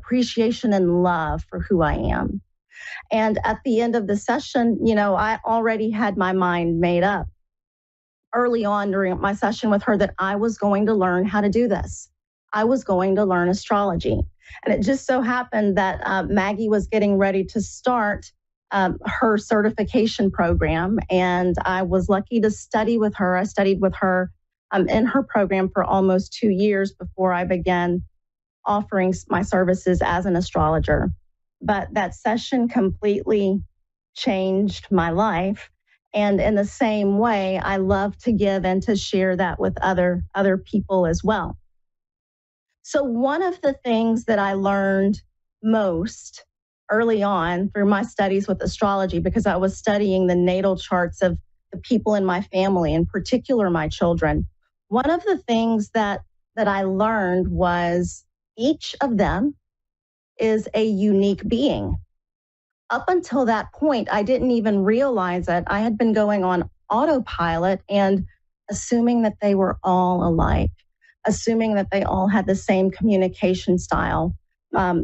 appreciation and love for who I am. And at the end of the session, I already had my mind made up early on during my session with her that I was going to learn how to do this. I was going to learn astrology. And it just so happened that Maggie was getting ready to start her certification program. And I was lucky to study with her. I studied with her in her program for almost 2 years before I began offering my services as an astrologer. But that session completely changed my life. And in the same way, I love to give and to share that with other people as well. So one of the things that I learned most early on through my studies with astrology, because I was studying the natal charts of the people in my family, in particular my children, one of the things that I learned was each of them is a unique being. Up until that point, I didn't even realize it. I had been going on autopilot and assuming that they were all alike, assuming that they all had the same communication style,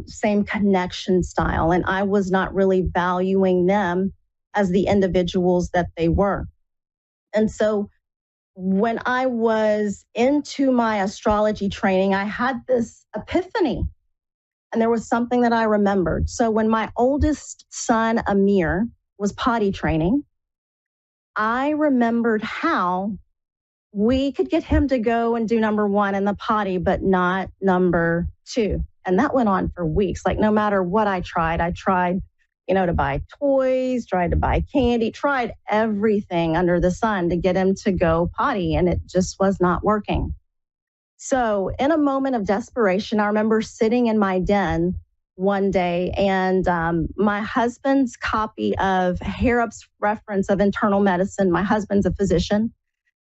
same connection style, and I was not really valuing them as the individuals that they were. And so when I was into my astrology training, I had this epiphany. And there was something that I remembered. So when my oldest son, Amir, was potty training, I remembered how we could get him to go and do number 1 in the potty, but not number 2. And that went on for weeks. Like no matter what I tried, to buy toys, tried to buy candy, tried everything under the sun to get him to go potty. And it just was not working. So in a moment of desperation, I remember sitting in my den one day and my husband's copy of Harrop's reference of internal medicine, my husband's a physician,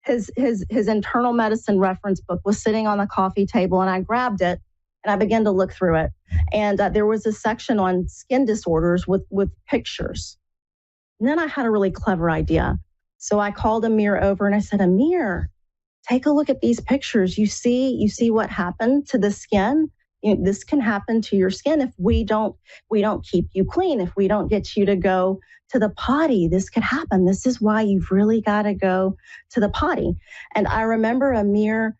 his internal medicine reference book was sitting on the coffee table and I grabbed it and I began to look through it. And there was a section on skin disorders with pictures. And then I had a really clever idea. So I called Amir over and I said, Amir, take a look at these pictures. You see what happened to the skin? This can happen to your skin if we don't keep you clean, if we don't get you to go to the potty. This could happen. This is why you've really got to go to the potty. And I remember Amir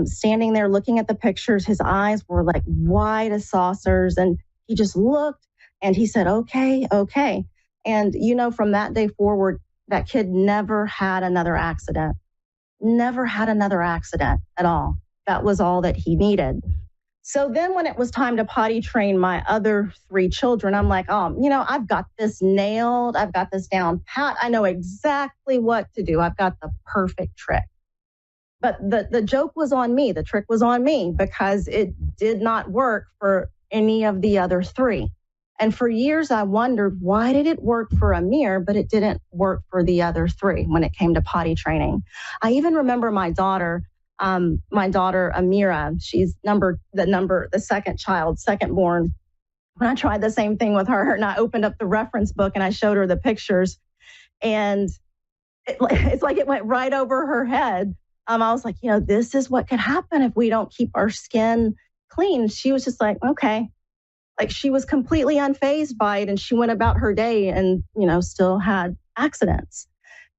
standing there looking at the pictures. His eyes were like wide as saucers, and he just looked and he said, okay. And from that day forward, that kid never had another accident. Never had another accident at all. That was all that he needed. So then when it was time to potty train my other 3 children, I'm like, I've got this nailed. I've got this down pat. I know exactly what to do. I've got the perfect trick. But the joke was on me. The trick was on me because it did not work for any of the other 3. And for years, I wondered, why did it work for Amir, but it didn't work for the other 3 when it came to potty training? I even remember my daughter Amira, she's the second child, second born. When I tried the same thing with her and I opened up the reference book and I showed her the pictures and it's like it went right over her head. I was like, this is what could happen if we don't keep our skin clean. She was just like, okay. Like she was completely unfazed by it and she went about her day and, still had accidents.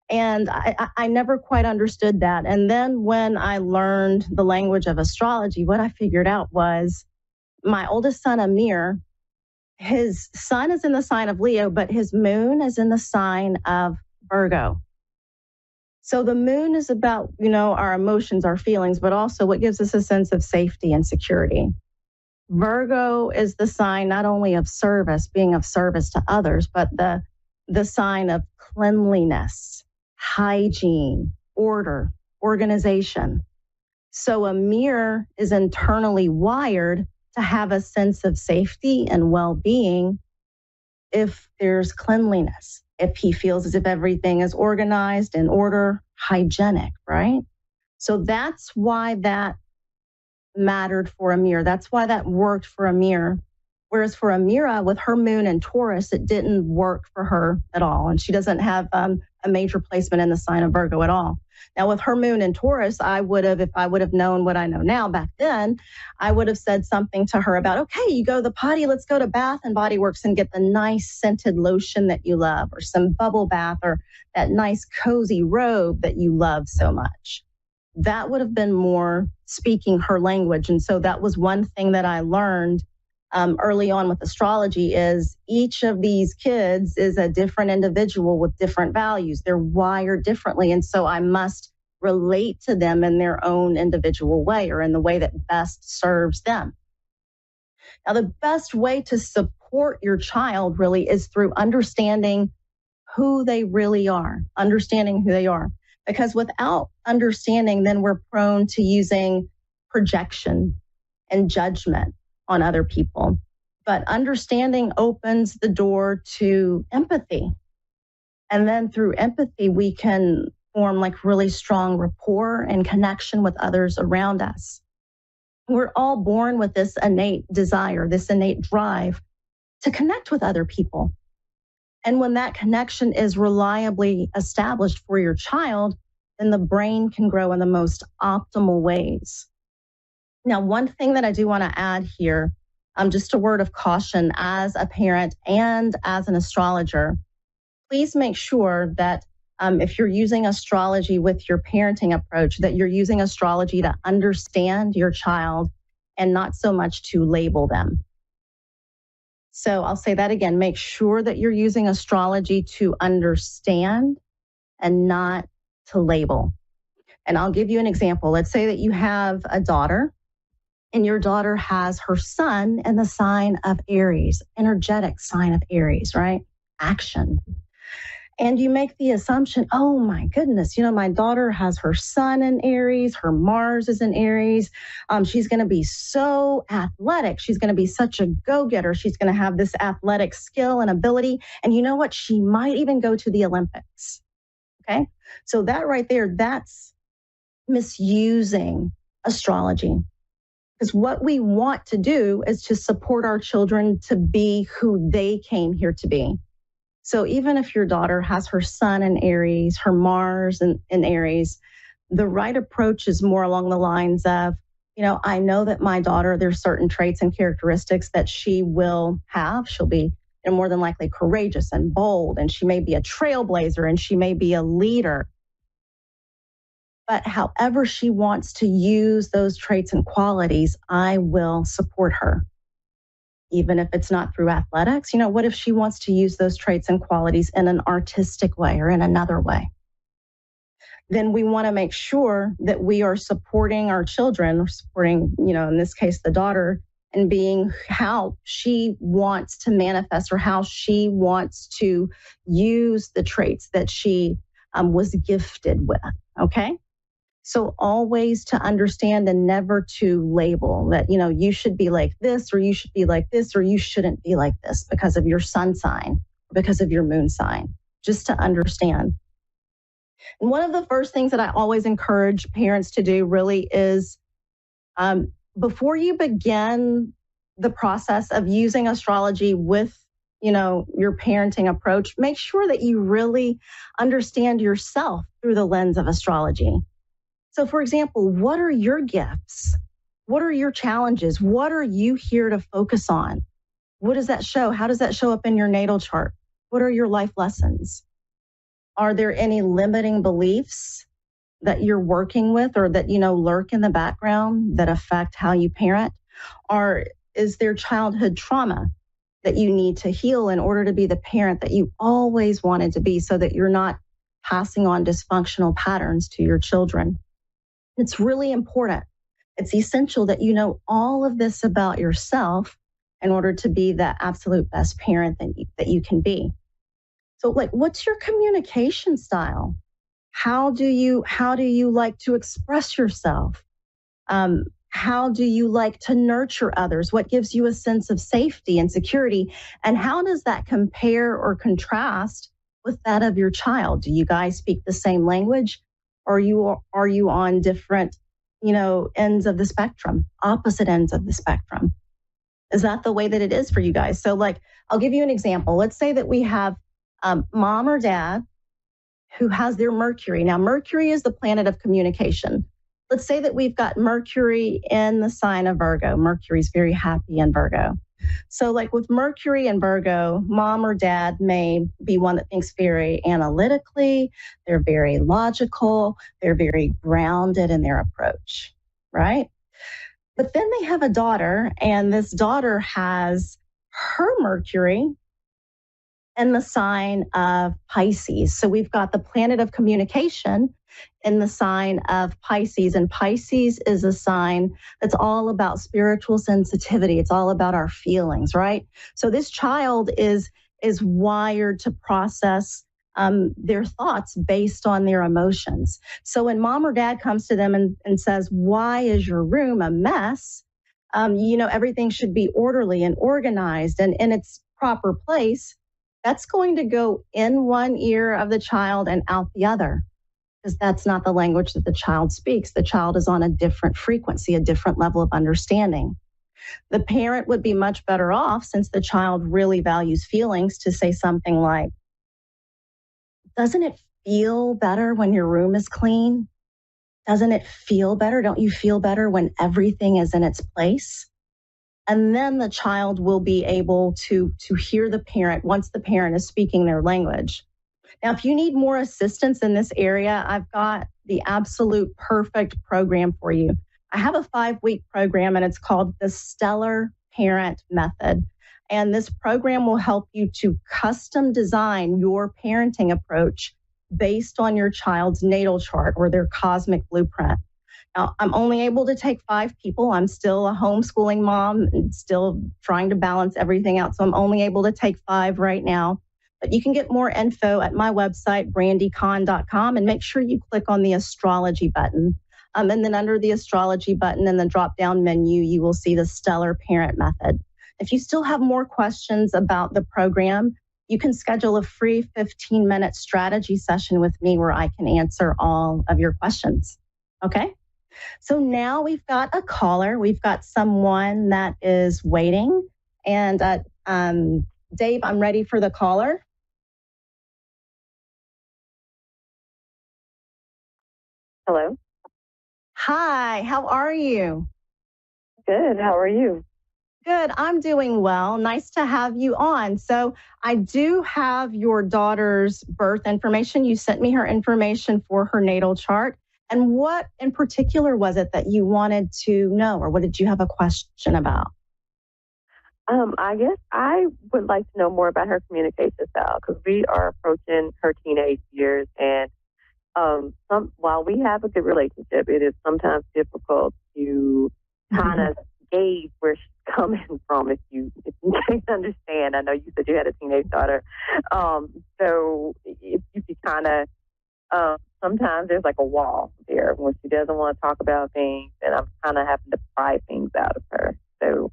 And I never quite understood that. And then when I learned the language of astrology, what I figured out was my oldest son, Amir, his sun is in the sign of Leo, but his moon is in the sign of Virgo. So the moon is about, our emotions, our feelings, but also what gives us a sense of safety and security. Virgo is the sign not only of service, being of service to others, but the sign of cleanliness, hygiene, order, organization. So Amir is internally wired to have a sense of safety and well-being if there's cleanliness, if he feels as if everything is organized, in order, hygienic, right? So that's why that mattered for Amir. That's why that worked for Amir. Whereas for Amira, with her moon in Taurus, it didn't work for her at all. And she doesn't have a a major placement in the sign of Virgo at all. Now, with her moon in Taurus, if I would have known what I know now back then, I would have said something to her about, okay, you go to the potty, let's go to Bath and Body Works and get the nice scented lotion that you love, or some bubble bath, or that nice cozy robe that you love so much. That would have been more speaking her language. And so that was one thing that I learned early on with astrology, is each of these kids is a different individual with different values. They're wired differently. And so I must relate to them in their own individual way, or in the way that best serves them. Now, the best way to support your child really is through understanding who they really are, Because without understanding, then we're prone to using projection and judgment on other people. But understanding opens the door to empathy. And then through empathy, we can form like really strong rapport and connection with others around us. We're all born with this innate desire, this innate drive to connect with other people. And when that connection is reliably established for your child, then the brain can grow in the most optimal ways. Now, one thing that I do want to add here, just a word of caution as a parent and as an astrologer, please make sure that if you're using astrology with your parenting approach, that you're using astrology to understand your child and not so much to label them. So I'll say that again, make sure that you're using astrology to understand and not to label. And I'll give you an example. Let's say that you have a daughter, and your daughter has her sun in the sign of Aries, energetic sign of Aries, right? Action. And you make the assumption, oh my goodness, my daughter has her sun in Aries, her Mars is in Aries. She's going to be so athletic. She's going to be such a go-getter. She's going to have this athletic skill and ability. And you know what? She might even go to the Olympics. Okay. So that right there, that's misusing astrology. Because what we want to do is to support our children to be who they came here to be. So even if your daughter has her sun in Aries, her Mars in Aries, the right approach is more along the lines of, I know that my daughter, there's certain traits and characteristics that she will have. She'll be more than likely courageous and bold, and she may be a trailblazer, and she may be a leader. But however she wants to use those traits and qualities, I will support her. Even if it's not through athletics, what if she wants to use those traits and qualities in an artistic way or in another way? Then we want to make sure that we are supporting our children, or supporting, in this case, the daughter, and being how she wants to manifest, or how she wants to use the traits that she was gifted with, okay? So always to understand and never to label that, you should be like this, or you should be like this, or you shouldn't be like this because of your sun sign, because of your moon sign, just to understand. And one of the first things that I always encourage parents to do really is before you begin the process of using astrology with your parenting approach, make sure that you really understand yourself through the lens of astrology. So, for example, what are your gifts? What are your challenges? What are you here to focus on? What does that show? How does that show up in your natal chart? What are your life lessons? Are there any limiting beliefs that you're working with, or that, lurk in the background that affect how you parent? Or is there childhood trauma that you need to heal in order to be the parent that you always wanted to be, so that you're not passing on dysfunctional patterns to your children? It's really important. It's essential that you know all of this about yourself in order to be the absolute best parent that you can be. So, what's your communication style? How do you like to express yourself? How do you like to nurture others? What gives you a sense of safety and security? And how does that compare or contrast with that of your child? Do you guys speak the same language? Or are you on different, ends of the spectrum, opposite ends of the spectrum? Is that the way that it is for you guys? So I'll give you an example. Let's say that we have mom or dad who has their Mercury. Now, Mercury is the planet of communication. Let's say that we've got Mercury in the sign of Virgo. Mercury's very happy in Virgo. So, like with Mercury and Virgo, mom or dad may be one that thinks very analytically, they're very logical, they're very grounded in their approach, right? But then they have a daughter, and this daughter has her Mercury in the sign of Pisces. So we've got the planet of communication in the sign of Pisces. And Pisces is a sign that's all about spiritual sensitivity. It's all about our feelings, right? So this child is wired to process their thoughts based on their emotions. So when mom or dad comes to them and says, why is your room a mess? Everything should be orderly and organized and in its proper place. That's going to go in one ear of the child and out the other, because that's not the language that the child speaks. The child is on a different frequency, a different level of understanding. The parent would be much better off, since the child really values feelings, to say something like, doesn't it feel better when your room is clean? Doesn't it feel better? Don't you feel better when everything is in its place? And then the child will be able to hear the parent once the parent is speaking their language. Now, if you need more assistance in this area, I've got the absolute perfect program for you. I have a 5-week program, and it's called the Stellar Parent Method. And this program will help you to custom design your parenting approach based on your child's natal chart or their cosmic blueprint. Now, I'm only able to take 5 people. I'm still a homeschooling mom and still trying to balance everything out. So I'm only able to take 5 right now. But you can get more info at my website, brandycon.com, and make sure you click on the astrology button. And then under the astrology button in the drop-down menu, you will see the Stellar Parent Method. If you still have more questions about the program, you can schedule a free 15-minute strategy session with me where I can answer all of your questions. Okay? So now we've got a caller. We've got someone that is waiting. And Dave, I'm ready for the caller. Hello. Hi, how are you? Good. How are you? Good. I'm doing well. Nice to have you on. So I do have your daughter's birth information. You sent me her information for her natal chart. And what in particular was it that you wanted to know, or what did you have a question about? I guess I would like to know more about her communication style, because we are approaching her teenage years, and while we have a good relationship, it is sometimes difficult to kind of gauge where she's coming from, if you can't understand. I know you said you had a teenage daughter, so if you could kind of sometimes there's like a wall there when she doesn't want to talk about things, and I'm kind of having to pry things out of her. So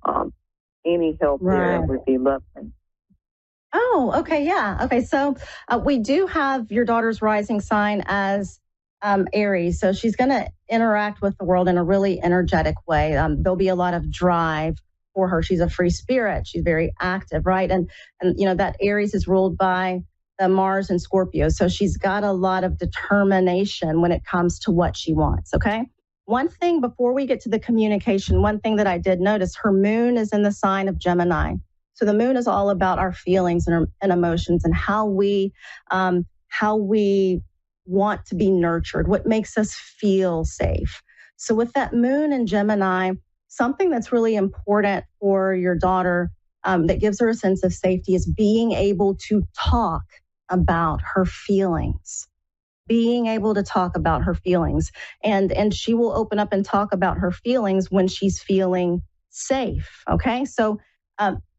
any help there would be lovely. Oh, okay. Yeah. Okay. So we do have your daughter's rising sign as Aries. So she's going to interact with the world in a really energetic way. There'll be a lot of drive for her. She's a free spirit. She's very active, right? And that Aries is ruled by the Mars and Scorpio. So she's got a lot of determination when it comes to what she wants. Okay. One thing before we get to the communication, one thing that I did notice, her moon is in the sign of Gemini. So the moon is all about our feelings and emotions and how we want to be nurtured, what makes us feel safe. So with that moon in Gemini, something that's really important for your daughter that gives her a sense of safety is being able to talk about her feelings. Being able to talk about her feelings. And she will open up and talk about her feelings when she's feeling safe. Okay. So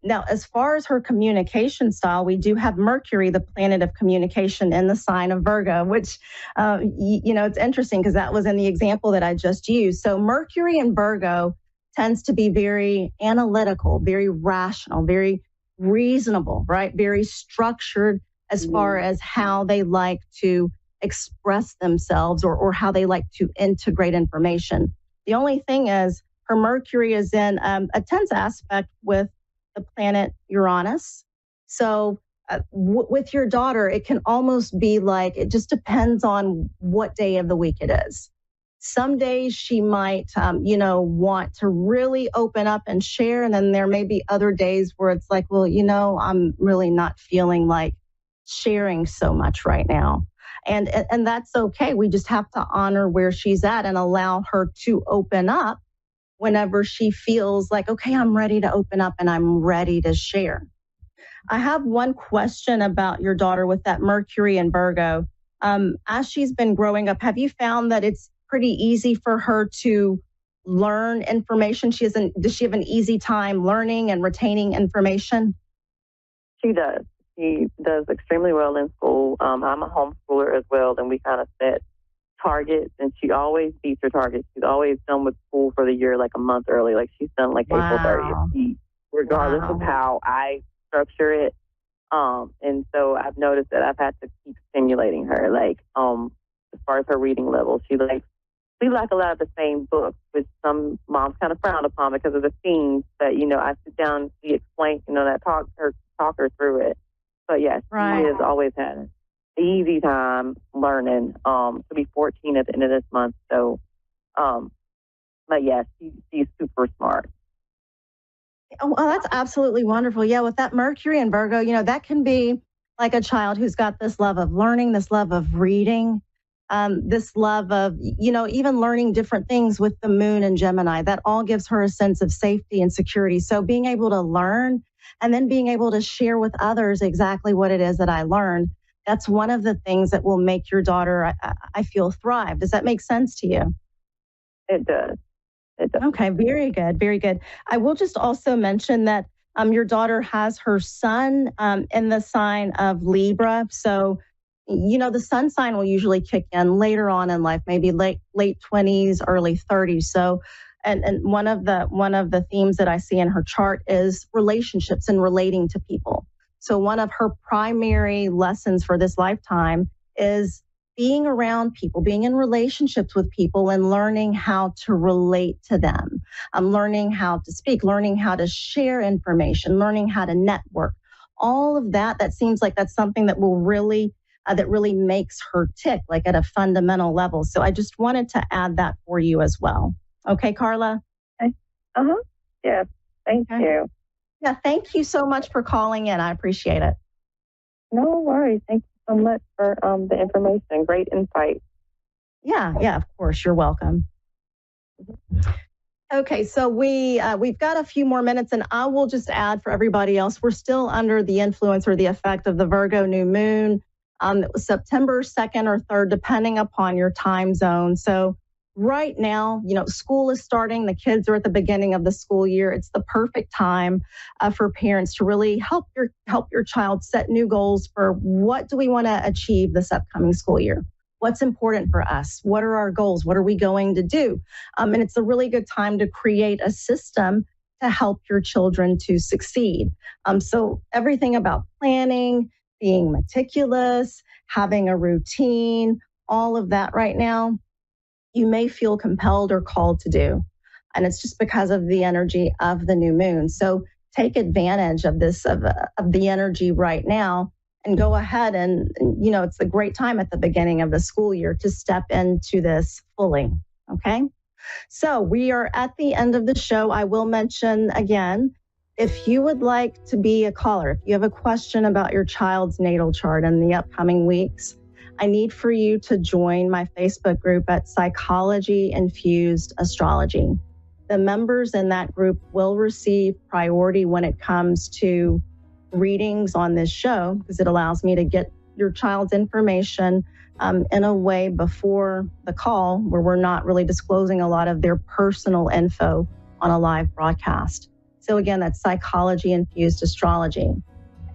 now, as far as her communication style, we do have Mercury, the planet of communication, in the sign of Virgo, which, it's interesting because that was in the example that I just used. So Mercury in Virgo tends to be very analytical, very rational, very reasonable, right? Very structured as far as how they like to express themselves or how they like to integrate information. The only thing is her Mercury is in a tense aspect with the planet Uranus. So with your daughter, it can almost be like, it just depends on what day of the week it is. Some days she might, want to really open up and share. And then there may be other days where it's like, well, I'm really not feeling like sharing so much right now. And that's okay. We just have to honor where she's at and allow her to open up whenever she feels like, okay, I'm ready to open up and I'm ready to share. I have one question about your daughter with that Mercury and Virgo. As she's been growing up, have you found that it's pretty easy for her to learn information? Does she have an easy time learning and retaining information? She does. She does extremely well in school. I'm a homeschooler as well, and we kind of set targets, and she always beats her targets. She's always done with school for the year like a month early. Like she's done like April 30th, regardless of how I structure it. And so I've noticed that I've had to keep stimulating her. Like, as far as her reading level, we like a lot of the same books, which some moms kind of frown upon because of the themes. But I sit down, we explain, talk her through it. But yes, right. She has always had an easy time learning. She'll be 14 at the end of this month. So, but yes, she's super smart. Oh, well, that's absolutely wonderful. Yeah, with that Mercury and Virgo, that can be like a child who's got this love of learning, this love of reading, this love of, even learning different things with the moon and Gemini. That all gives her a sense of safety and security. So being able to learn and then being able to share with others exactly what it is that I learned, that's one of the things that will make your daughter, I feel, thrive. Does that make sense to you? It does. Okay, very good, very good. I will just also mention that your daughter has her sun in the sign of Libra. So, the sun sign will usually kick in later on in life, maybe late 20s, early 30s. So, and one of the themes that I see in her chart is relationships and relating to people. So one of her primary lessons for this lifetime is being around people, being in relationships with people and learning how to relate to them. Learning how to speak, learning how to share information, learning how to network. All of that seems like that's something that will really, that really makes her tick, like at a fundamental level. So I just wanted to add that for you as well. Okay, Carla? Okay. Yeah, thank you. Yeah, thank you so much for calling in. I appreciate it. No worries. Thank you so much for the information. Great insight. Yeah, of course. You're welcome. Okay, so we've got a few more minutes, and I will just add for everybody else, we're still under the influence or the effect of the Virgo new moon. It was September 2nd or 3rd, depending upon your time zone. So right now, school is starting. The kids are at the beginning of the school year. It's the perfect time for parents to really help your child set new goals for what do we want to achieve this upcoming school year. What's important for us? What are our goals? What are we going to do? And it's a really good time to create a system to help your children to succeed. So everything about planning, being meticulous, having a routine, all of that right now, you may feel compelled or called to do. And it's just because of the energy of the new moon. So take advantage of this, of the energy right now, and go ahead and, it's a great time at the beginning of the school year to step into this fully. Okay. So we are at the end of the show. I will mention again, if you would like to be a caller, if you have a question about your child's natal chart in the upcoming weeks, I need for you to join my Facebook group at Psychology Infused Astrology. The members in that group will receive priority when it comes to readings on this show, because it allows me to get your child's information in a way before the call where we're not really disclosing a lot of their personal info on a live broadcast. So again, that's Psychology Infused Astrology.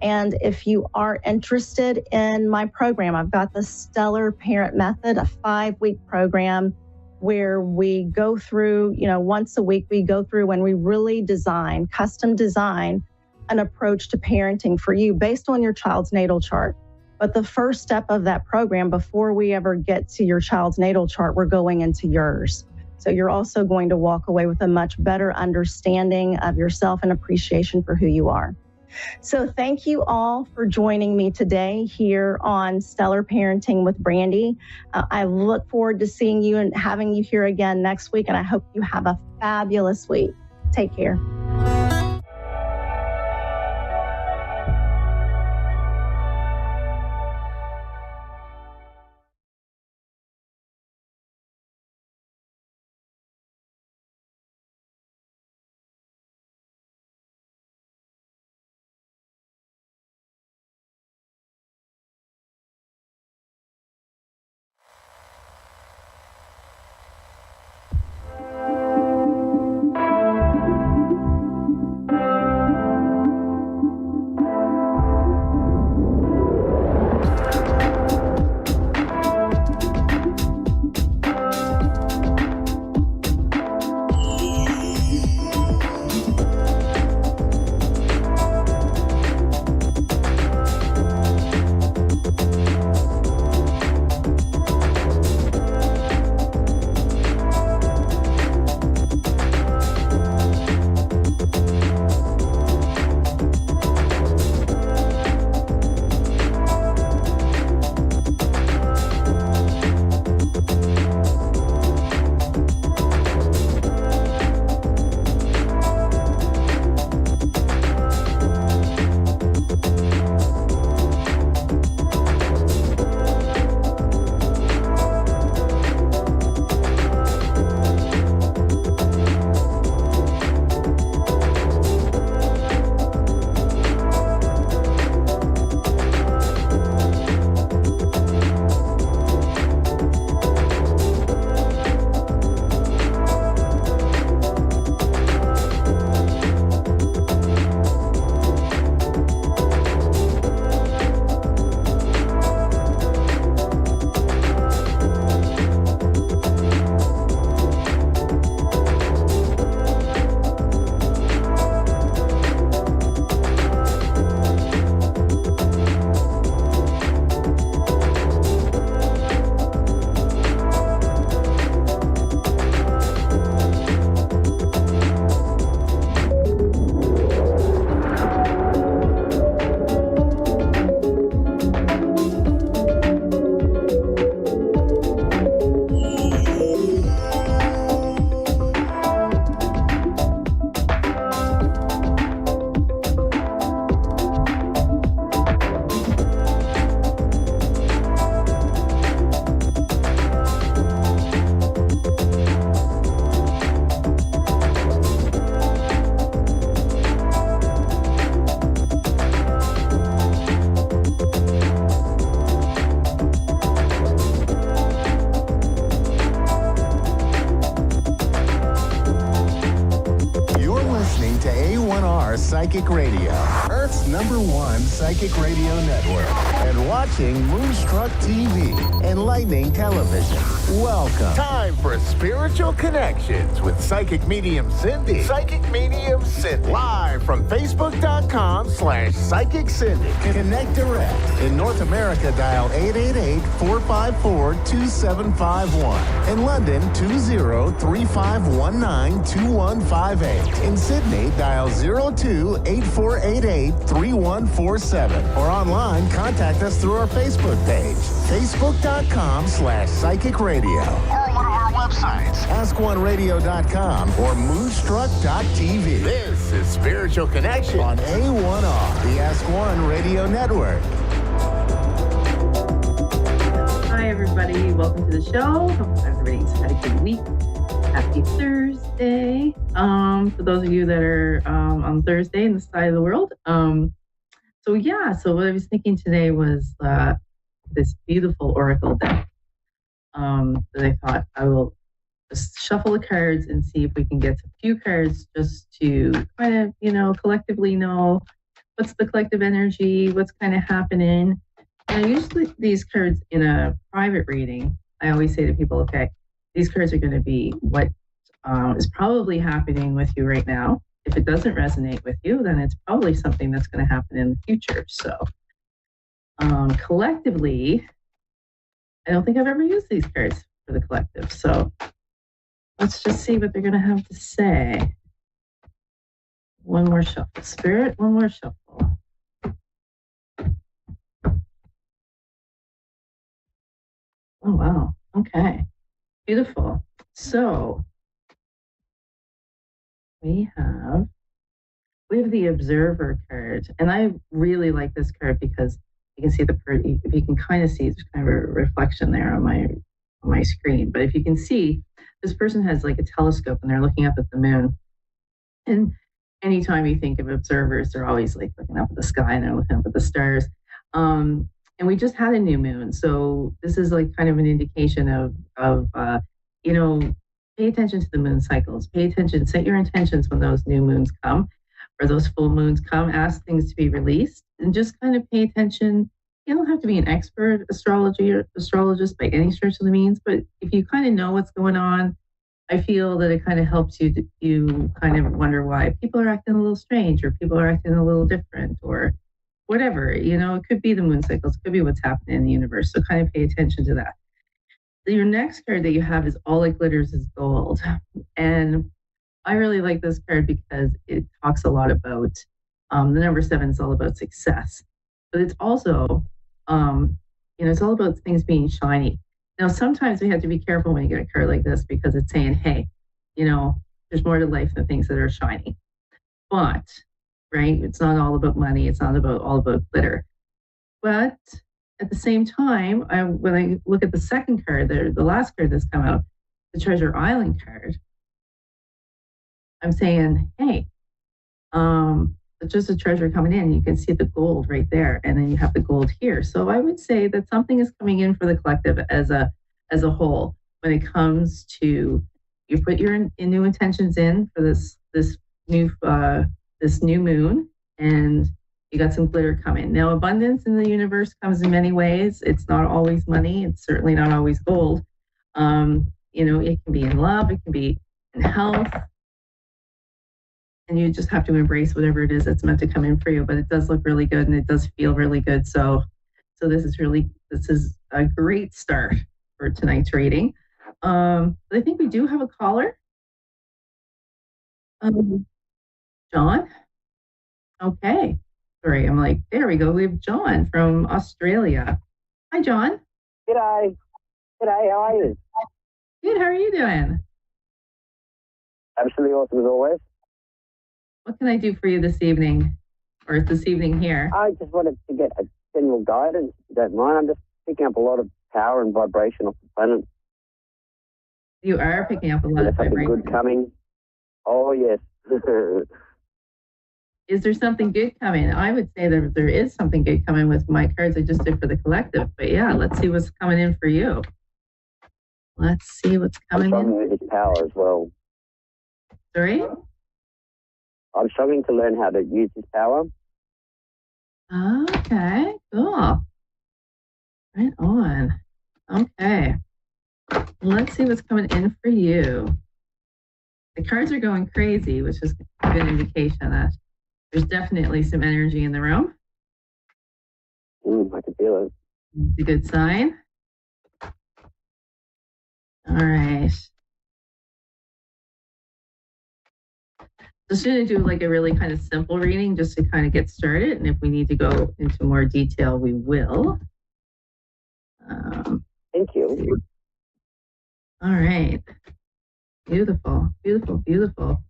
And if you are interested in my program, I've got the Stellar Parent Method, a 5-week program where we go through, once a week, we go through and we really custom design an approach to parenting for you based on your child's natal chart. But the first step of that program, before we ever get to your child's natal chart, we're going into yours. So you're also going to walk away with a much better understanding of yourself and appreciation for who you are. So thank you all for joining me today here on Stellar Parenting with Brandy. I look forward to seeing you and having you here again next week, and I hope you have a fabulous week. Take care. A1R Psychic Radio, Earth's #1 psychic radio network, and watching Moonstruck TV, enlightening television. Welcome. Time for Spiritual Connections with Psychic Medium Cindy. Psychic Medium Cindy. Live from Facebook.com/Psychic Cindy. Connect direct. In North America, dial 888-454-2751. In London, 20-3519-2158. In Sydney, dial 02-8488-3147. Or online, contact us through our Facebook page, Facebook.com/Psychic Radio. Or one of our websites, AskOneRadio.com or Moonstruck.tv. This is Spiritual Connection on A1R, the Ask One Radio Network. Hi, everybody. Welcome to the show. Hope everybody's had a good week. Happy Thursday. For those of you that are on Thursday in this side of the world. So what I was thinking today was this beautiful oracle deck that I thought I will just shuffle the cards and see if we can get a few cards just to kind of, collectively know what's the collective energy, what's kind of happening. And I usually these cards in a private reading, I always say to people, okay, these cards are going to be what is probably happening with you right now. If it doesn't resonate with you, then it's probably something that's going to happen in the future. So collectively, I don't think I've ever used these cards for the collective. So let's just see what they're going to have to say. One more shuffle. Spirit, one more shuffle. Oh, wow. Okay. Beautiful. So we have the Observer card. And I really like this card because you can see if you can kind of see, there's kind of a reflection there on my screen. But if you can see, this person has like a telescope and they're looking up at the moon. And anytime you think of observers, they're always like looking up at the sky and they're looking up at the stars. And we just had a new moon. So this is like kind of an indication of pay attention to the moon cycles. Pay attention, set your intentions when those new moons come or those full moons come, ask things to be released and just kind of pay attention. You don't have to be an expert astrologist by any stretch of the means, but if you kind of know what's going on, I feel that it kind of helps you kind of wonder why people are acting a little strange or people are acting a little different or whatever. It could be the moon cycles, it could be what's happening in the universe. So kind of pay attention to that. Your next card that you have is All It Glitters is Gold. And I really like this card because it talks a lot about the number 7 is all about success. But it's also, it's all about things being shiny. Now, sometimes we have to be careful when you get a card like this because it's saying, hey, there's more to life than things that are shiny. But, right, it's not all about money. It's not all about glitter. But at the same time, when I look at the second card, the last card that's come out, the Treasure Island card, I'm saying, hey, it's just a treasure coming in. You can see the gold right there, and then you have the gold here. So I would say that something is coming in for the collective as a whole when it comes to you put your new intentions in for this new moon, and you got some glitter coming. Now, abundance in the universe comes in many ways. It's not always money. It's certainly not always gold. It can be in love. It can be in health. And you just have to embrace whatever it is that's meant to come in for you. But it does look really good and it does feel really good. So this is a great start for tonight's reading. I think we do have a caller. John? Okay. Sorry, I'm like, there we go. We have John from Australia. Hi, John. G'day. G'day, how are you? Good, how are you doing? Absolutely awesome as always. What can I do for you this evening? Or this evening here? I just wanted to get a general guidance, if you don't mind. I'm just picking up a lot of power and vibration off the planet. You are picking up a lot of vibration. There's something good coming. Oh, yes. Is there something good coming? I would say that there is something good coming with my cards I just did for the collective. But yeah, let's see what's coming in for you. Let's see what's coming in. I'm struggling with his power as well. Sorry? I'm struggling to learn how to use his power. Okay, cool. Right on. Okay. Let's see what's coming in for you. The cards are going crazy, which is a good indication that there's definitely some energy in the room. I can feel it. It's a good sign. All right. Just going to do like a really kind of simple reading just to kind of get started. And if we need to go into more detail, we will. Thank you. All right. Beautiful, beautiful, beautiful.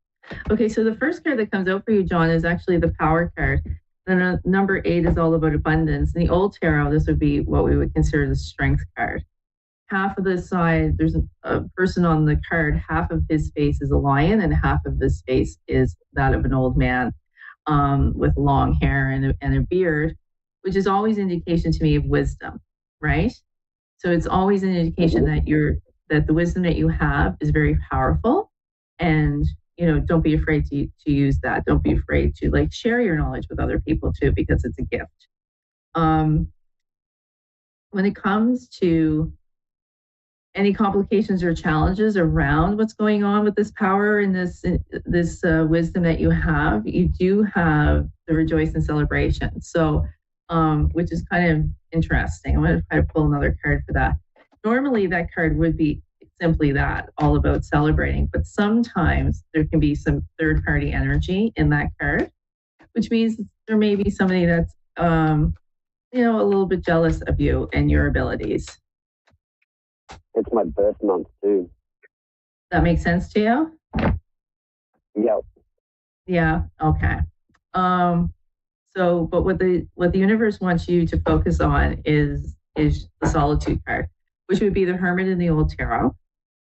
Okay, so the first card that comes out for you, John, is actually the Power card. Then number 8 is all about abundance. In the old tarot, this would be what we would consider the Strength card. Half of the side, there's a person on the card, half of his face is a lion and half of his face is that of an old man with long hair and a beard, which is always an indication to me of wisdom, right? So it's always an indication that the wisdom that you have is very powerful, and don't be afraid to use that. Don't be afraid to share your knowledge with other people too, because it's a gift. When it comes to any complications or challenges around what's going on with this power and this wisdom that you have, you do have the rejoice and celebration. So, which is kind of interesting. I'm going to try to pull another card for that. Normally, that card would be simply that, all about celebrating. But sometimes there can be some third-party energy in that card, which means there may be somebody that's, a little bit jealous of you and your abilities. It's my birth month too. That makes sense to you? Yep. Yeah. Okay. But what the universe wants you to focus on is the solitude card, which would be the Hermit in the old tarot.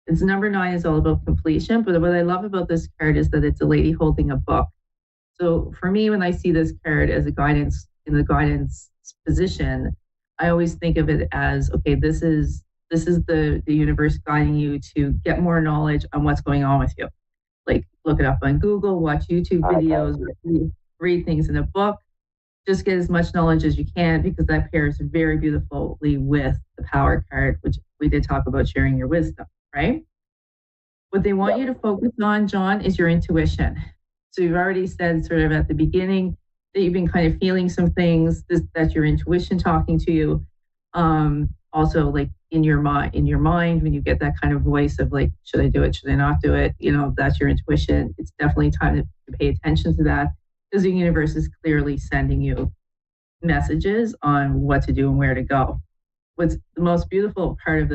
It's number 9 is all about completion. But what I love about this card is that it's a lady holding a book. So for me, when I see this card as a guidance in the guidance position, I always think of it as, okay, this is the universe guiding you to get more knowledge on what's going on with you. Like look it up on Google, watch YouTube videos, read things in a book, just get as much knowledge as you can, because that pairs very beautifully with the power card, which we did talk about sharing your wisdom, right? What they want you to focus on, John, is your intuition. So you've already said sort of at the beginning that you've been kind of feeling some things, that's your intuition talking to you. Also, like in your mind, when you get that kind of voice of like, should I do it? Should I not do it? That's your intuition. It's definitely time to pay attention to that, because the universe is clearly sending you messages on what to do and where to go. What's the most beautiful part of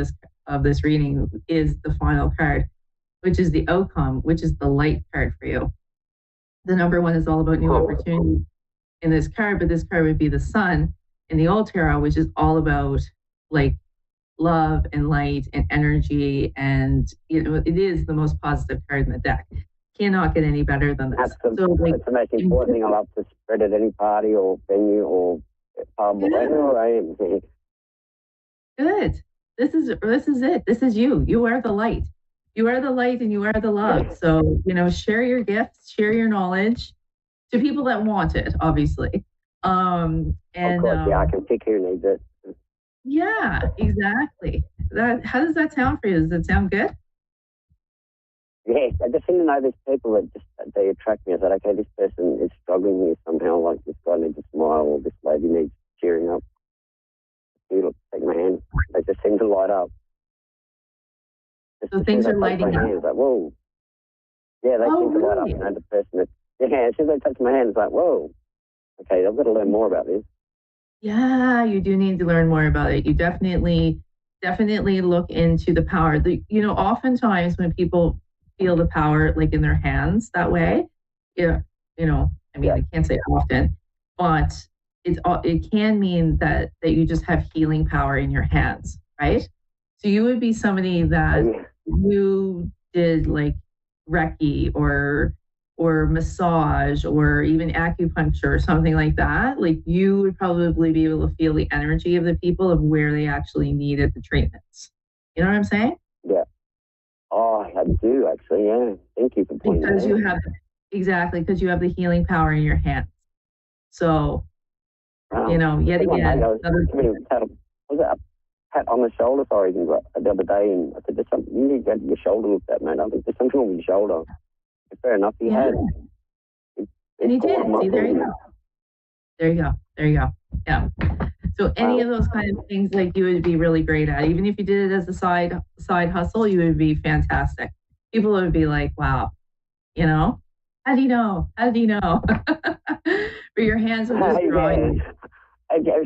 this reading is the final card, which is the outcome, which is the light card for you. The number 1 is all about new opportunity in this card, but this card would be the Sun in the old tarot, which is all about like love and light and energy, and it is the most positive card in the deck. Cannot get any better than this. Absolutely. So, it's the most important thing I love to spread at any party or venue or pub or whatever I am. Good. This is it. This is you. You are the light. You are the light and you are the love. So, share your gifts, share your knowledge to people that want it, obviously. And of course, I can pick who needs it. Yeah, exactly. How does that sound for you? Does it sound good? Yes, I just seem to know there's people that they attract me. I said, okay, this person is struggling here somehow, like this guy needs a smile or this lady needs cheering up. You look, take my hand. They just seem to light up. So things are lighting up. It's like, whoa. Yeah, they seem to light up. The person that, as soon as they touch my hand, it's like, whoa. Okay, I've got to learn more about this. Yeah, you do need to learn more about it. You definitely look into the power. Oftentimes when people feel the power like in their hands that way, I can't say often, but it can mean that you just have healing power in your hands, right? So you would be somebody that you did like Reiki or massage or even acupuncture or something like that. Like you would probably be able to feel the energy of the people of where they actually needed the treatments. You know what I'm saying? Yeah. Oh, I do actually. Yeah. Thank you for pointing that out. Because you have the healing power in your hands. So, yet again. Was it a pat on the shoulder? Sorry, the other day, and I said, "There's something you need to get your shoulder looked at, mate. I think there's something wrong with your shoulder." Fair enough, he had. And he did. See, there you go. Yeah. So any of those kind of things, like you would be really great at. Even if you did it as a side hustle, you would be fantastic. People would be like, wow, how do you know? But your hands will just draw you.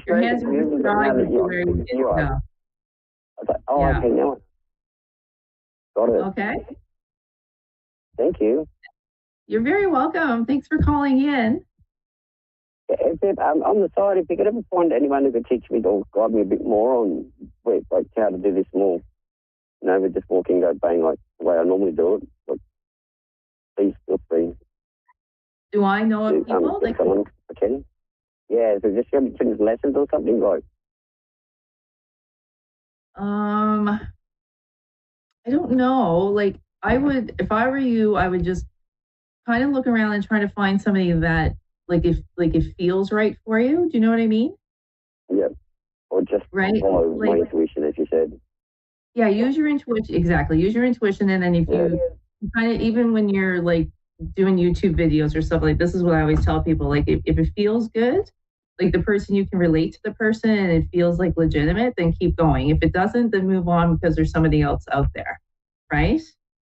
Your hands will just draw you where you need to go. I was like, okay, now got it. Okay. Thank you. You're very welcome. Thanks for calling in. On the side, if you could ever find anyone who could teach me or guide me a bit more on like how to do this more, we're just walking, go bang like the way I normally do it. But please feel free. Do I know of people? Someone can. Yeah, so just give me lessons or something like. I don't know. Like if I were you, I would just kind of look around and try to find somebody that it feels right for you. Do you know what I mean? Yeah. Or just follow my intuition, as you said. Yeah, use your intuition. Exactly. Use your intuition. And then if you kind of, even when you're like doing YouTube videos or stuff, like this is what I always tell people, like if it feels good, like the person, you can relate to the person and it feels like legitimate, then keep going. If it doesn't, then move on because there's somebody else out there. right?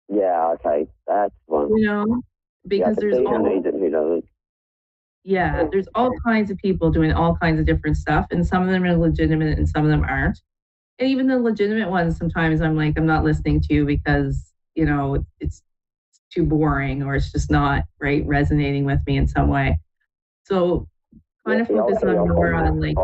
Yeah, okay, that's one. You know, because Who needs it and who doesn't. Yeah, there's all kinds of people doing all kinds of different stuff, and some of them are legitimate and some of them aren't. And even the legitimate ones, sometimes I'm like, I'm not listening to you because, you know, it's too boring or it's just not resonating with me in some way. So kind of focus on more on like,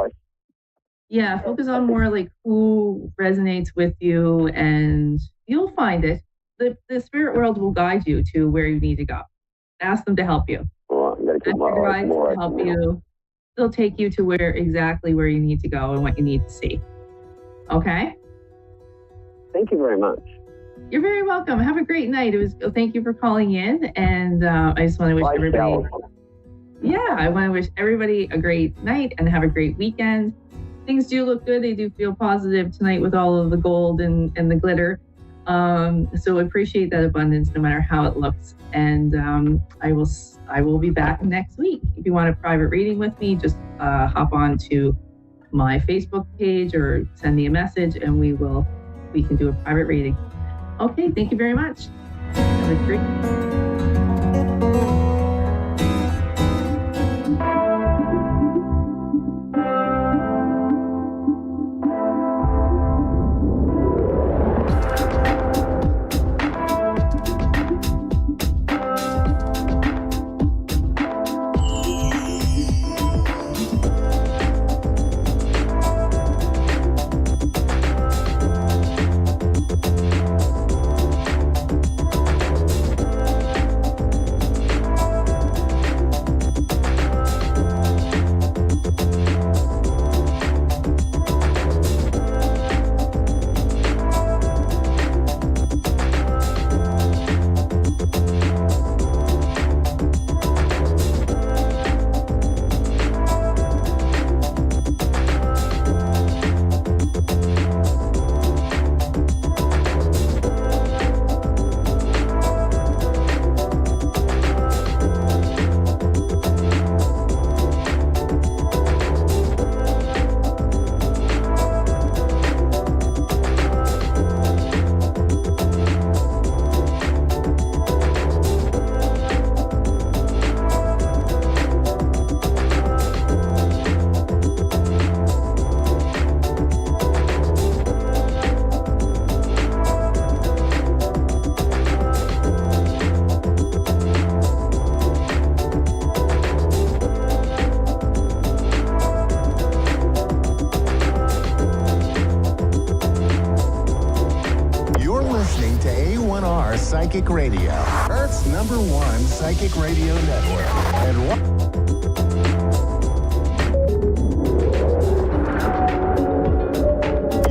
focus on more like who resonates with you, and you'll find it. The spirit world will guide you to where you need to go. Ask them to help you. To help you. They'll take you to exactly where you need to go and what you need to see. Okay? Thank you very much. You're very welcome. Have a great night. Thank you for calling in, and I just want to wish everybody. Yeah, I want to wish everybody a great night and have a great weekend. Things do look good. They do feel positive tonight with all of the gold and the glitter. So appreciate that abundance no matter how it looks. And I will be back next week. If you want a private reading with me, just hop on to my Facebook page or send me a message and we can do a private reading. Okay, thank you very much. Have a great A1R Psychic Radio, Earth's #1 psychic radio network.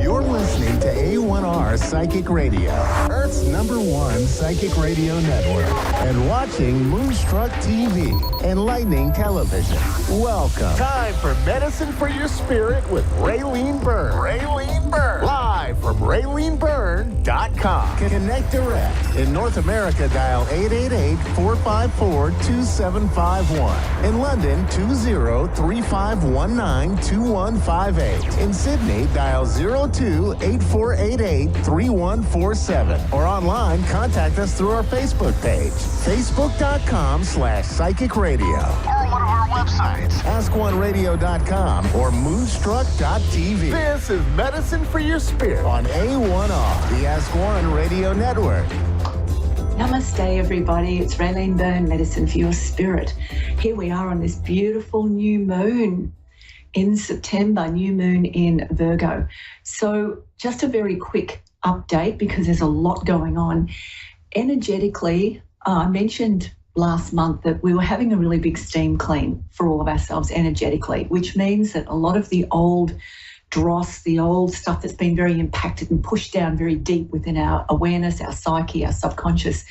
You're listening to A1R Psychic Radio, Earth's #1 psychic radio network, and watching Moonstruck TV, Enlightening Television. Welcome. Time for Medicine for Your Spirit with Raylene Byrne. Raylene Byrne. Live from RayleneByrne.com. Connect direct. In North America, dial 888-454-2751. In London, 20-3519-2158. In Sydney, dial 02-8488-3147. Or online, contact us through our Facebook page, facebook.com/psychic radio. Or one of our websites, askoneradio.com or moonstruck.tv. This is Medicine for Your Spirit on A1R, the Ask One Radio Network. Namaste, everybody. It's Raylene Byrne, Medicine for Your Spirit. Here we are on this beautiful new moon in September, new moon in Virgo. So just a very quick update because there's a lot going on. Energetically, I mentioned last month that we were having a really big steam clean for all of ourselves energetically, which means that a lot of the old dross, the old stuff that's been very impacted and pushed down very deep within our awareness, our psyche, our subconscious,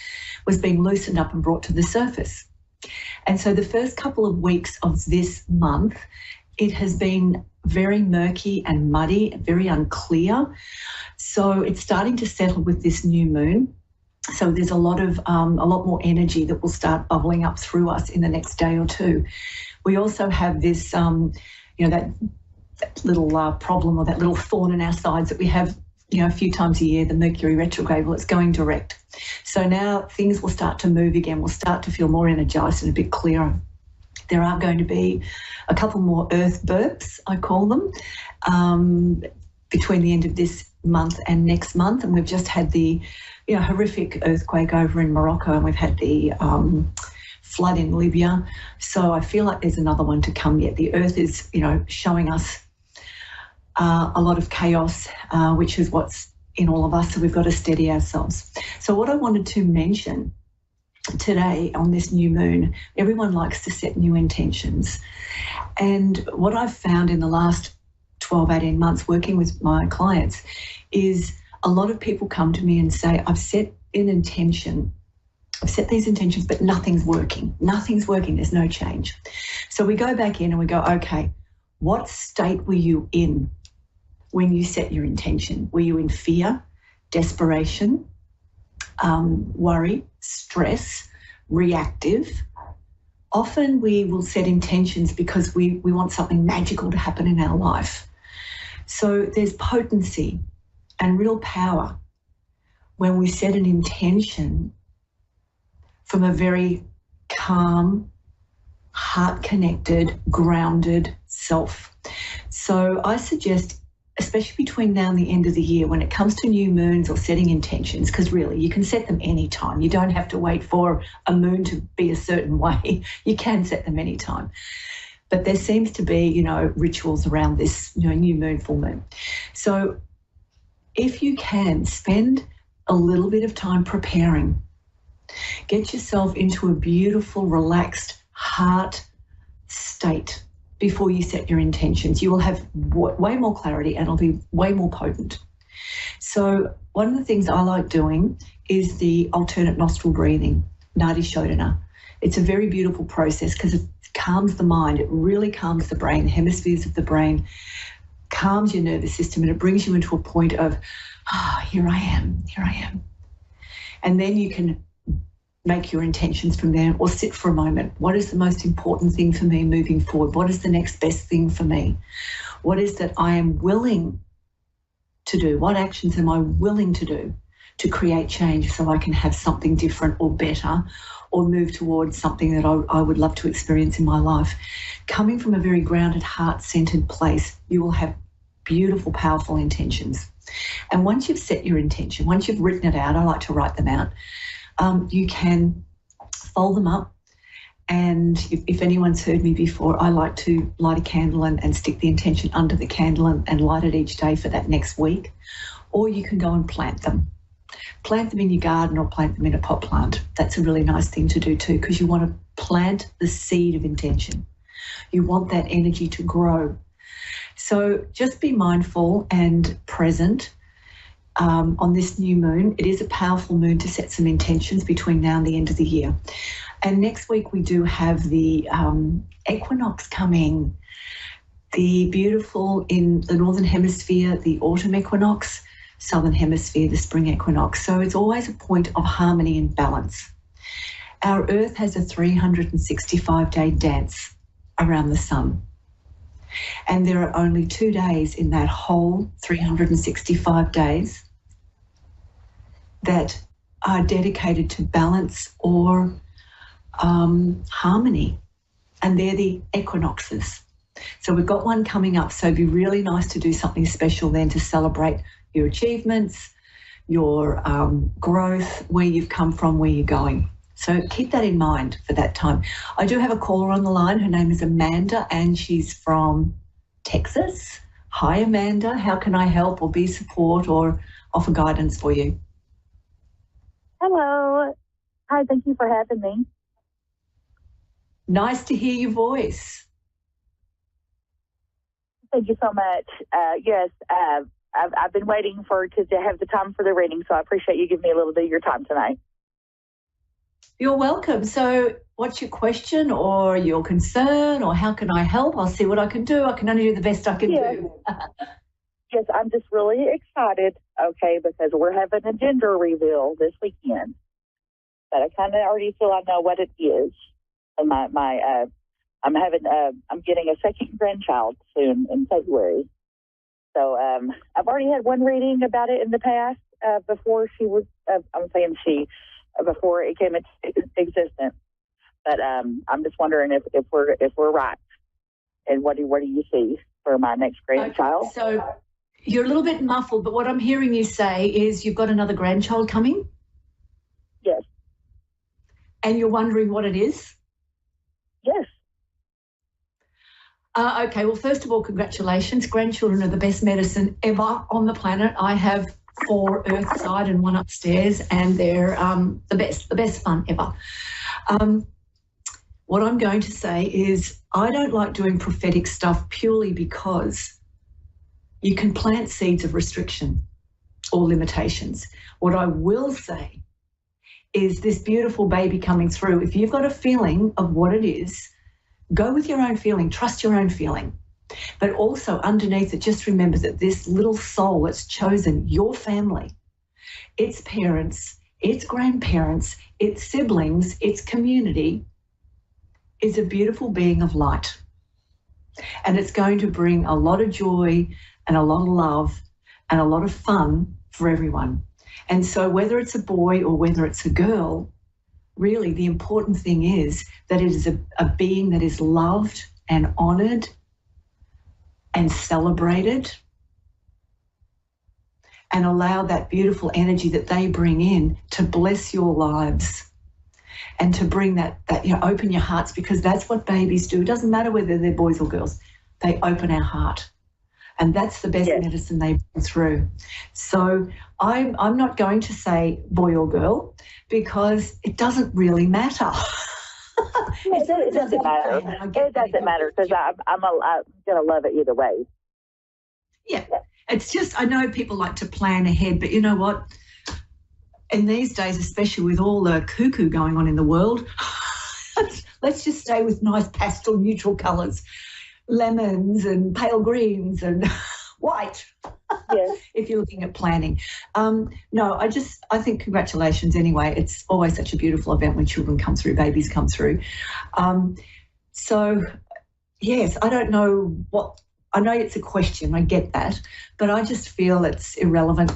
was being loosened up and brought to the surface. And so the first couple of weeks of this month, it has been very murky and muddy, very unclear. So it's starting to settle with this new moon. So there's a lot more energy that will start bubbling up through us in the next day or two. We also have this, that little problem or that little thorn in our sides that we have a few times a year, the Mercury retrograde, well, it's going direct. So now things will start to move again. We'll start to feel more energized and a bit clearer. There are going to be a couple more earth burps, I call them, between the end of this month and next month. And we've just had the horrific earthquake over in Morocco, and we've had the flood in Libya. So I feel like there's another one to come yet. The earth is, showing us a lot of chaos, which is what's in all of us. So we've got to steady ourselves. So what I wanted to mention today on this new moon, everyone likes to set new intentions. And what I've found in the last 12, 18 months working with my clients is a lot of people come to me and say, I've set an intention. I've set these intentions, but nothing's working. Nothing's working. There's no change. So we go back in and we go, okay, what state were you in when you set your intention? Were you in fear, desperation, worry, stress, reactive? Often we will set intentions because we want something magical to happen in our life. So there's potency and real power when we set an intention from a very calm, heart-connected, grounded self. So I suggest, especially between now and the end of the year, when it comes to new moons or setting intentions, because really you can set them anytime. You don't have to wait for a moon to be a certain way. You can set them anytime. But there seems to be, rituals around this, new moon, full moon. So if you can, spend a little bit of time preparing. Get yourself into a beautiful, relaxed heart state before you set your intentions. You will have way more clarity and it'll be way more potent. So one of the things I like doing is the alternate nostril breathing, Nadi Shodhana. It's a very beautiful process because it calms the mind. It really calms the brain, the hemispheres of the brain, calms your nervous system, and it brings you into a point of, here I am. And then you can make your intentions from there, or sit for a moment. What is the most important thing for me moving forward? What is the next best thing for me? What is that I am willing to do? What actions am I willing to do to create change so I can have something different or better, or move towards something that I would love to experience in my life? Coming from a very grounded, heart-centered place, you will have beautiful, powerful intentions. And once you've set your intention, once you've written it out, I like to write them out, you can fold them up. And if anyone's heard me before, I like to light a candle and stick the intention under the candle and light it each day for that next week. Or you can go and plant them. Plant them in your garden or plant them in a pot plant. That's a really nice thing to do too, because you want to plant the seed of intention. You want that energy to grow. So just be mindful and present on this new moon. It is a powerful moon to set some intentions between now and the end of the year. And next week we do have the equinox coming, the beautiful, in the Northern Hemisphere, the autumn equinox, Southern Hemisphere, the spring equinox. So it's always a point of harmony and balance. Our Earth has a 365-day dance around the sun. And there are only 2 days in that whole 365 days that are dedicated to balance or harmony, and they're the equinoxes. So we've got one coming up, so it'd be really nice to do something special then to celebrate your achievements, your growth, where you've come from, where you're going. So keep that in mind for that time. I do have a caller on the line. Her name is Amanda, and she's from Texas. Hi, Amanda. How can I help or be support or offer guidance for you? Hello. Hi, thank you for having me. Nice to hear your voice. Thank you so much. Yes, I've been waiting to have the time for the reading, so I appreciate you giving me a little bit of your time tonight. You're welcome. So what's your question or your concern, or how can I help? I'll see what I can do. I can only do the best I can do. Yes, I'm just really excited, okay, because we're having a gender reveal this weekend. But I kind of already feel I know what it is. And I'm getting a second grandchild soon in February. So I've already had one reading about it in the past before she was, before it came into existence. But I'm just wondering if we're right. And what do you see for my next grandchild? Okay, so you're a little bit muffled, but what I'm hearing you say is you've got another grandchild coming? Yes. And you're wondering what it is? Yes. Okay, well, first of all, congratulations. Grandchildren are the best medicine ever on the planet. I have 4 earthside and 1 upstairs, and they're the best fun ever. What I'm going to say is I don't like doing prophetic stuff purely because you can plant seeds of restriction or limitations. What I will say is this beautiful baby coming through, if you've got a feeling of what it is, go with your own feeling, trust your own feeling. But also underneath it, just remember that this little soul that's chosen your family, its parents, its grandparents, its siblings, its community, is a beautiful being of light. And it's going to bring a lot of joy and a lot of love and a lot of fun for everyone. And so whether it's a boy or whether it's a girl, really the important thing is that it is a being that is loved and honoured and celebrated, and allow that beautiful energy that they bring in to bless your lives and to bring that open your hearts, because that's what babies do. It doesn't matter whether they're boys or girls. They open our heart. And that's the best medicine they bring through. So I'm not going to say boy or girl because it doesn't really matter. It doesn't matter. It doesn't matter because I'm going to love it either way. Yeah. It's just, I know people like to plan ahead, but you know what? In these days, especially with all the cuckoo going on in the world, let's just stay with nice pastel neutral colours, lemons and pale greens and white. Yes. If you're looking at planning. No, I think congratulations anyway. It's always such a beautiful event when children come through, babies come through. So, yes, I don't know I know it's a question, I get that, but I just feel it's irrelevant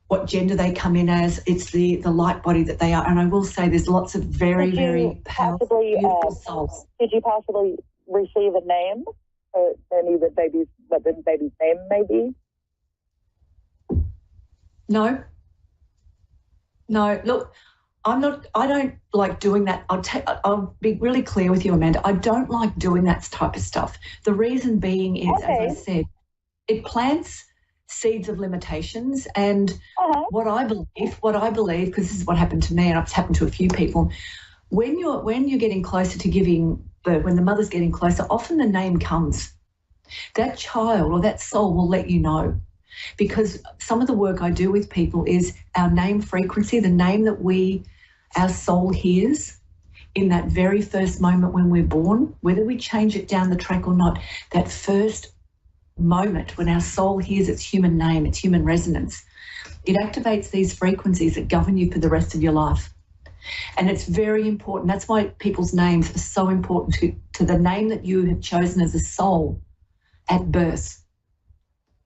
what gender they come in as. It's the light body that they are. And I will say there's lots of very, very powerful, beautiful souls. Did you possibly receive a name? Or any what the baby's name may be? No, look, I don't like doing that. I'll be really clear with you, Amanda. I don't like doing that type of stuff. The reason being is, as I said, it plants seeds of limitations. And what I believe, because this is what happened to me and it's happened to a few people, when you're getting closer to giving birth, when the mother's getting closer, often the name comes. That child or that soul will let you know. Because some of the work I do with people is our name frequency, the name that our soul hears in that very first moment when we're born, whether we change it down the track or not, that first moment when our soul hears its human name, its human resonance, it activates these frequencies that govern you for the rest of your life. And it's very important. That's why people's names are so important to the name that you have chosen as a soul at birth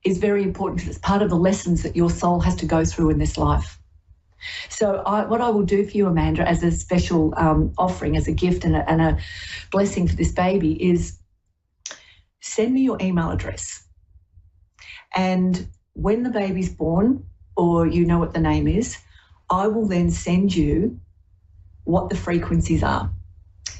is very important. It's part of the lessons that your soul has to go through in this life. So what I will do for you, Amanda, as a special offering, as a gift and a blessing for this baby is send me your email address. And when the baby's born, or you know what the name is, I will then send you what the frequencies are.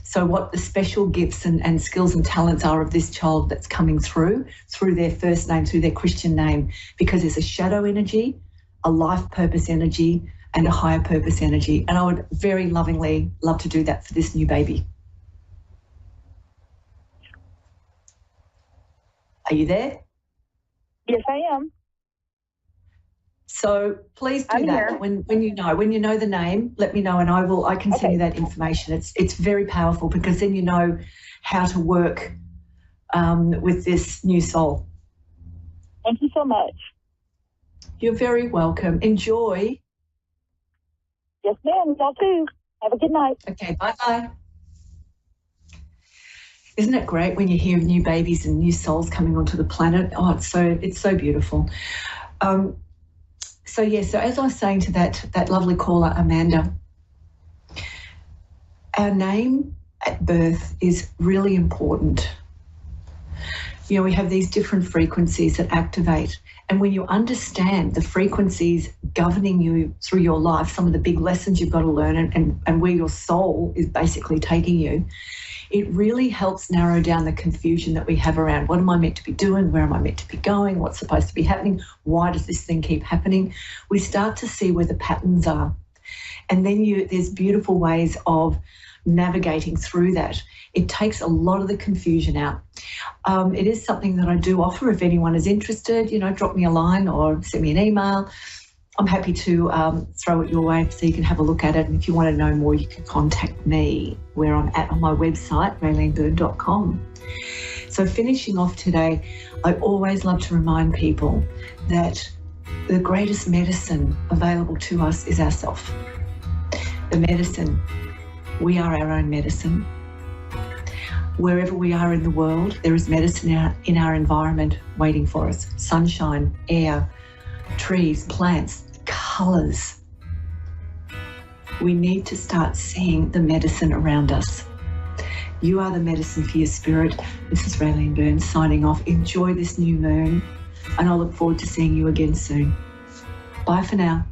So what the special gifts and skills and talents are of this child that's coming through their first name, through their Christian name, because there's a shadow energy, a life purpose energy, and a higher purpose energy. And I would very lovingly love to do that for this new baby. Are you there? Yes, I am. So please do that when you know the name. Let me know, and I can send you that information. It's very powerful because then you know how to work with this new soul. Thank you so much. You're very welcome. Enjoy. Yes, ma'am. Y'all too. Have a good night. Okay. Bye bye. Isn't it great when you hear new babies and new souls coming onto the planet? Oh, it's so beautiful. So as I was saying to that lovely caller, Amanda, our name at birth is really important. You know, we have these different frequencies that activate. And when you understand the frequencies governing you through your life, some of the big lessons you've got to learn and where your soul is basically taking you, it really helps narrow down the confusion that we have around what am I meant to be doing, where am I meant to be going, what's supposed to be happening, why does this thing keep happening? We start to see where the patterns are. And then there's beautiful ways of navigating through that. It takes a lot of the confusion out. It is something that I do offer. If anyone is interested, drop me a line or send me an email. I'm happy to throw it your way so you can have a look at it. And if you want to know more, you can contact me where I'm at on my website, raylanebyrne.com. So finishing off today, I always love to remind people that the greatest medicine available to us is ourself. The medicine, we are our own medicine. Wherever we are in the world, there is medicine in our environment waiting for us. Sunshine, air, trees, plants, colours. We need to start seeing the medicine around us. You are the medicine for your spirit. This is Raylene Byrne signing off. Enjoy this new moon, and I look forward to seeing you again soon. Bye for now.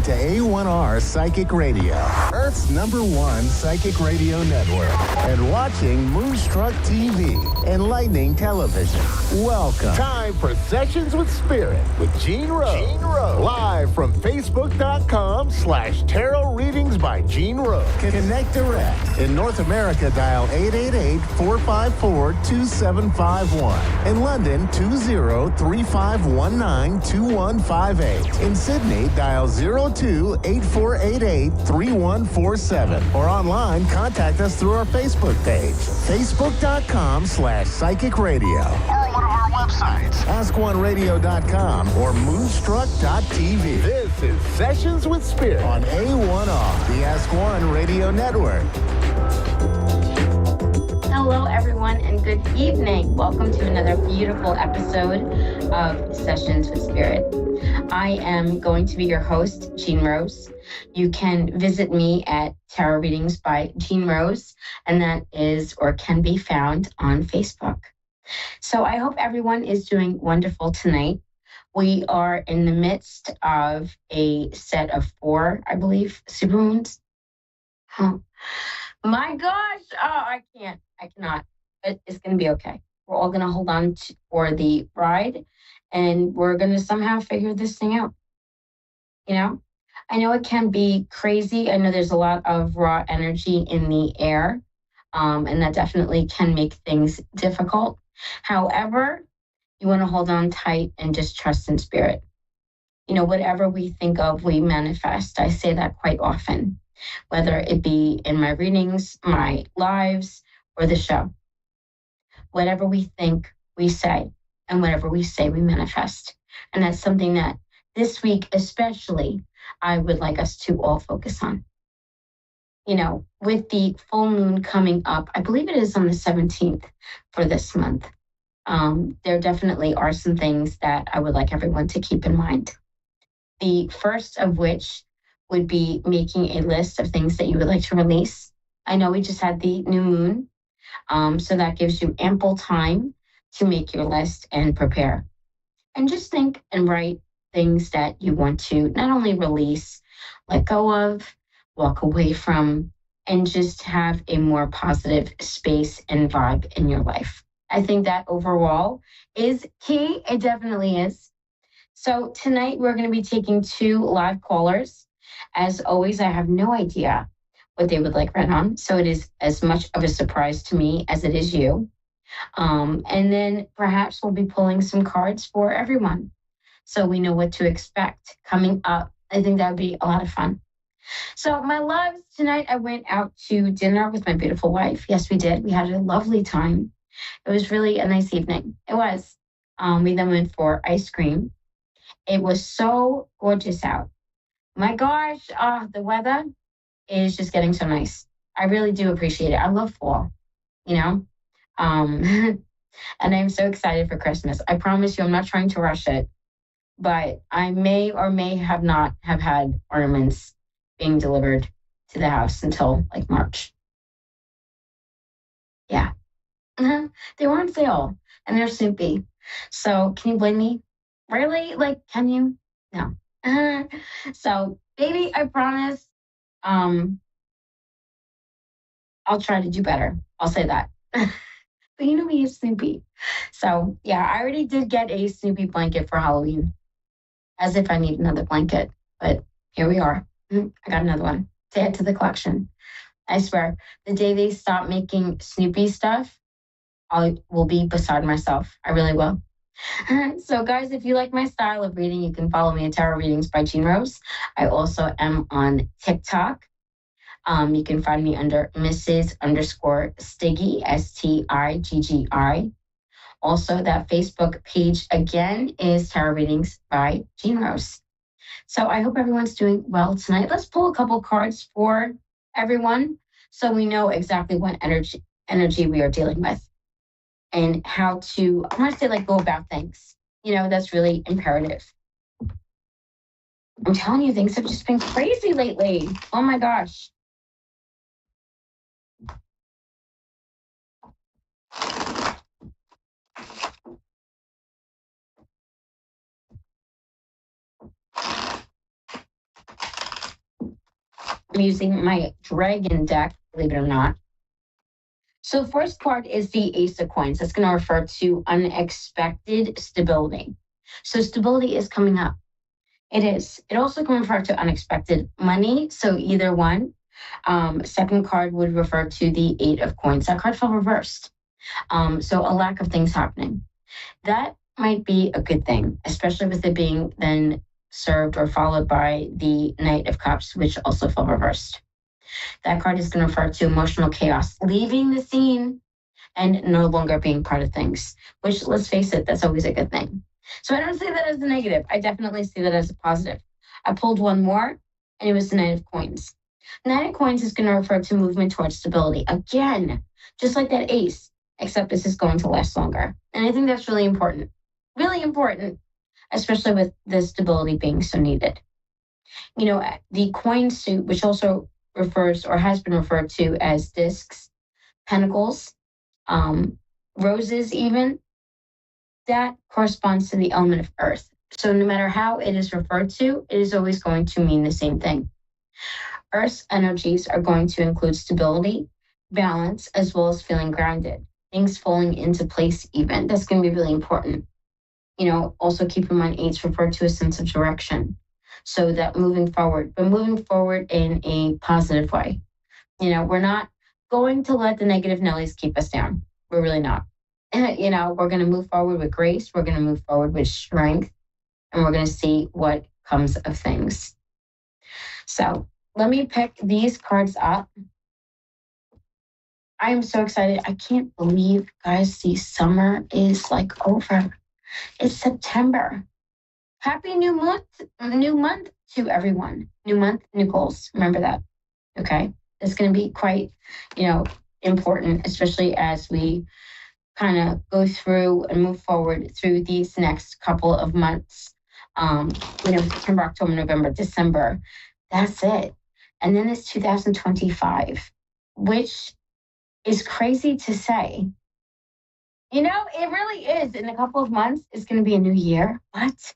To A1R Psychic Radio, Earth's #1 psychic radio network, and watching Moonstruck TV, Enlightening Television. Welcome. Time for Sessions with Spirit with Gene Rose. Live from Facebook.com/Tarot Readings by Gene Rose. Connect direct. In North America, dial 888-454-2751. In London, 20-3519-2158. In Sydney, dial 02-8488-3147. Or online, contact us through our Facebook page, Facebook.com/Psychic Radio. Or one of our websites, AskOneRadio.com or Moonstruck.tv. This is Sessions with Spirit on A1R, the Ask One Radio Network. Hello, everyone, and good evening. Welcome to another beautiful episode of Sessions with Spirit. I am going to be your host, Gene Rose. You can visit me at Tarot Readings by Gene Rose, and that is or can be found on Facebook. So I hope everyone is doing wonderful tonight. We are in the midst of a set of 4, I believe, supermoons. Huh. My gosh. Oh, I cannot. But it's going to be okay. We're all going to hold on for the ride, and we're going to somehow figure this thing out. You know, I know it can be crazy. I know there's a lot of raw energy in the air, and that definitely can make things difficult. However, you want to hold on tight and just trust in spirit. You know, whatever we think of, we manifest. I say that quite often, whether it be in my readings, my lives, or the show. Whatever we think, we say, and whatever we say, we manifest. And that's something that this week, especially, I would like us to all focus on. You know, with the full moon coming up, I believe it is on the 17th for this month. There definitely are some things that I would like everyone to keep in mind. The first of which would be making a list of things that you would like to release. I know we just had the new moon, so that gives you ample time to make your list and prepare. And just think and write things that you want to not only release, let go of, walk away from, and just have a more positive space and vibe in your life. I think that overall is key. It definitely is. So tonight we're going to be taking 2 live callers. As always, I have no idea what they would like read on. So it is as much of a surprise to me as it is you. And then perhaps we'll be pulling some cards for everyone, so we know what to expect coming up. I think that would be a lot of fun. So my loves, tonight I went out to dinner with my beautiful wife. Yes, we did. We had a lovely time. It was really a nice evening. It was. We then went for ice cream. It was so gorgeous out. My gosh, the weather is just getting so nice. I really do appreciate it. I love fall, you know? And I'm so excited for Christmas. I promise you, I'm not trying to rush it, but I may or may have not have had ornaments being delivered to the house until like March. Yeah. They were on sale and they're soupy. So can you blame me? Really? Like, can you? No. So, baby, I promise I'll try to do better. I'll say that. But you know me, it's Snoopy. So, yeah, I already did get a Snoopy blanket for Halloween, as if I need another blanket. But here we are. I got another one to add to the collection. I swear, the day they stop making Snoopy stuff, I will be beside myself. I really will. So, guys, if you like my style of reading, you can follow me at Tarot Readings by Jean Rose. I also am on TikTok. You can find me under Mrs._Stiggy, Stiggi. Also, that Facebook page again is Tarot Readings by Jean Rose. So I hope everyone's doing well tonight. Let's pull a couple cards for everyone so we know exactly what energy we are dealing with and how to, I want to say, like, go about things. You know, that's really imperative. I'm telling you, things have just been crazy lately. Oh my gosh. I'm using my dragon deck, believe it or not. So the first card is the Ace of Coins. That's going to refer to unexpected stability. So stability is coming up. It is. It also can refer to unexpected money. So either one. Second card would refer to the 8 of Coins. That card fell reversed. So a lack of things happening. That might be a good thing, especially with it being then served or followed by the Knight of Cups, which also fell reversed. That card is going to refer to emotional chaos, leaving the scene and no longer being part of things, which, let's face it, that's always a good thing. So I don't see that as a negative. I definitely see that as a positive. I pulled one more, and it was the Knight of Coins. Knight of Coins is going to refer to movement towards stability. Again, just like that ace, except this is going to last longer. And I think that's really important. Really important, especially with the stability being so needed. You know, the coin suit, which also refers or has been referred to as discs, pentacles, roses even, that corresponds to the element of earth. So no matter how it is referred to, it is always going to mean the same thing. Earth's energies are going to include stability, balance, as well as feeling grounded, things falling into place even. That's going to be really important. Also keep in mind 8's referred to a sense of direction. So that moving forward, but moving forward in a positive way. We're not going to let the negative Nellies keep us down. We're really not. We're going to move forward with grace. We're going to move forward with strength, and we're going to see what comes of things. So let me pick these cards up. I am so excited. I can't believe, guys, the summer is over. It's September. Happy new month to everyone. New month, new goals. Remember that. Okay. It's going to be quite, important, especially as we kind of go through and move forward through these next couple of months. September, October, November, December. That's it. And then it's 2025, which is crazy to say. It really is. In a couple of months, it's going to be a new year. What?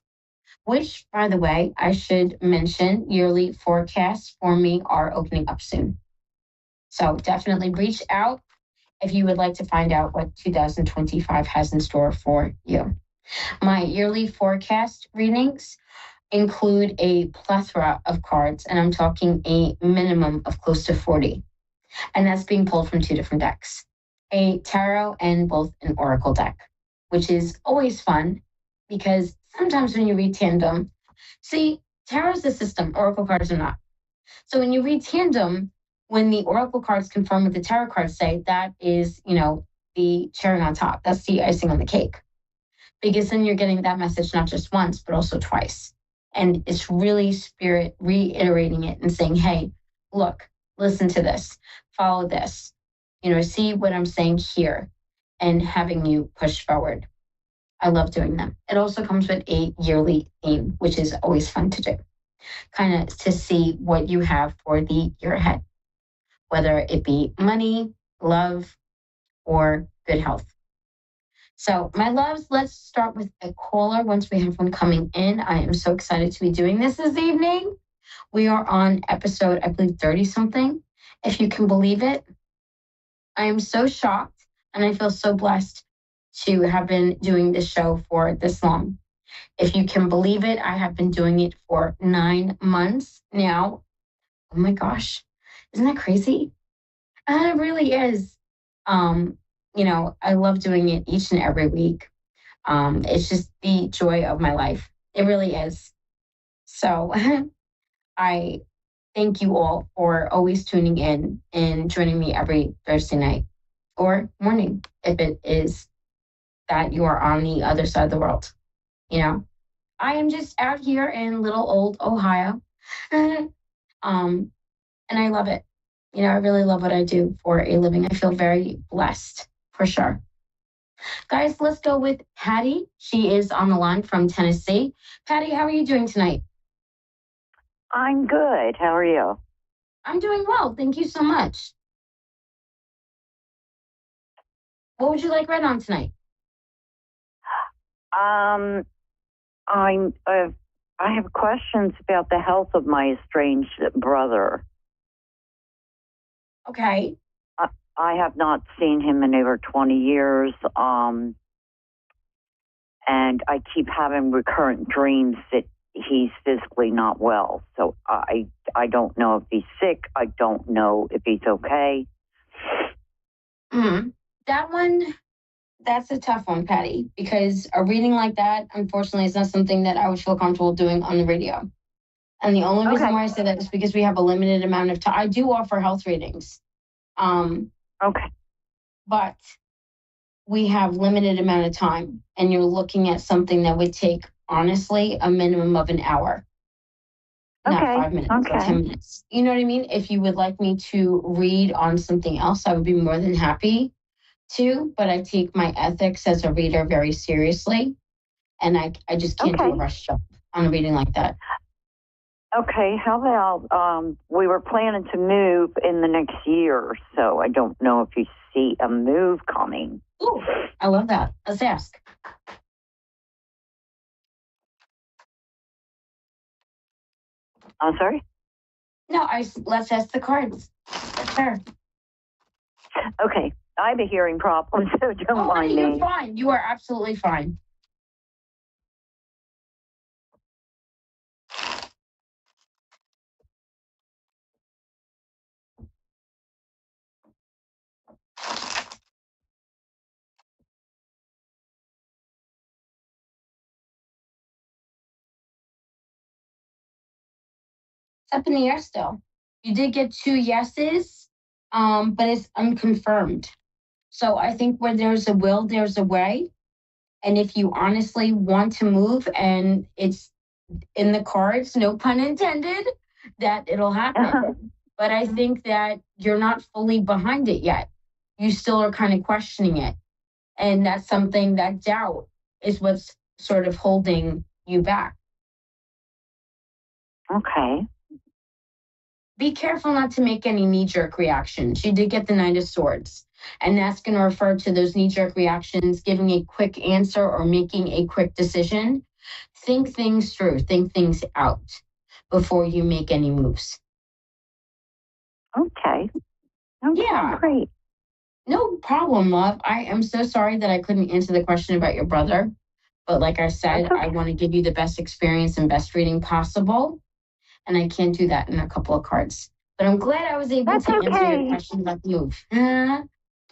Which, by the way, I should mention, yearly forecasts for me are opening up soon. So definitely reach out if you would like to find out what 2025 has in store for you. My yearly forecast readings include a plethora of cards, and I'm talking a minimum of close to 40. And that's being pulled from 2 different decks, a tarot and both an oracle deck, which is always fun because sometimes when you read tandem, see, tarot's the system, oracle cards are not. So when you read tandem, when the oracle cards confirm what the tarot cards say, that is, the cherry on top. That's the icing on the cake. Because then you're getting that message not just once, but also twice. And it's really spirit reiterating it and saying, hey, look, listen to this, follow this, see what I'm saying here, and having you push forward. I love doing them. It also comes with a yearly theme, which is always fun to do, kind of to see what you have for the year ahead, whether it be money, love, or good health. So my loves, let's start with a caller once we have one coming in. I am so excited to be doing this evening. We are on episode, I believe, 30-something, if you can believe it. I am so shocked, and I feel so blessed to have been doing this show for this long. If you can believe it, I have been doing it for 9 months now. Oh my gosh, isn't that crazy? And it really is. I love doing it each and every week. It's just the joy of my life. It really is. So I thank you all for always tuning in and joining me every Thursday night or morning, if it is that you are on the other side of the world. I am just out here in little old Ohio. And I love it. I really love what I do for a living. I feel very blessed, for sure. Guys, let's go with Patty. She is on the line from Tennessee. Patty, how are you doing tonight? I'm good. How are you? I'm doing well. Thank you so much. What would you like read on tonight? I have questions about the health of my estranged brother. Okay. I have not seen him in over 20 years, and I keep having recurrent dreams that he's physically not well. So I don't know if he's sick. I don't know if he's okay. That one, that's a tough one, Patty, because a reading like that, unfortunately, is not something that I would feel comfortable doing on the radio. And the only reason why I say that is because we have a limited amount of time. I do offer health readings. Okay. But we have limited amount of time, and you're looking at something that would take, honestly, a minimum of an hour. Not 5 minutes or 10 minutes. You know what I mean? If you would like me to read on something else, I would be more than happy to, but I take my ethics as a reader very seriously, and I just can't do a rush job on a reading like that. Okay, how about, we were planning to move in the next year, so I don't know if you see a move coming. Ooh, I love that. Let's ask. I'm sorry? No, let's ask the cards. That's fair. Okay. I have a hearing problem, so don't mind me. You're fine. You are absolutely fine. It's up in the air still. You did get 2 yeses, but it's unconfirmed. So I think where there's a will, there's a way. And if you honestly want to move and it's in the cards, no pun intended, that it'll happen. But I think that you're not fully behind it yet. You still are kind of questioning it. And that's something, that doubt is what's sort of holding you back. Okay. Be careful not to make any knee-jerk reactions. You did get the Knight of Swords, and that's going to refer to those knee-jerk reactions, giving a quick answer or making a quick decision. Think things through, think things out before you make any moves. Okay. Yeah. Great. No problem, love. I am so sorry that I couldn't answer the question about your brother. But like I said, I want to give you the best experience and best reading possible. And I can't do that in a couple of cards. But I'm glad I was able to answer your question about the move.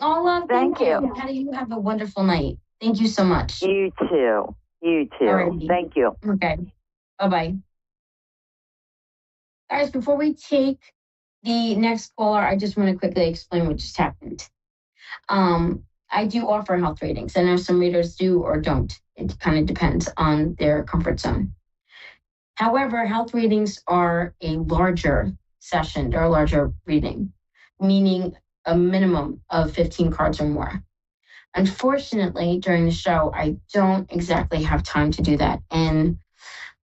Oh, love, thank you. How do you have a wonderful night? Thank you so much. You too. You too. Alrighty. Thank you. Okay. Bye-bye. Guys, before we take the next caller, I just want to quickly explain what just happened. I do offer health readings. I know some readers do or don't. It kind of depends on their comfort zone. However, health readings are a larger session or a larger reading, meaning a minimum of 15 cards or more. Unfortunately, during the show, I don't exactly have time to do that. And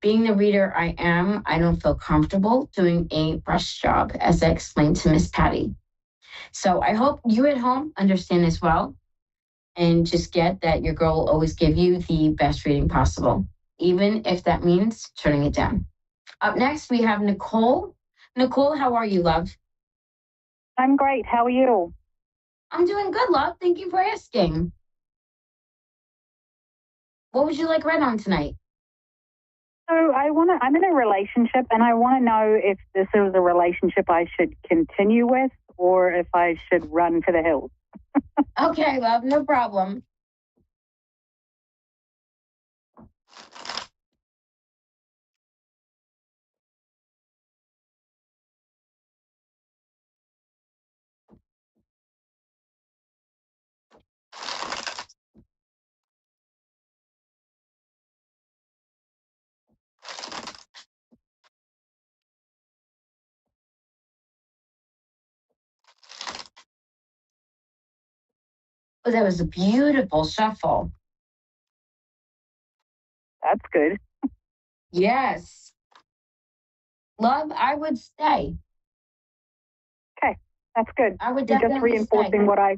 being the reader I am, I don't feel comfortable doing a rush job, as I explained to Miss Patty. So I hope you at home understand as well, and just get that your girl will always give you the best reading possible, even if that means turning it down. Up next, we have Nicole. Nicole, how are you, love? I'm great. How are you? I'm doing good, love. Thank you for asking. What would you like read on tonight? So I'm in a relationship, and I want to know if this is a relationship I should continue with or if I should run for the hills. Okay, love, no problem. Oh, that was a beautiful shuffle. That's good. Yes. Love, I would stay. Okay, that's good. I would You're definitely just reinforcing stay.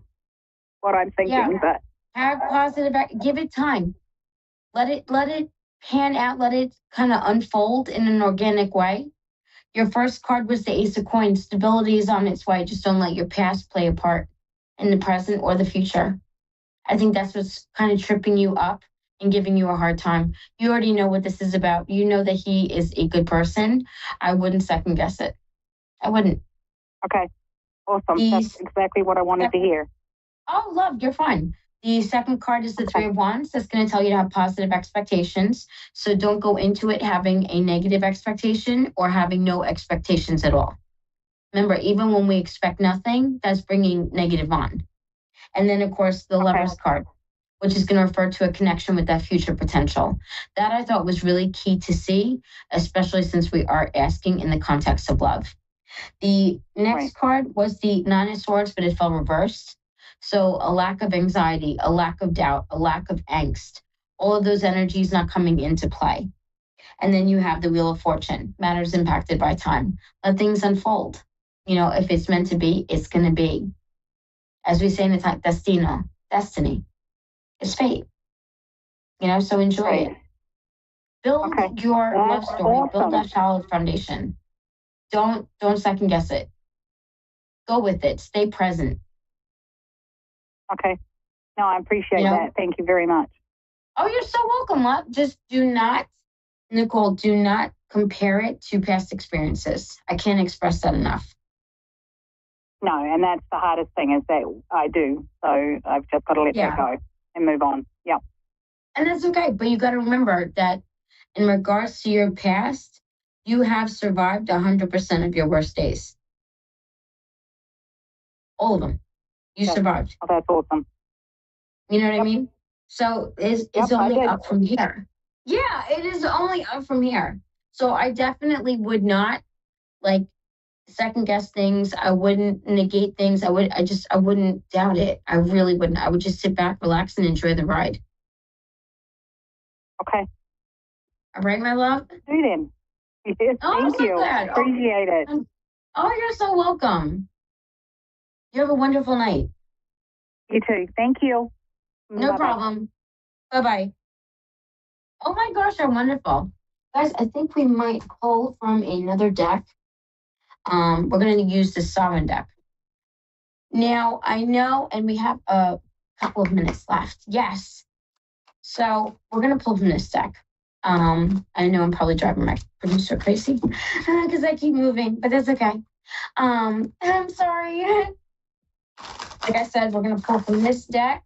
what I'm thinking, Yeah. but Have positive, give it time. Let it pan out, let it kind of unfold in an organic way. Your first card was the Ace of Coins. Stability is on its way. Just don't let your past play a part in the present or the future. I think that's what's kind of tripping you up and giving you a hard time. You already know what this is about. You know that he is a good person. I wouldn't second guess it. I wouldn't. Okay, awesome. That's exactly what I wanted to hear. Oh, love, you're fine. The second card is the Three of Wands. That's going to tell you to have positive expectations. So don't go into it having a negative expectation or having no expectations at all. Remember, even when we expect nothing, that's bringing negative on. And then, of course, the Lover's card, which is going to refer to a connection with that future potential. That I thought was really key to see, especially since we are asking in the context of love. The next card was the Nine of Swords, but it fell reversed. So a lack of anxiety, a lack of doubt, a lack of angst, all of those energies not coming into play. And then you have the Wheel of Fortune, matters impacted by time. Let things unfold. You know, if it's meant to be, it's going to be. As we say in the destino, destiny. It's fate. You know, so enjoy it. Build your love story. Build that solid foundation. Don't second guess it. Go with it. Stay present. Okay. No, I appreciate that. Thank you very much. Oh, you're so welcome, love. Just do not, Nicole, do not compare it to past experiences. I can't express that enough. No, and that's the hardest thing is that I do. So I've just got to let that go and move on. Yep. And that's okay. But you got to remember that in regards to your past, you have survived 100% of your worst days. All of them. You survived. Oh, that's awesome. You know what I mean? So it's only up from here. Yeah, it is only up from here. So I definitely would not second guess things. I wouldn't negate things. I wouldn't doubt it. I really wouldn't. I would just sit back, relax, and enjoy the ride. Okay. All right, my love? Do then. Yes, thank you. Glad. Appreciate it. Oh, you're so welcome. You have a wonderful night. You too. Thank you. No Bye-bye. problem. Bye-bye. Oh my gosh, they're wonderful. Guys, I think we might pull from another deck. We're going to use the Sovereign deck. Now, I know, and we have a couple of minutes left. Yes. So we're going to pull from this deck. I know I'm probably driving my producer crazy because I keep moving, but that's okay. I'm sorry. Like I said, we're going to pull from this deck.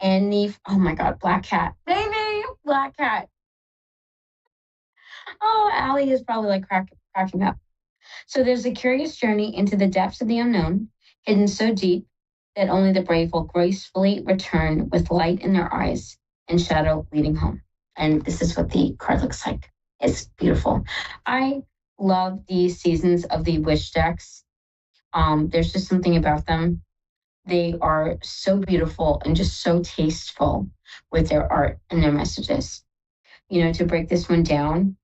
And oh my God, Black Cat. Baby, Black Cat. Oh, Allie is probably like cracking up. So there's a curious journey into the depths of the unknown, hidden so deep that only the brave will gracefully return with light in their eyes and shadow leading home. And this is what the card looks like. It's beautiful. I love these seasons of the Wish decks. There's just something about them. They are so beautiful and just so tasteful with their art and their messages. To break this one down,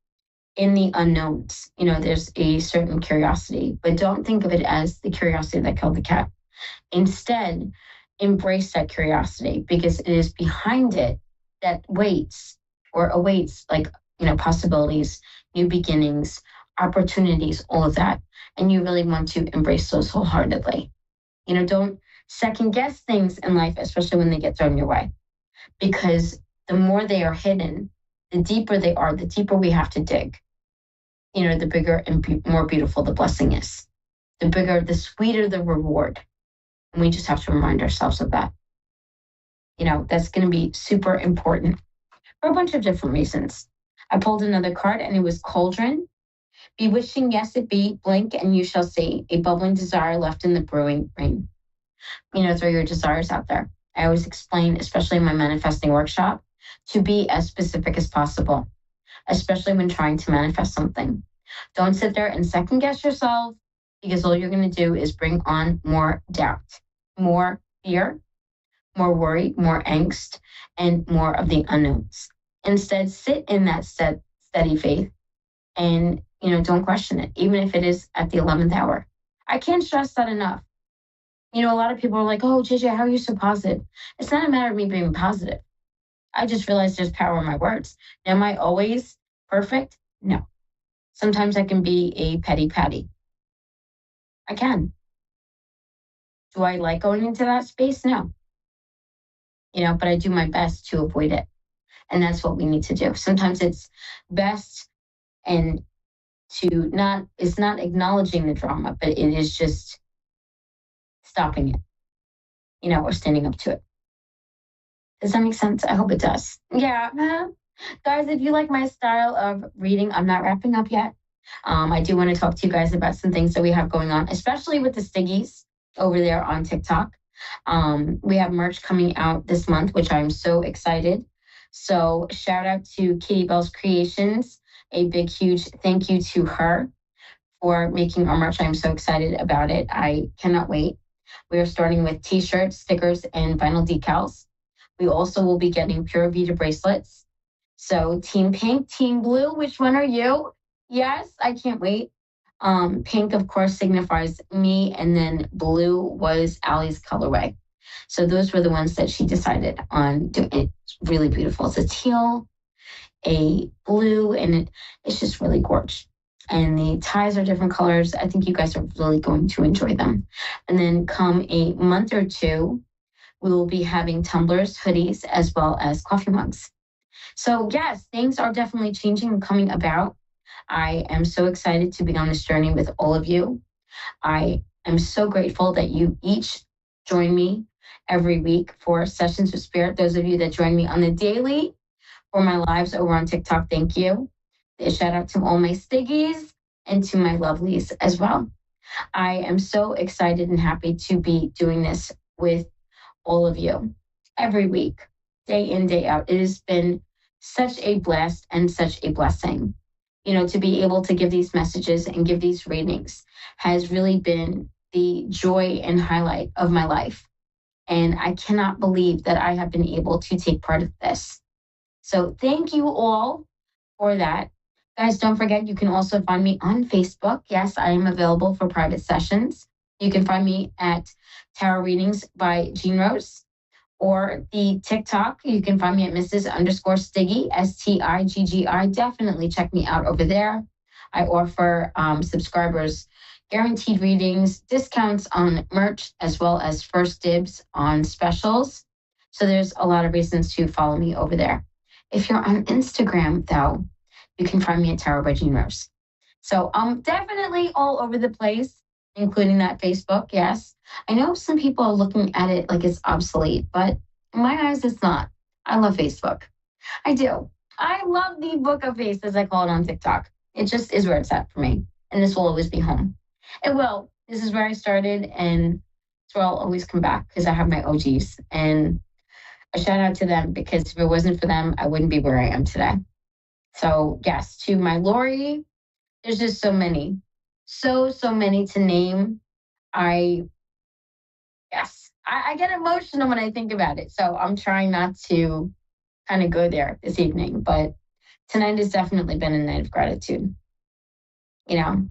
in the unknowns, there's a certain curiosity, but don't think of it as the curiosity that killed the cat. Instead, embrace that curiosity because it is behind it that waits or awaits possibilities, new beginnings, opportunities, all of that. And you really want to embrace those wholeheartedly. Don't second guess things in life, especially when they get thrown your way, because the more they are hidden, the deeper they are, the deeper we have to dig. The bigger and more beautiful the blessing is. The bigger, the sweeter the reward. And we just have to remind ourselves of that. That's going to be super important for a bunch of different reasons. I pulled another card and it was Cauldron. Be wishing, yes it be, blink and you shall see a bubbling desire left in the brewing rain. Throw your desires out there. I always explain, especially in my manifesting workshop, to be as specific as possible, especially when trying to manifest something. Don't sit there and second guess yourself because all you're going to do is bring on more doubt, more fear, more worry, more angst, and more of the unknowns. Instead, sit in that steady faith and, don't question it, even if it is at the 11th hour. I can't stress that enough. A lot of people are like, oh, JJ, how are you so positive? It's not a matter of me being positive. I just realized there's power in my words. Now, am I always perfect? No. Sometimes I can be a petty Patty. I can. Do I like going into that space? No. But I do my best to avoid it. And that's what we need to do. Sometimes it's best and it's not acknowledging the drama, but it is just stopping it, or standing up to it. Does that make sense? I hope it does. Yeah. Guys, if you like my style of reading, I'm not wrapping up yet. I do want to talk to you guys about some things that we have going on, especially with the Stiggies over there on TikTok. We have merch coming out this month, which I'm so excited. So shout out to Kitty Bell's Creations. A big, huge thank you to her for making our merch. I'm so excited about it. I cannot wait. We are starting with t-shirts, stickers, and vinyl decals. We also will be getting Pura Vida bracelets. So Team Pink, Team Blue, which one are you? Yes, I can't wait. Pink, of course, signifies me, and then blue was Allie's colorway. So those were the ones that she decided on doing. It's really beautiful. It's a teal, a blue, and it's just really gorgeous. And the ties are different colors. I think you guys are really going to enjoy them. And then come a month or two, we will be having tumblers, hoodies, as well as coffee mugs. So yes, things are definitely changing and coming about. I am so excited to be on this journey with all of you. I am so grateful that you each join me every week for Sessions with Spirit. Those of you that join me on the daily for my lives over on TikTok, thank you. A shout out to all my Stiggies and to my lovelies as well. I am so excited and happy to be doing this with all of you every week, day in, day out. It has been such a blast and such a blessing. You know, to be able to give these messages and give these readings has really been the joy and highlight of my life. And I cannot believe that I have been able to take part of this. So thank you all for that. Guys, don't forget, you can also find me on Facebook. Yes, I am available for private sessions. You can find me at Tarot Readings by Jean Rose, or the TikTok. You can find me at Mrs._Stiggy, Stiggi. Definitely check me out over there. I offer subscribers guaranteed readings, discounts on merch, as well as first dibs on specials. So there's a lot of reasons to follow me over there. If you're on Instagram, though, you can find me at Tarot by Jean Rose. So I'm definitely all over the place, including that Facebook, yes. I know some people are looking at it like it's obsolete, but in my eyes, it's not. I love Facebook. I do. I love the book of face, as I call it on TikTok. It just is where it's at for me. And this will always be home. It will. This is where I started, and it's where I'll always come back because I have my OGs. And a shout out to them, because if it wasn't for them, I wouldn't be where I am today. So yes, to my Lori, there's just so many. So many to name. I get emotional when I think about it. So I'm trying not to kind of go there this evening. But tonight has definitely been a night of gratitude. You know?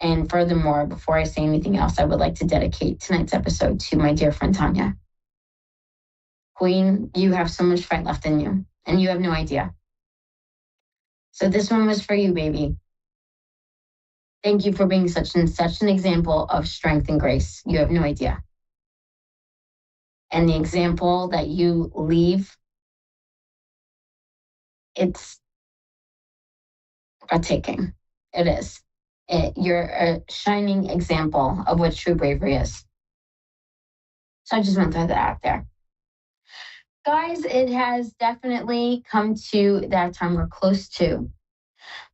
And furthermore, before I say anything else, I would like to dedicate tonight's episode to my dear friend Tanya. Queen, you have so much fight left in you, and you have no idea. So this one was for you, baby. Thank you for being such an example of strength and grace. You have no idea. And the example that you leave, it's breathtaking. It is. You're a shining example of what true bravery is. So I just want to throw that out there. Guys, it has definitely come to that time we're close to.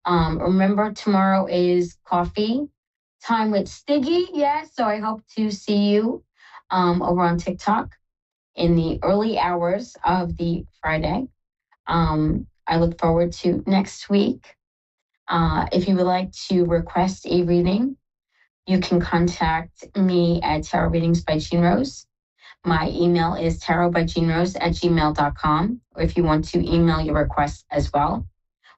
Remember, tomorrow is coffee time with Stiggy. Yes, so I hope to see you over on TikTok in the early hours of the Friday. I look forward to next week. If you would like to request a reading, you can contact me at Tarot Readings by Jean Rose. My email is tarotbyjeanrose@gmail.com, or if you want to email your request as well.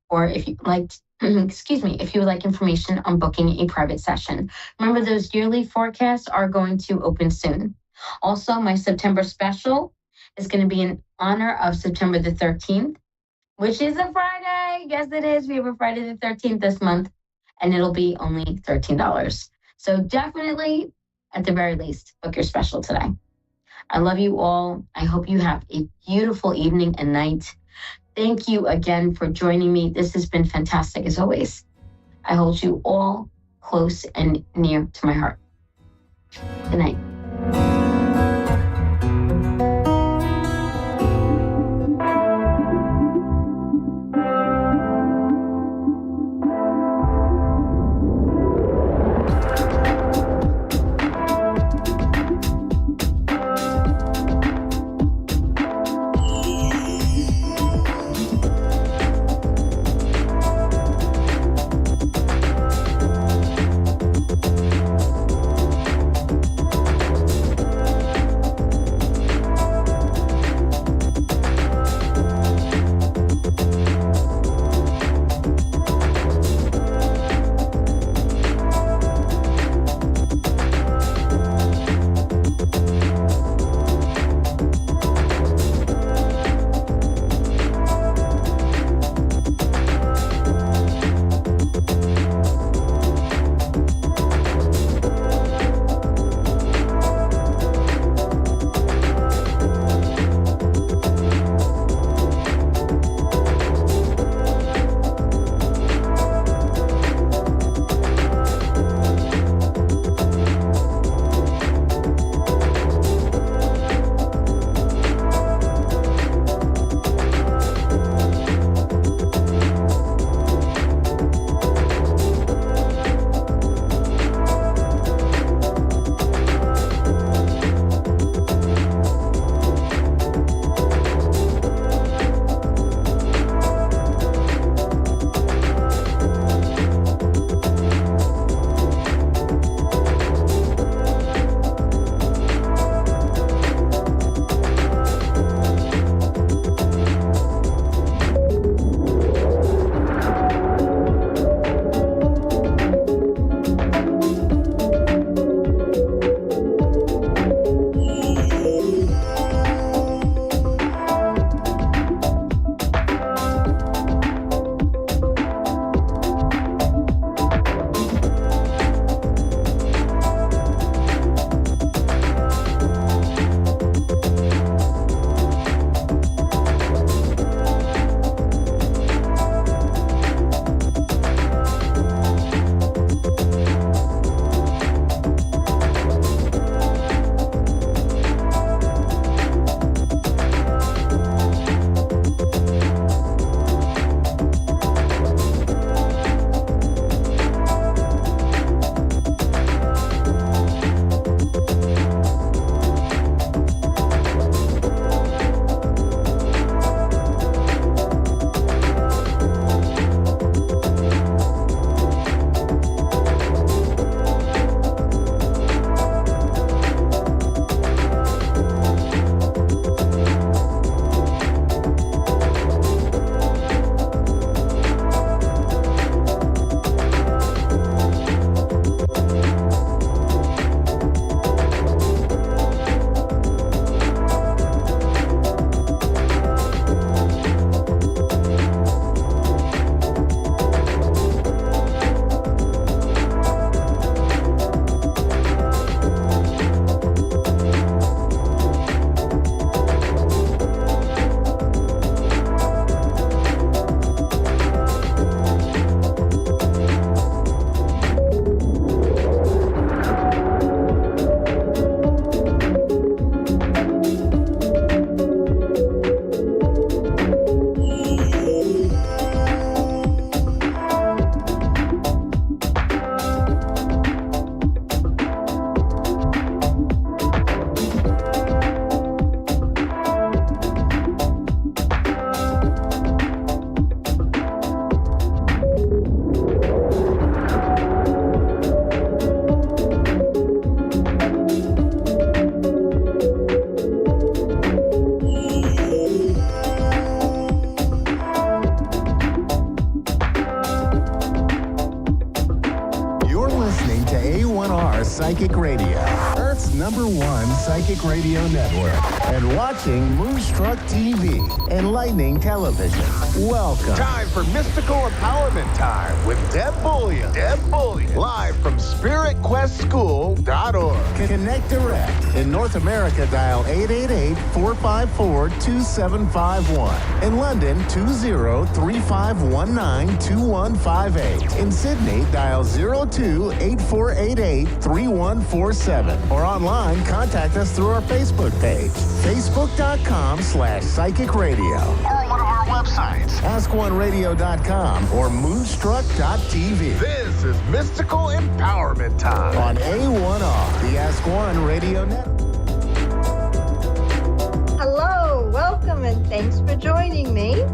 Or if you like, if you would like information on booking a private session. Remember, those yearly forecasts are going to open soon. Also, my September special is going to be in honor of September the 13th, which is a Friday. Yes, it is. We have a Friday the 13th this month, and it'll be only $13. So definitely, at the very least, book your special today. I love you all. I hope you have a beautiful evening and night. Thank you again for joining me. This has been fantastic as always. I hold you all close and near to my heart. Good night. Psychic Radio, Earth's #1 psychic radio network, and watching Moonstruck TV, enlightening television. Welcome. Time for Mystical Empowerment Time with Deb Bullion. Live from SpiritQuestSchool.org. Connect direct. In North America, dial 888-454-2751. In London, 20-3519-2158. In Sydney, dial 02-8488-3147. Or online, contact us through our Facebook page, facebook.com/psychic radio. Or one of our websites, askoneradio.com or moonstruck.tv. This is Mystical Empowerment Time on A1R, the Ask One Radio Network. Hello, welcome, and thanks for joining me.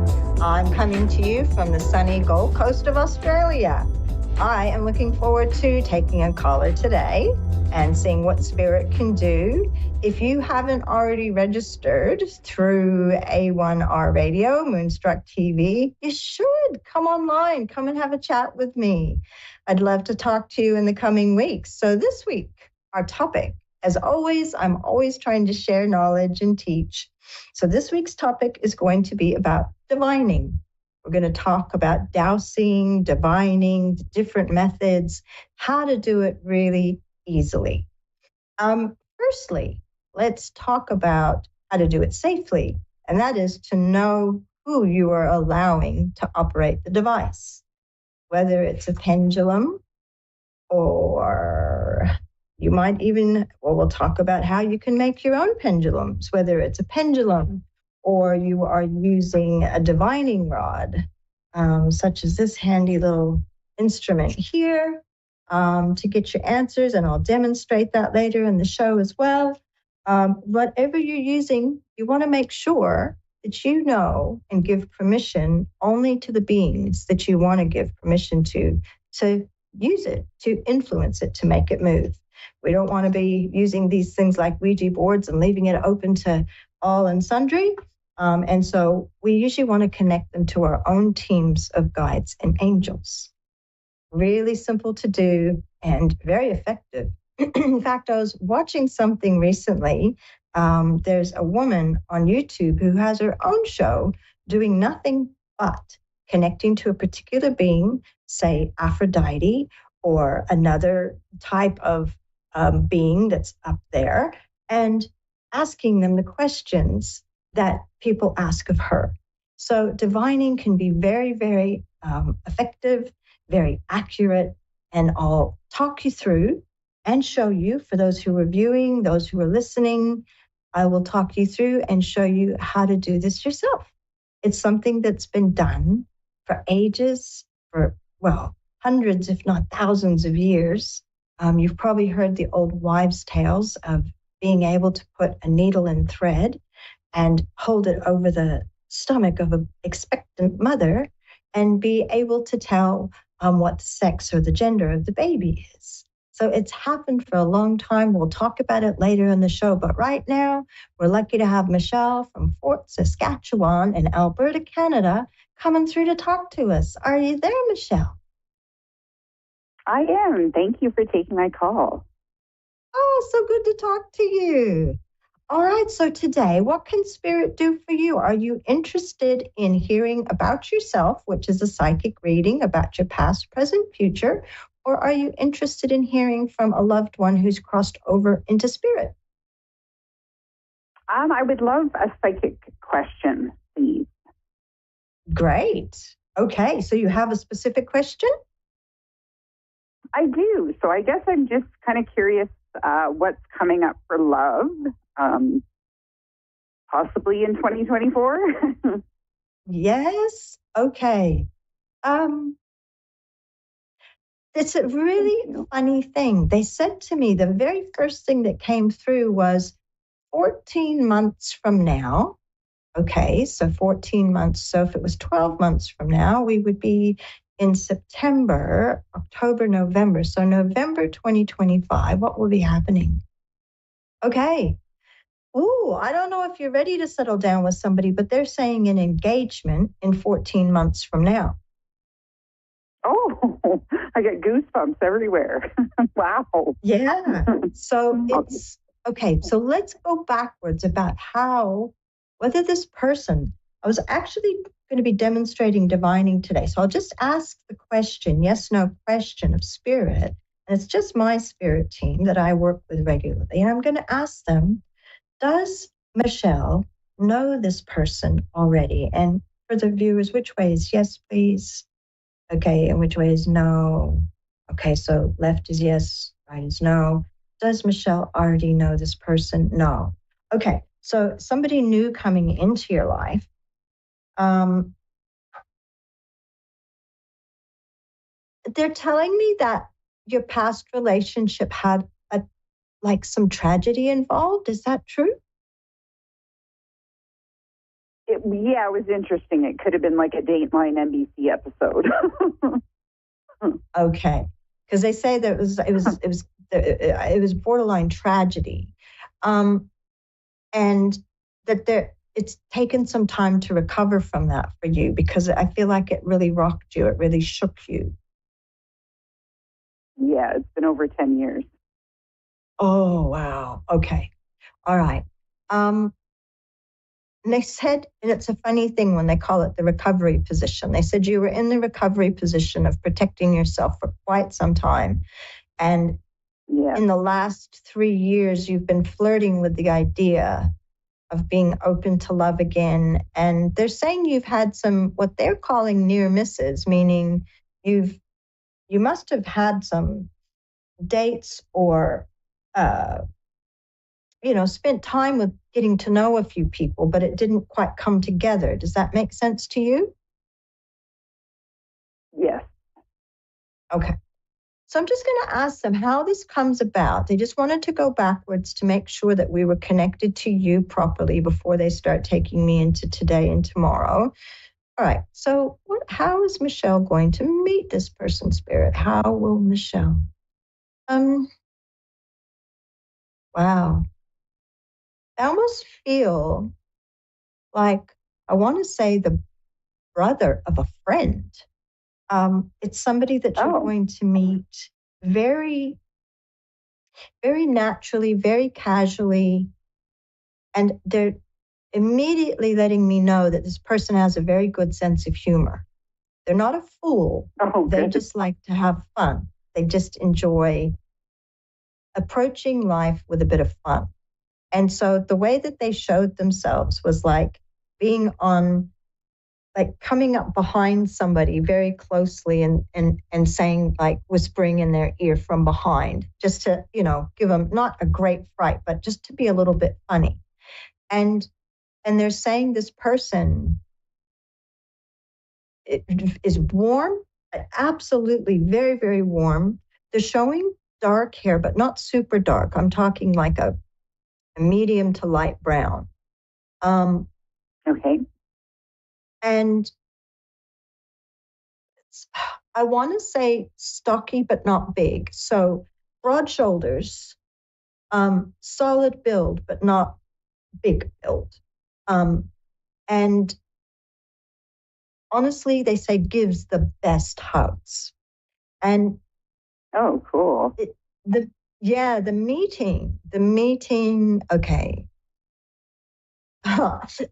I'm coming to you from the sunny Gold Coast of Australia. I am looking forward to taking a caller today and seeing what Spirit can do. If you haven't already registered through A1R Radio, Moonstruck TV, you should come online, come and have a chat with me. I'd love to talk to you in the coming weeks. So this week, our topic, as always, I'm always trying to share knowledge and teach. So this week's topic is going to be about divining. We're going to talk about dowsing, divining, the different methods, how to do it really easily. Firstly, let's talk about how to do it safely, and that is to know who you are allowing to operate the device, whether it's a pendulum or you might even, well, we'll talk about how you can make your own pendulums, whether it's a pendulum or you are using a divining rod, such as this handy little instrument here, to get your answers, and I'll demonstrate that later in the show as well. Whatever you're using, you want to make sure that you know and give permission only to the beings that you want to give permission to use it, to influence it, to make it move. We don't want to be using these things like Ouija boards and leaving it open to all and sundry. And so we usually want to connect them to our own teams of guides and angels. Really simple to do and very effective. In fact, I was watching something recently. There's a woman on YouTube who has her own show doing nothing but connecting to a particular being, say Aphrodite or another type of being that's up there, and asking them the questions that people ask of her. So divining can be very, very effective, very accurate, and I'll talk you through and show you, for those who are viewing, those who are listening, I will talk you through and show you how to do this yourself. It's something that's been done for ages, for, well, hundreds, if not thousands of years. You've probably heard the old wives' tales of being able to put a needle and thread and hold it over the stomach of an expectant mother and be able to tell what the sex or the gender of the baby is. So it's happened for a long time. We'll talk about it later in the show. But right now, we're lucky to have Michelle from Fort Saskatchewan in Alberta, Canada, coming through to talk to us. Are you there, Michelle? I am. Thank you for taking my call. Oh, so good to talk to you. All right, so today, what can Spirit do for you? Are you interested in hearing about yourself, which is a psychic reading about your past, present, future, or are you interested in hearing from a loved one who's crossed over into Spirit? I would love a psychic question, please. Great. Okay, so you have a specific question? I do. So I guess I'm just kind of curious what's coming up for love, possibly in 2024. Yes. Okay. It's a really funny thing. They said to me, the very first thing that came through was 14 months from now. Okay, so 14 months. So if it was 12 months from now, we would be in September, October, November. So November 2025, what will be happening? Okay. Oh, I don't know if you're ready to settle down with somebody, but they're saying an engagement in 14 months from now. Oh, I get goosebumps everywhere. Wow. Yeah. So it's okay. So let's go backwards about whether this person, I was actually going to be demonstrating divining today. So I'll just ask the question, yes, no question of spirit. And it's just my spirit team that I work with regularly. And I'm going to ask them, does Michelle know this person already? And for the viewers, which way is yes, please? Okay, and which way is no? Okay, so left is yes, right is no. Does Michelle already know this person? No. Okay, so somebody new coming into your life. They're telling me that your past relationship had some tragedy involved. Is that true? It was interesting. It could have been like a Dateline NBC episode. Okay, because they say that it was borderline tragedy, and that it's taken some time to recover from that for you, because I feel like it really rocked you. It really shook you. Yeah, it's been over 10 years. Oh, wow. Okay. All right. And they said, and it's a funny thing when they call it the recovery position, they said you were in the recovery position of protecting yourself for quite some time. And in the last 3 years, you've been flirting with the idea of being open to love again. And they're saying you've had some, what they're calling near misses, meaning you must have had some dates or, spent time with getting to know a few people, but it didn't quite come together. Does that make sense to you? Yes. Okay. So I'm just going to ask them how this comes about. They just wanted to go backwards to make sure that we were connected to you properly before they start taking me into today and tomorrow. All right. So how is Michelle going to meet this person, Spirit? How will Michelle? Wow. I almost feel like I want to say the brother of a friend. It's somebody that you're going to meet very, very naturally, very casually. And they're immediately letting me know that this person has a very good sense of humor. They're not a fool. They just like to have fun. They just enjoy approaching life with a bit of fun. And so the way that they showed themselves was like being coming up behind somebody very closely and saying, like, whispering in their ear from behind, just to, give them not a great fright, but just to be a little bit funny. And they're saying this person is warm, absolutely very, very warm. They're showing dark hair, but not super dark. I'm talking like a medium to light brown. Okay. And I want to say stocky, but not big. So broad shoulders, solid build, but not big build. And honestly, they say gives the best hugs. And oh, cool. The meeting, okay.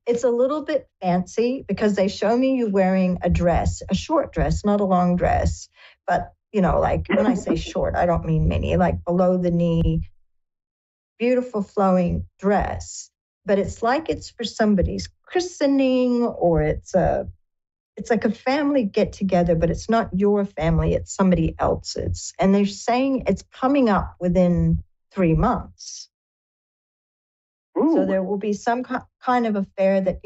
It's a little bit fancy because they show me you wearing a dress, a short dress, not a long dress. But, like when I say short, I don't mean mini, like below the knee, beautiful flowing dress. But it's like it's for somebody's christening, or it's like a family get together, but it's not your family, it's somebody else's. And they're saying it's coming up within 3 months. Ooh. So there will be some kind of affair that,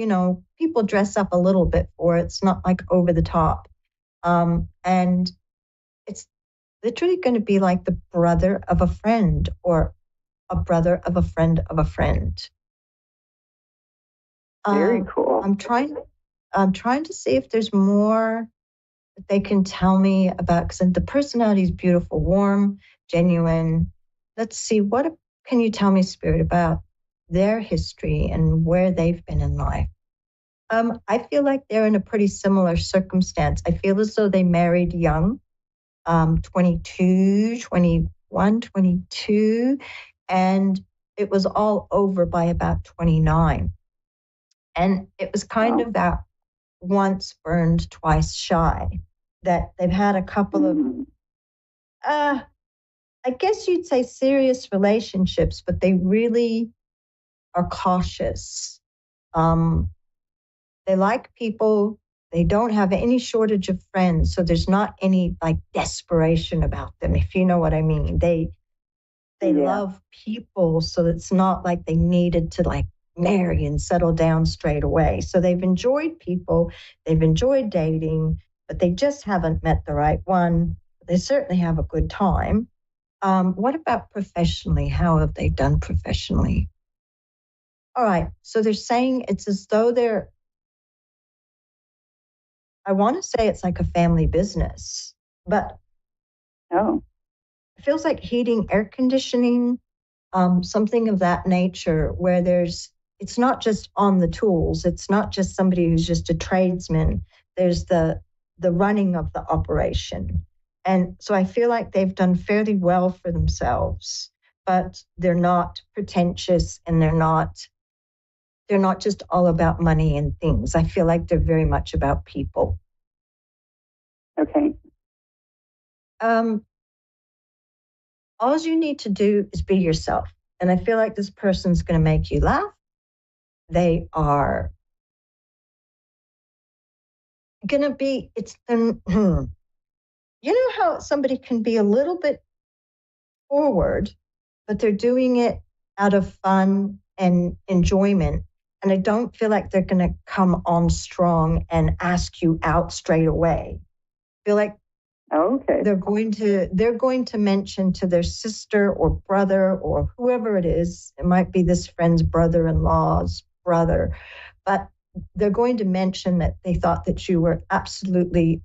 people dress up a little bit for. It's not like over the top. And it's literally going to be like the brother of a friend or a brother of a friend of a friend. Very cool. I'm trying to see if there's more that they can tell me about, because the personality is beautiful, warm, genuine. Let's see, what can you tell me, Spirit, about their history and where they've been in life? I feel like they're in a pretty similar circumstance. I feel as though they married young, 22, 21, 22, and it was all over by about 29. And it was kind of that once burned, twice shy, that they've had a couple of, I guess you'd say serious relationships, but they really are cautious. They like people. They don't have any shortage of friends. So there's not any like desperation about them, if you know what I mean. They love people. So it's not like they needed to like marry and settle down straight away. So they've enjoyed people. They've enjoyed dating, but they just haven't met the right one. They certainly have a good time. What about professionally? How have they done professionally? All right. So they're saying it's as though they're, I want to say it's like a family business, but it feels like heating, air conditioning, something of that nature where it's not just on the tools. It's not just somebody who's just a tradesman. There's the running of the operation. And so I feel like they've done fairly well for themselves, but they're not pretentious and they're not just all about money and things. I feel like they're very much about people. Okay. All you need to do is be yourself. And I feel like this person's going to make you laugh. They are going to be, you know how somebody can be a little bit forward, but they're doing it out of fun and enjoyment. And I don't feel like they're going to come on strong and ask you out straight away. I feel like they're going to mention to their sister or brother or whoever it is. It might be this friend's brother-in-law's brother, but they're going to mention that they thought that you were absolutely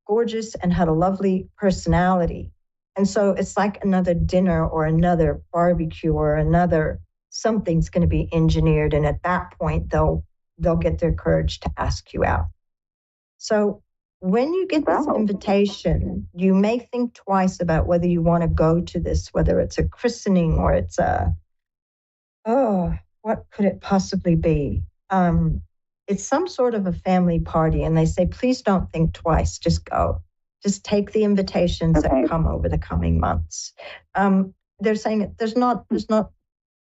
gorgeous and had a lovely personality. And so it's like another dinner or another barbecue or another something's going to be engineered. And at that point, they'll get their courage to ask you out. So when you get this invitation, you may think twice about whether you want to go to this, whether it's a christening or it's what could it possibly be? It's some sort of a family party. And they say, please don't think twice, just go. Just take the invitations that come over the coming months. They're saying there's not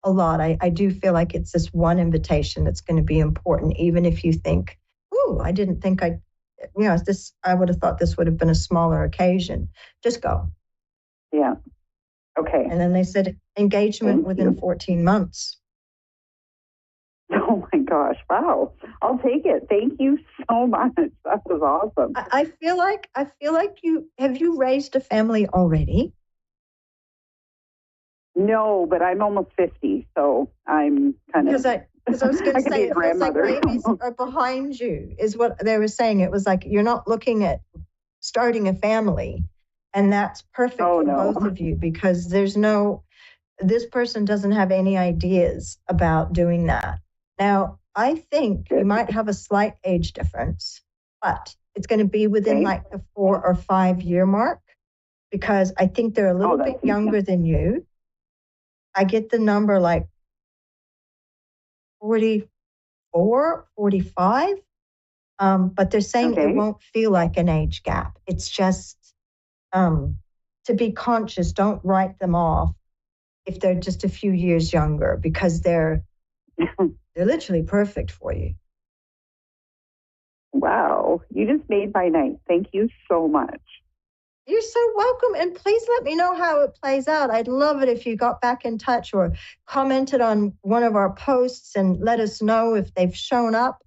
a lot. I do feel like it's this one invitation that's going to be important, even if you think, I didn't think I would have thought this would have been a smaller occasion. Just go. Yeah. Okay. And then they said engagement within 14 months. Oh my gosh. Wow. I'll take it. Thank you so much. That was awesome. I feel like have you raised a family already? No, but I'm almost 50, so I'm kind of... Because I was going to say, it feels like babies are behind you, is what they were saying. It was like, you're not looking at starting a family, and that's perfect for both of you, because this person doesn't have any ideas about doing that. Now, I think you might have a slight age difference, but it's going to be within like the 4 or 5 year mark, because I think they're a little bit younger than you. I get the number like 44, 45, but they're saying it won't feel like an age gap. It's just to be conscious. Don't write them off if they're just a few years younger, because they're literally perfect for you. Wow, you just made my night. Thank you so much. You're so welcome. And please let me know how it plays out. I'd love it if you got back in touch or commented on one of our posts and let us know if they've shown up.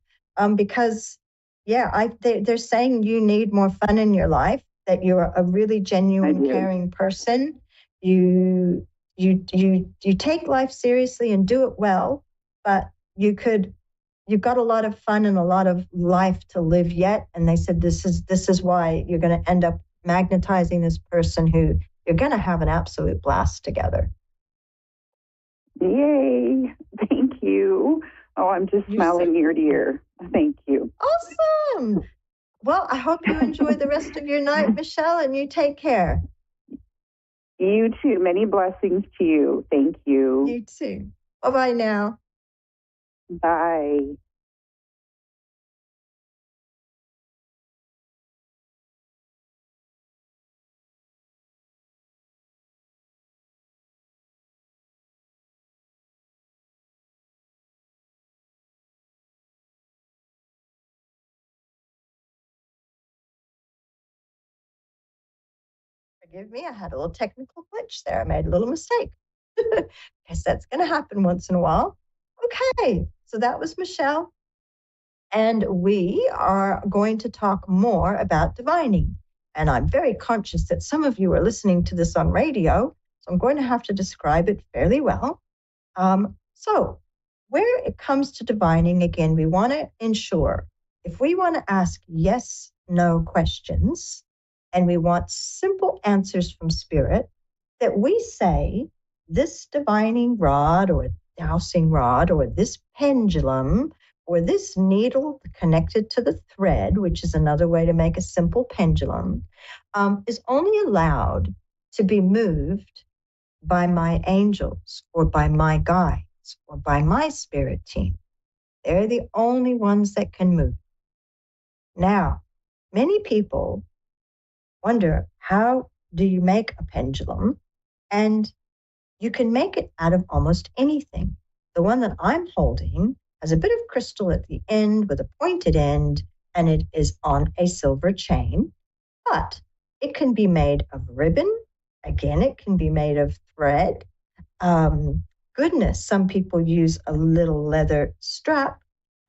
Because, they're saying you need more fun in your life, that you're a really genuine, caring person. You take life seriously and do it well, but you've got a lot of fun and a lot of life to live yet. And they said this is why you're going to end up magnetizing this person who you're going to have an absolute blast together. Yay. Thank you. Oh, I'm just smiling ear to ear. Thank you. Awesome. Well, I hope you enjoy the rest of your night, Michelle, and you take care. You too. Many blessings to you. Thank you. You too. Bye-bye now. Bye. Forgive me, I had a little technical glitch there. I made a little mistake. Guess that's going to happen once in a while. Okay, so that was Michelle. And we are going to talk more about divining. And I'm very conscious that some of you are listening to this on radio, so I'm going to have to describe it fairly well. So where it comes to divining, again, we want to ensure if we want to ask yes, no questions, and we want simple answers from spirit, that we say this divining rod or dowsing rod or this pendulum or this needle connected to the thread, which is another way to make a simple pendulum, is only allowed to be moved by my angels or by my guides or by my spirit team. They're the only ones that can move. Now, many people wonder, how do you make a pendulum? And you can make it out of almost anything. The one that I'm holding has a bit of crystal at the end with a pointed end, and it is on a silver chain, but it can be made of ribbon. Again, it can be made of thread. Goodness, some people use a little leather strap,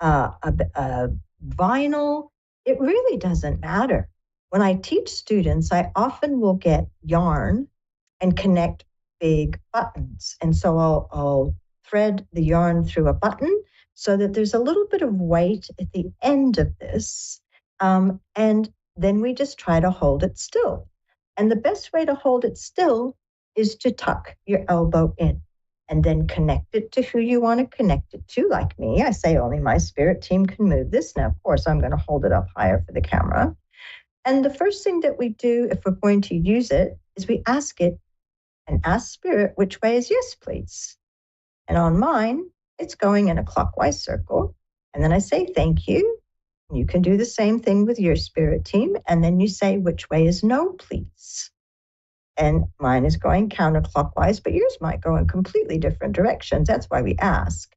a vinyl. It really doesn't matter. When I teach students, I often will get yarn and connect big buttons. And so I'll thread the yarn through a button so that there's a little bit of weight at the end of this. And then we just try to hold it still. And the best way to hold it still is to tuck your elbow in and then connect it to who you want to connect it to. Like me, I say only my spirit team can move this. Now, of course, I'm going to hold it up higher for the camera. And the first thing that we do if we're going to use it is we ask it and ask spirit, which way is yes, please? And on mine, it's going in a clockwise circle. And then I say, thank you. You can do the same thing with your spirit team. And then you say, which way is no, please? And mine is going counterclockwise, but yours might go in completely different directions. That's why we ask.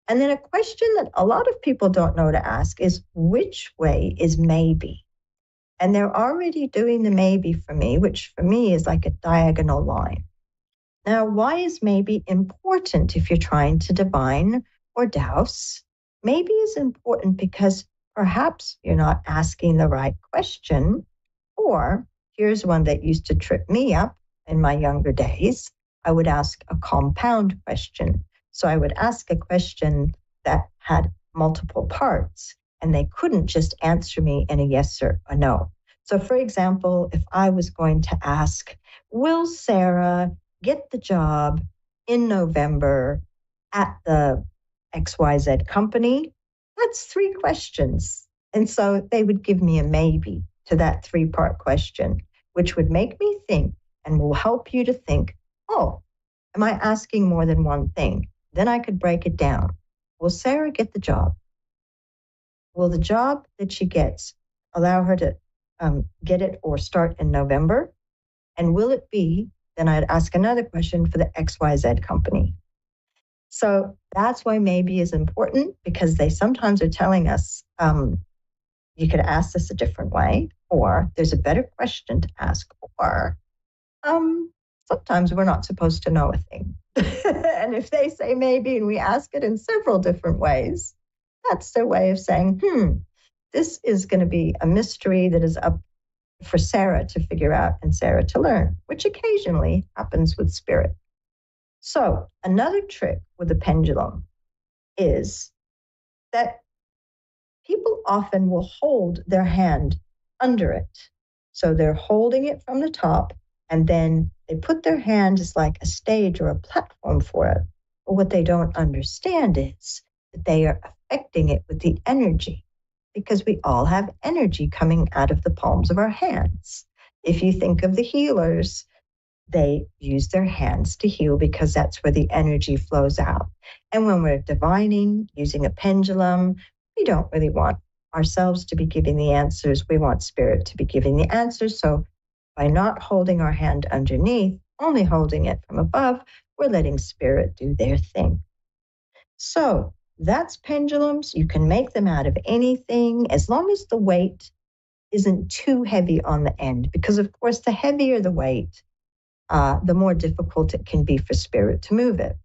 And then a question that a lot of people don't know to ask is, which way is maybe? And they're already doing the maybe for me, which for me is like a diagonal line. Now, why is maybe important if you're trying to divine or douse? Maybe is important because perhaps you're not asking the right question, or here's one that used to trip me up in my younger days. I would ask a compound question. So I would ask a question that had multiple parts, and they couldn't just answer me in a yes or a no. So for example, if I was going to ask, will Sarah get the job in November at the XYZ company? That's 3 questions. And so they would give me a maybe to that 3-part question, which would make me think and will help you to think, oh, am I asking more than one thing? Then I could break it down. Will Sarah get the job? Will the job that she gets allow her to get it or start in November? And will it be, then I'd ask another question for the XYZ company. So that's why maybe is important, because they sometimes are telling us, you could ask this a different way, or there's a better question to ask, or sometimes we're not supposed to know a thing. And if they say maybe and we ask it in several different ways, that's their way of saying, this is going to be a mystery that is up for Sarah to figure out and Sarah to learn, which occasionally happens with spirit. So another trick with the pendulum is that people often will hold their hand under it. So they're holding it from the top, and then they put their hand as like a stage or a platform for it. But what they don't understand is that they are protecting it with the energy, because we all have energy coming out of the palms of our hands. If you think of the healers, they use their hands to heal because that's where the energy flows out. And when we're divining, using a pendulum, we don't really want ourselves to be giving the answers. We want spirit to be giving the answers. So by not holding our hand underneath, only holding it from above, we're letting spirit do their thing. So that's pendulums. You can make them out of anything as long as the weight isn't too heavy on the end, because of course, the heavier the weight, the more difficult it can be for spirit to move it.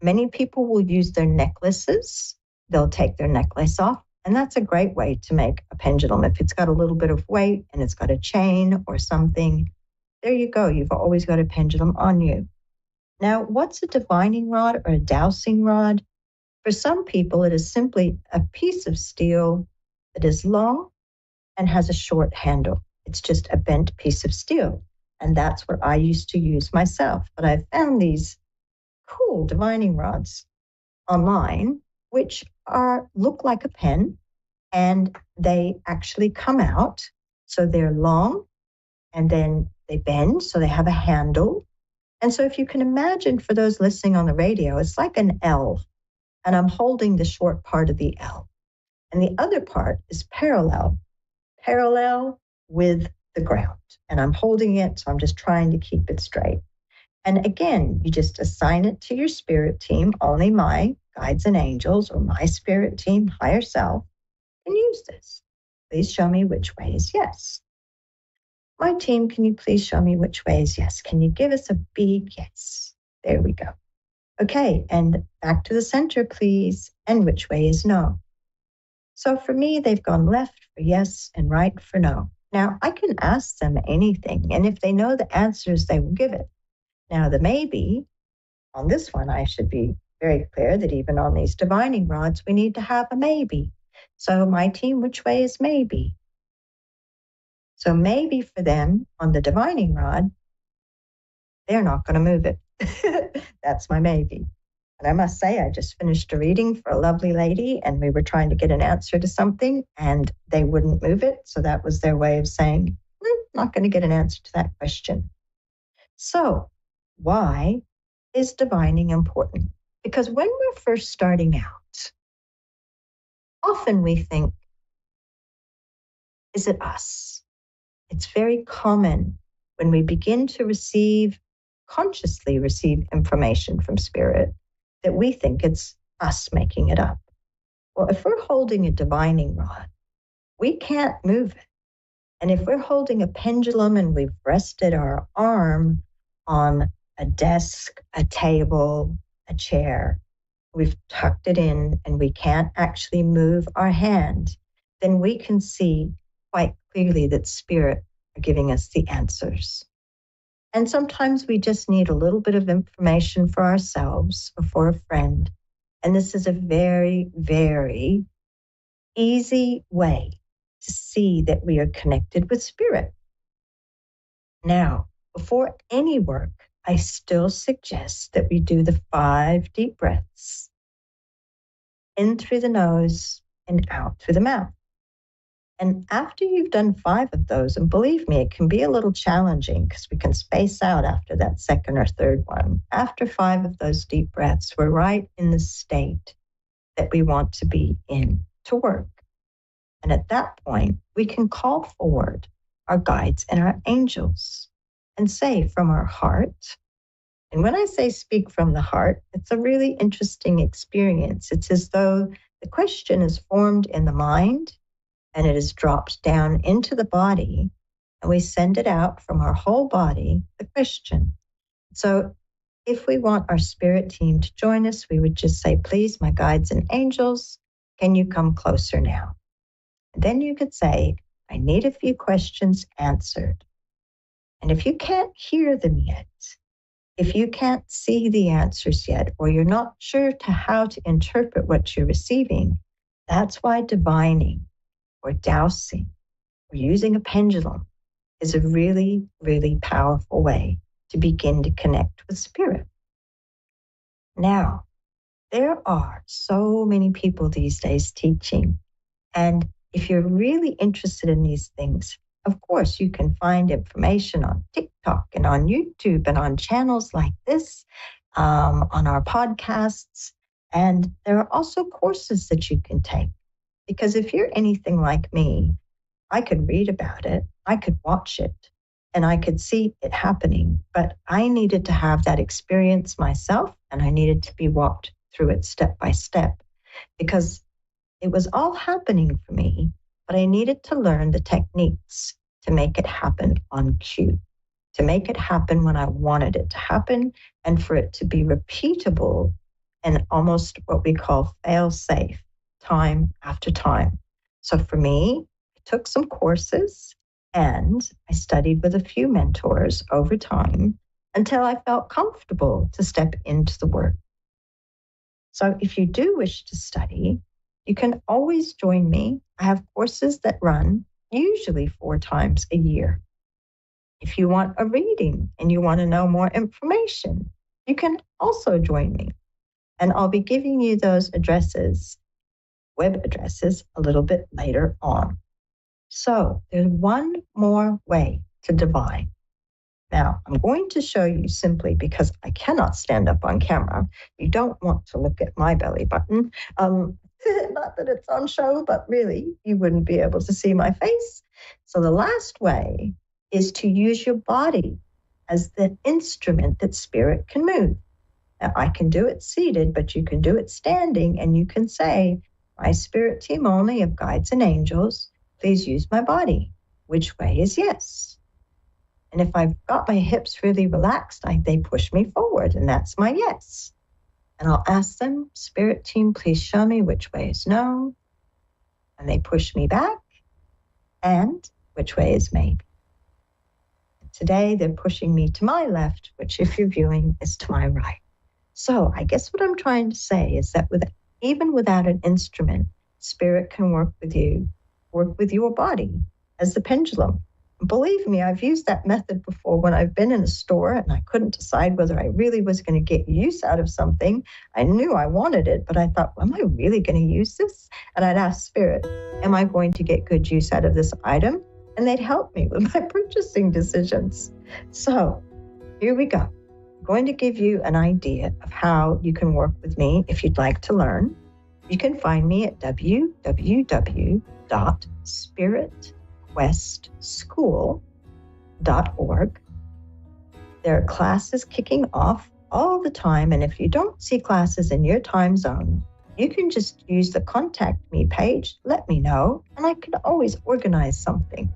Many people will use their necklaces. They'll take their necklace off, and that's a great way to make a pendulum. If it's got a little bit of weight and it's got a chain or something, there you go. You've always got a pendulum on you. Now, what's a divining rod or a dowsing rod? For some people, it is simply a piece of steel that is long and has a short handle. It's just a bent piece of steel. And that's what I used to use myself. But I found these cool divining rods online, which look like a pen, and they actually come out. So they're long, and then they bend, so they have a handle. And so if you can imagine, for those listening on the radio, it's like an L, and I'm holding the short part of the L. And the other part is parallel with the ground. And I'm holding it, so I'm just trying to keep it straight. And again, you just assign it to your spirit team. Only my guides and angels or my spirit team, higher self, can use this. Please show me which way is yes. My team, can you please show me which way is yes? Can you give us a big yes? There we go. Okay, and back to the center, please. And which way is no? So for me, they've gone left for yes and right for no. Now, I can ask them anything, and if they know the answers, they will give it. Now, the maybe, on this one, I should be very clear that even on these divining rods, we need to have a maybe. So my team, which way is maybe? So maybe for them on the divining rod, they're not going to move it. That's my maybe. And I must say, I just finished a reading for a lovely lady, and we were trying to get an answer to something, and they wouldn't move it. So that was their way of saying, not going to get an answer to that question. So why is divining important? Because when we're first starting out, often we think, is it us? It's very common when we begin to consciously receive information from spirit, that we think it's us making it up. Well, if we're holding a divining rod, we can't move it. And if we're holding a pendulum and we've rested our arm on a desk, a table, a chair, we've tucked it in and we can't actually move our hand, then we can see quite clearly that spirit are giving us the answers. And sometimes we just need a little bit of information for ourselves or for a friend. And this is a very, very easy way to see that we are connected with spirit. Now, before any work, I still suggest that we do the 5 deep breaths, in through the nose and out through the mouth. And after you've done 5 of those, and believe me, it can be a little challenging because we can space out after that second or third one. After 5 of those deep breaths, we're right in the state that we want to be in to work. And at that point, we can call forward our guides and our angels and say from our heart. And when I say speak from the heart, it's a really interesting experience. It's as though the question is formed in the mind, and it is dropped down into the body, and we send it out from our whole body, the question. So if we want our spirit team to join us, we would just say, please, my guides and angels, can you come closer now? And then you could say, I need a few questions answered. And if you can't hear them yet, if you can't see the answers yet, or you're not sure how to interpret what you're receiving, that's why divining or dowsing or using a pendulum is a really, really powerful way to begin to connect with spirit. Now, There are so many people these days teaching. And if you're really interested in these things, of course, you can find information on TikTok and on YouTube and on channels like this, on our podcasts. And there are also courses that you can take. Because if you're anything like me, I could read about it, I could watch it, and I could see it happening. But I needed to have that experience myself, and I needed to be walked through it step by step, because it was all happening for me, but I needed to learn the techniques to make it happen on cue, to make it happen when I wanted it to happen, and for it to be repeatable and almost what we call fail-safe, time after time. So for me, I took some courses and I studied with a few mentors over time until I felt comfortable to step into the work. So if you do wish to study, you can always join me. I have courses that run usually 4 times a year. If you want a reading and you want to know more information, you can also join me. And I'll be giving you those addresses, web addresses, a little bit later on. So there's one more way to divine. Now, I'm going to show you simply because I cannot stand up on camera. You don't want to look at my belly button. Not that it's on show, but really, you wouldn't be able to see my face. So the last way is to use your body as the instrument that spirit can move. Now, I can do it seated, but you can do it standing, and you can say, my spirit team only of guides and angels, please use my body. Which way is yes? And if I've got my hips really relaxed, they push me forward, and that's my yes. And I'll ask them, spirit team, please show me which way is no. And they push me back, and which way is maybe. Today, they're pushing me to my left, which if you're viewing is to my right. So I guess what I'm trying to say is that even without an instrument, spirit can work with your body as the pendulum. Believe me, I've used that method before when I've been in a store and I couldn't decide whether I really was going to get use out of something. I knew I wanted it, but I thought, am I really going to use this? And I'd ask spirit, am I going to get good use out of this item? And they'd help me with my purchasing decisions. So here we go. I'm going to give you an idea of how you can work with me if you'd like to learn. You can find me at www.spiritquestschool.org. There are classes kicking off all the time, and if you don't see classes in your time zone, you can just use the Contact Me page, let me know, and I can always organize something.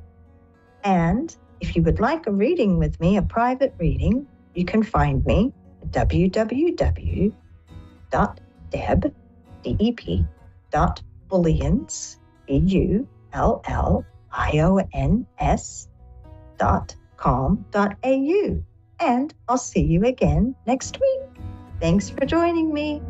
And if you would like a reading with me, a private reading, you can find me at www.deb.bullions.com.au. And I'll see you again next week. Thanks for joining me.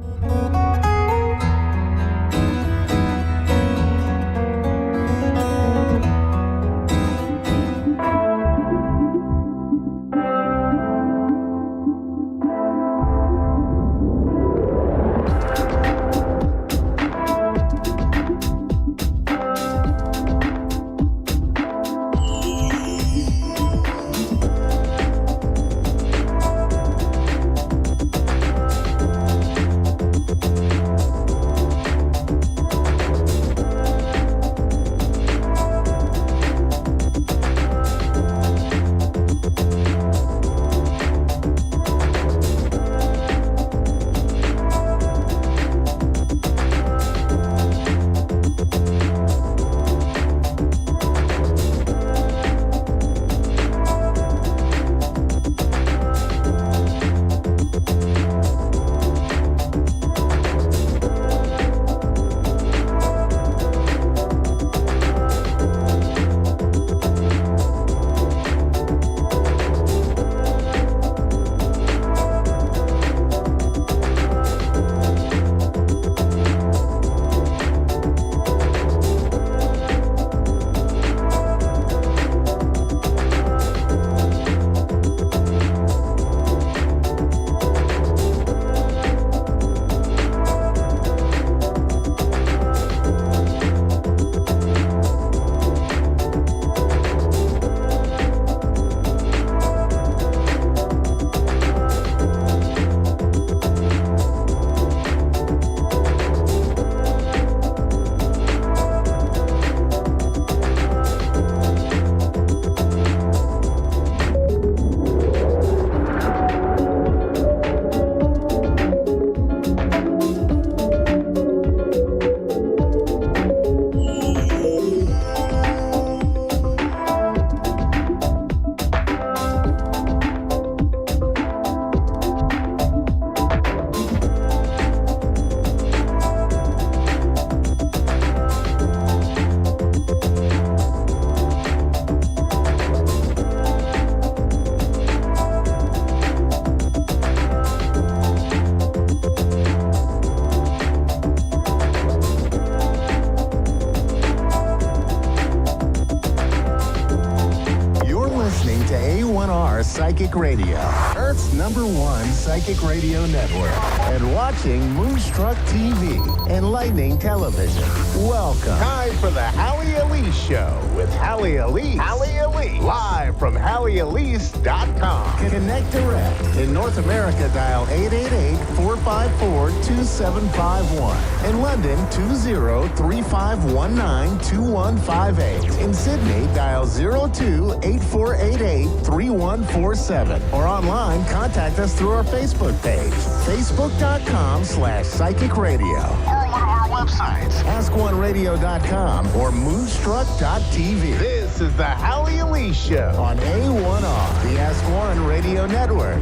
to A1R Psychic Radio, Earth's #1 psychic radio network, and watching Moonstruck TV, Enlightening Television. Welcome. Time for the Hallie Elise Show with Hallie Elise. Hallie Elise. Live from HallieElise.com. Connect direct. In North America, dial 888-454-2751. In London, 20-3519-2158. In Sydney, dial 02-8488-3147. Or online, contact us through our Facebook page, facebook.com/psychic radio. Or one of our websites, askoneradio.com or moonstruck.tv. This is the Hallie Elise Show on A1R, the Ask One Radio Network.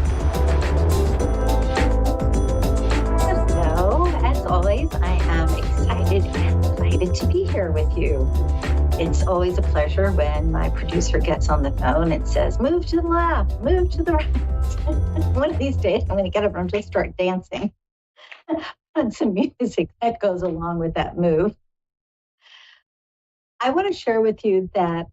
Hello, as always, I am excited and delighted to be here with you. It's always a pleasure when my producer gets on the phone and says, move to the left, move to the right. One of these days, I'm going to get up and just start dancing on some music that goes along with that move. I want to share with you that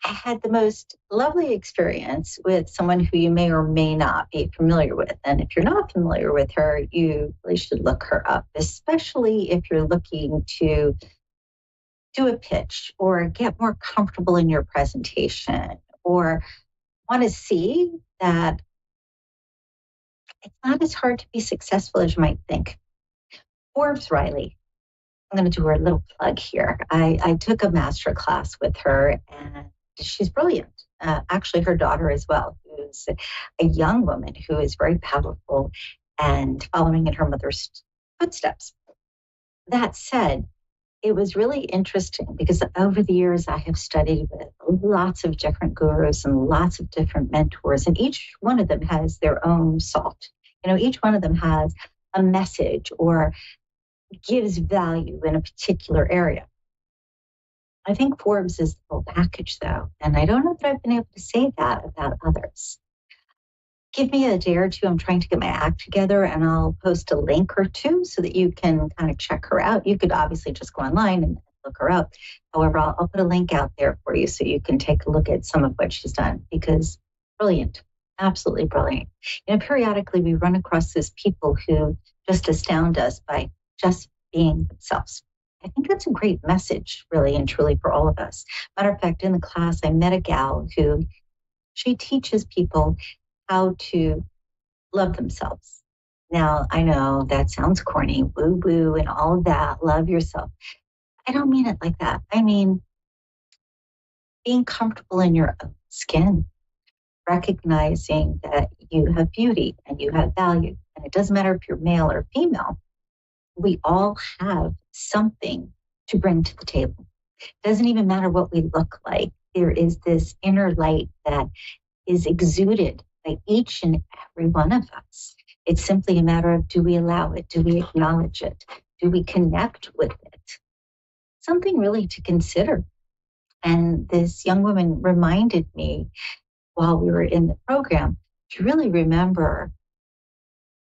I had the most lovely experience with someone who you may or may not be familiar with. And if you're not familiar with her, you really should look her up, especially if you're looking to do a pitch or get more comfortable in your presentation or want to see that it's not as hard to be successful as you might think. Forbes Riley. I'm going to do her little plug here. I took a master class with her and she's brilliant. Actually, her daughter as well, who's a young woman who is very powerful and following in her mother's footsteps. That said, it was really interesting because over the years I have studied with lots of different gurus and lots of different mentors, and each one of them has their own salt. You know, each one of them has a message or gives value in a particular area. I think Forbes is the full package, though, and I don't know that I've been able to say that about others. Give me a day or two. I'm trying to get my act together, and I'll post a link or two so that you can kind of check her out. You could obviously just go online and look her up. However, I'll put a link out there for you so you can take a look at some of what she's done, because brilliant, absolutely brilliant. You know, periodically we run across these people who just astound us by just being themselves. I think that's a great message, really and truly, for all of us. Matter of fact, in the class, I met a gal who she teaches people how to love themselves. Now, I know that sounds corny, woo-woo and all of that, love yourself. I don't mean it like that. I mean, being comfortable in your own skin, recognizing that you have beauty and you have value. And it doesn't matter if you're male or female, we all have something to bring to the table. It doesn't even matter what we look like. There is this inner light that is exuded by each and every one of us. It's simply a matter of, do we allow it? Do we acknowledge it? Do we connect with it? Something really to consider. And this young woman reminded me while we were in the program to really remember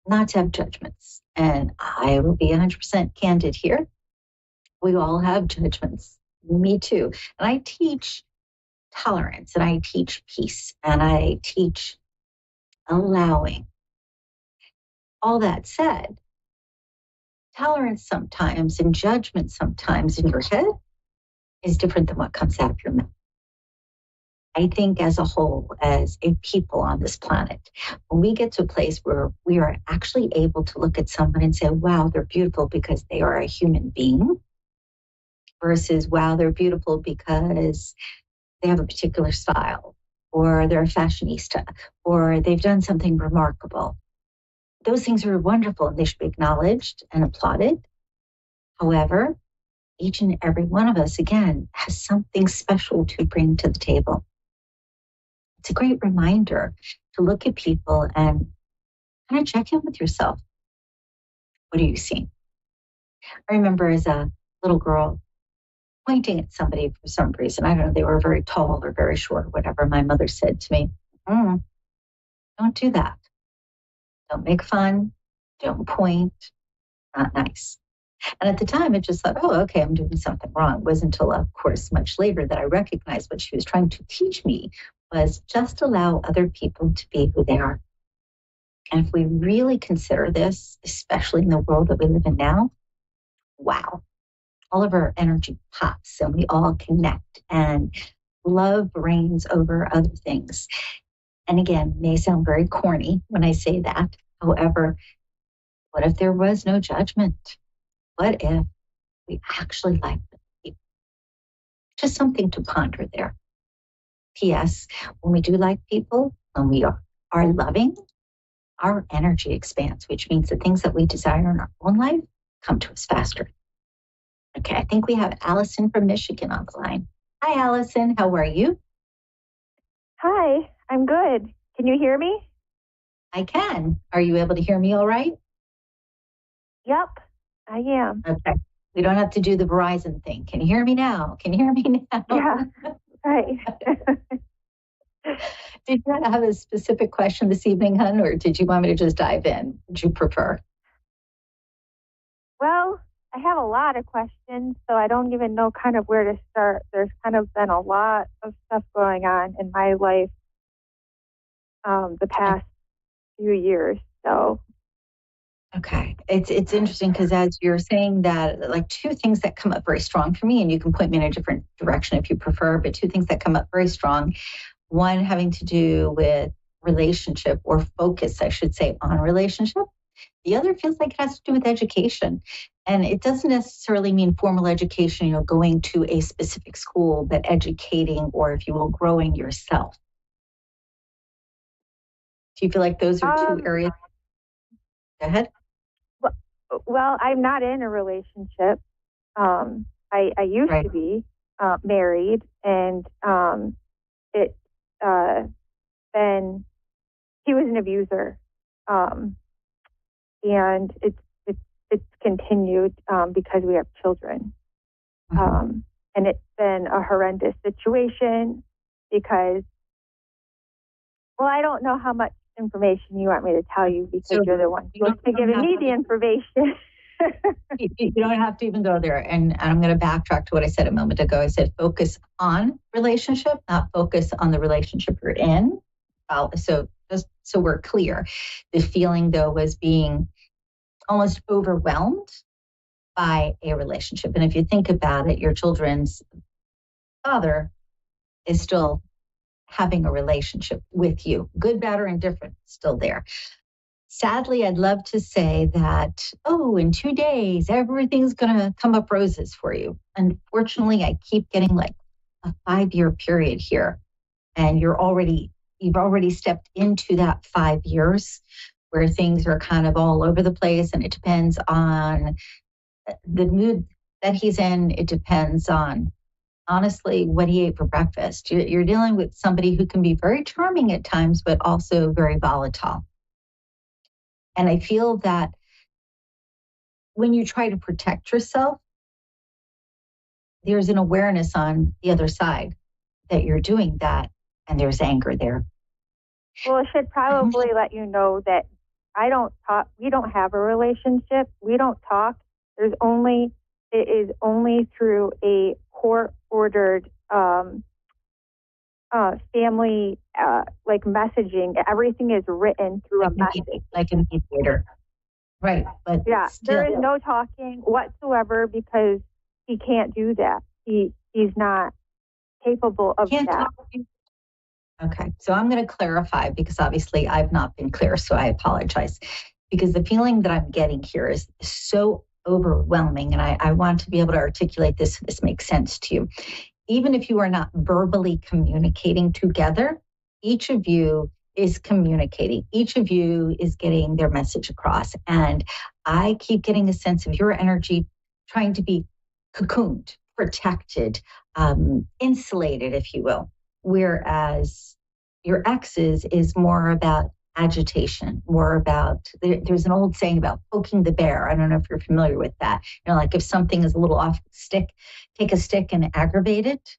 not to have judgments. And I will be 100% candid here. We all have judgments. Me too. And I teach tolerance, and I teach peace, and I teach allowing. All that said, tolerance sometimes and judgment sometimes in your head is different than what comes out of your mouth. I think as a whole, as a people on this planet, when we get to a place where we are actually able to look at someone and say, wow, they're beautiful because they are a human being, versus, wow, they're beautiful because they have a particular style, or they're a fashionista, or they've done something remarkable. Those things are wonderful and they should be acknowledged and applauded. However, each and every one of us, again, has something special to bring to the table. It's a great reminder to look at people and kind of check in with yourself. What are you seeing? I remember as a little girl pointing at somebody for some reason. I don't know, they were very tall or very short or whatever. My mother said to me, don't do that. Don't make fun. Don't point. Not nice. And at the time, I just thought, oh, okay, I'm doing something wrong. It wasn't until, of course, much later that I recognized what she was trying to teach me was just allow other people to be who they are. And if we really consider this, especially in the world that we live in now, wow, all of our energy pops and we all connect and love reigns over other things. And again, may sound very corny when I say that. However, what if there was no judgment? What if we actually like people? Just something to ponder there. P.S. When we do like people, when we are loving, our energy expands, which means the things that we desire in our own life come to us faster. Okay, I think we have Allison from Michigan on the line. Hi, Allison. How are you? Hi, I'm good. Can you hear me? I can. Are you able to hear me all right? Yep, I am. Okay. We don't have to do the Verizon thing. Can you hear me now? Can you hear me now? Yeah, right. Did you have a specific question this evening, hun, or did you want me to just dive in? Would you prefer? Well, I have a lot of questions, so I don't even know kind of where to start. There's kind of been a lot of stuff going on in my life the past few years. So, okay, it's interesting because as you're saying that, like two things that come up very strong for me, and you can point me in a different direction if you prefer, but two things that come up very strong. One having to do with relationship or focus, I should say, on relationship. The other feels like it has to do with education. And it doesn't necessarily mean formal education, going to a specific school, but educating, or if you will, growing yourself. Do you feel like those are two areas? Go ahead. Well, I'm not in a relationship. I used to be married, and then he was an abuser, and it's continued because we have children, and it's been a horrendous situation because, well, I don't know how much information you want me to tell you because you're the one who's giving me the information. You don't have to even go there. And I'm going to backtrack to what I said a moment ago. I said focus on relationship, not focus on the relationship you're in. So just so we're clear, the feeling though was being almost overwhelmed by a relationship. And if you think about it, your children's father is still having a relationship with you, good, bad, or indifferent, still there. Sadly, I'd love to say that, in 2 days, everything's going to come up roses for you. Unfortunately, I keep getting like a 5-year period here. And you've already stepped into that 5 years where things are kind of all over the place. And it depends on the mood that he's in. It depends on, honestly, what he ate for breakfast. You're dealing with somebody who can be very charming at times, but also very volatile. And I feel that when you try to protect yourself, there's an awareness on the other side that you're doing that, and there's anger there. Well, it should probably let you know that I don't talk. We don't have a relationship. We don't talk. It is only through a court-ordered family like messaging. Everything is written through a message, like a mediator, right? But yeah, still, there is no talking whatsoever because he can't do that. He's not capable of that. Okay, so I'm going to clarify because obviously I've not been clear, so I apologize. Because the feeling that I'm getting here is so overwhelming, and I want to be able to articulate this so this makes sense to you. Even if you are not verbally communicating together, each of you is communicating. Each of you is getting their message across. And I keep getting a sense of your energy trying to be cocooned, protected, insulated, if you will. Whereas your ex's is more about agitation, more about, there's an old saying about poking the bear. I don't know if you're familiar with that. Like if something is a little off the stick, take a stick and aggravate it.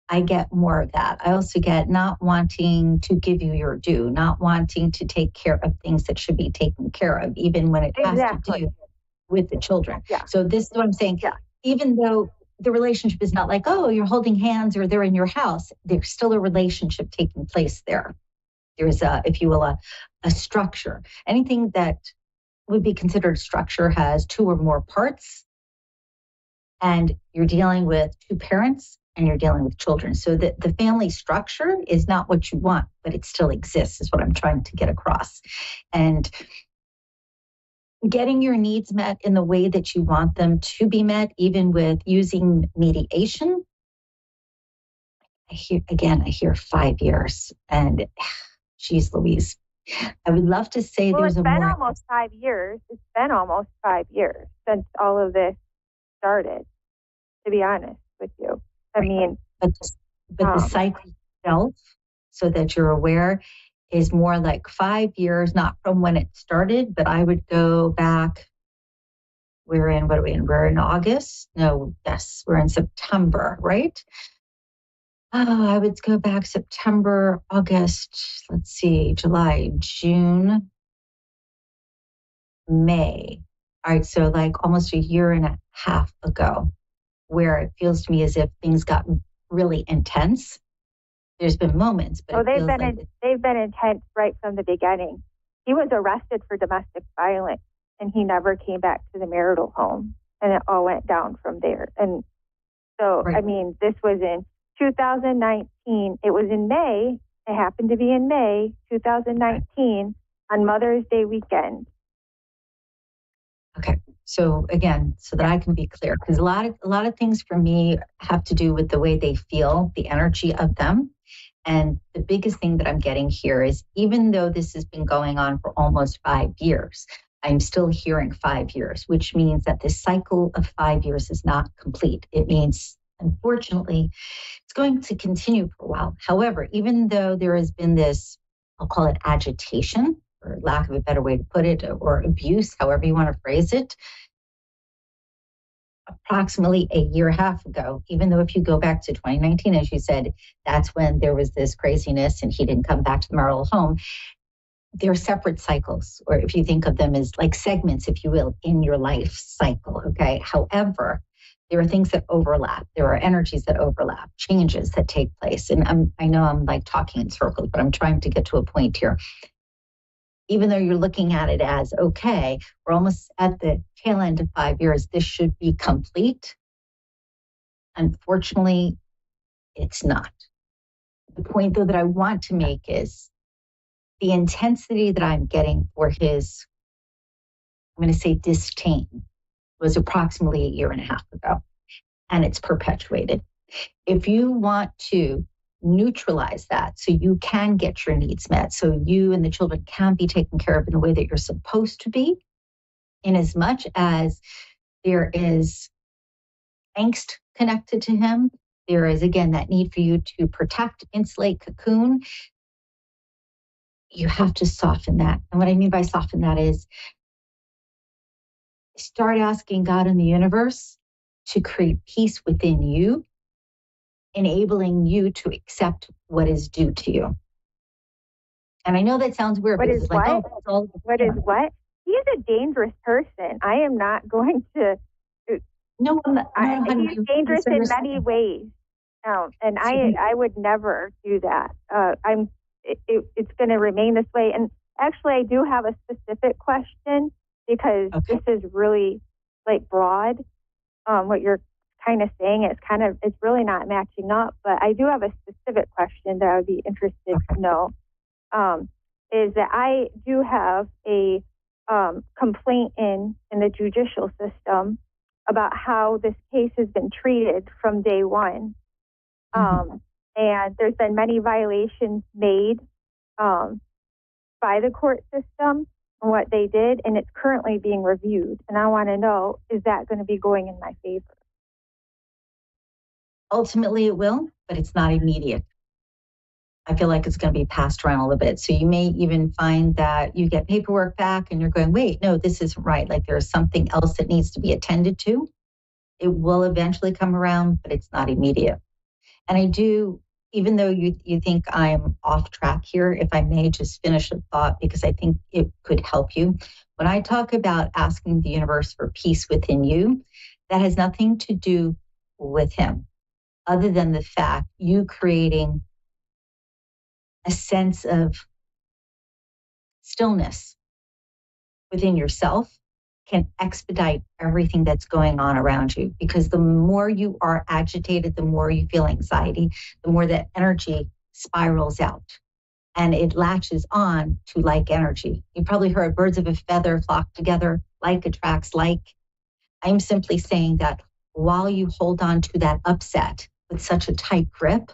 I get more of that. I also get not wanting to give you your due, not wanting to take care of things that should be taken care of, even when it has to do with the children. Yeah. So this is what I'm saying. Yeah. Even though the relationship is not like, oh, you're holding hands or they're in your house. There's still a relationship taking place there. There's a, if you will, a structure. Anything that would be considered structure has two or more parts, and you're dealing with two parents and you're dealing with children. So the family structure is not what you want, but it still exists, is what I'm trying to get across. And getting your needs met in the way that you want them to be met, even with using mediation. I hear 5 years, and geez Louise, I would love to say well, there's it's a been more. almost 5 years. It's been almost 5 years since all of this started, to be honest with you. I mean, but the cycle itself, so that you're aware, is more like 5 years, not from when it started, but I would go back. We're in August? No, yes, we're in September, right? I would go back September, August, let's see, July, June, May. All right, so like almost a year and a half ago, where it feels to me as if things got really intense. There's been moments, but they've been intense right from the beginning. He was arrested for domestic violence, and he never came back to the marital home, and it all went down from there. And so, right. I mean, this was in 2019. It was in May. It happened to be in May 2019 on Mother's Day weekend. Okay. So again, so that I can be clear, because a lot of things for me have to do with the way they feel, the energy of them. And the biggest thing that I'm getting here is, even though this has been going on for almost 5 years, I'm still hearing 5 years, which means that this cycle of 5 years is not complete. It means, unfortunately, it's going to continue for a while. However, even though there has been this, I'll call it agitation, for lack of a better way to put it, or abuse, however you want to phrase it, approximately a year and a half ago, even though if you go back to 2019, as you said, that's when there was this craziness and he didn't come back to the marital home. They're separate cycles, or if you think of them as like segments, if you will, in your life cycle, okay? However, there are things that overlap. There are energies that overlap, changes that take place. And I know I'm like talking in circles, but I'm trying to get to a point here. Even though you're looking at it as, okay, we're almost at the tail end of 5 years, this should be complete. Unfortunately, it's not. The point, though, that I want to make is the intensity that I'm getting for his, I'm going to say disdain, was approximately a year and a half ago, and it's perpetuated. If you want to neutralize that so you can get your needs met, so you and the children can be taken care of in the way that you're supposed to be, in as much as there is angst connected to him, there is, again, that need for you to protect, insulate, cocoon. You have to soften that. And what I mean by soften that is start asking God and the universe to create peace within you, enabling you to accept what is due to you. And I know that sounds weird. What is it's what? like, oh, what is what? He's a dangerous person. I am not going to. No, I'm not. He's dangerous in many ways, and I would never do that. It's going to remain this way. And actually, I do have a specific question, because this is really like broad. What you're kind of saying, it's really not matching up. But I do have a specific question that I would be interested to know. Is that I do have a complaint in the judicial system about how this case has been treated from day one. And there's been many violations made by the court system and what they did, and it's currently being reviewed. And I want to know, is that going to be going in my favor? Ultimately, it will, but it's not immediate. I feel like it's going to be passed around a little bit. So you may even find that you get paperwork back and you're going, wait, no, this isn't right. Like there's something else that needs to be attended to. It will eventually come around, but it's not immediate. And I do, even though you think I'm off track here, if I may just finish a thought, because I think it could help you. When I talk about asking the universe for peace within you, that has nothing to do with him, other than the fact you creating a sense of stillness within yourself can expedite everything that's going on around you. Because the more you are agitated, the more you feel anxiety, the more that energy spirals out and it latches on to like energy. You probably heard birds of a feather flock together, like attracts like. I'm simply saying that while you hold on to that upset with such a tight grip,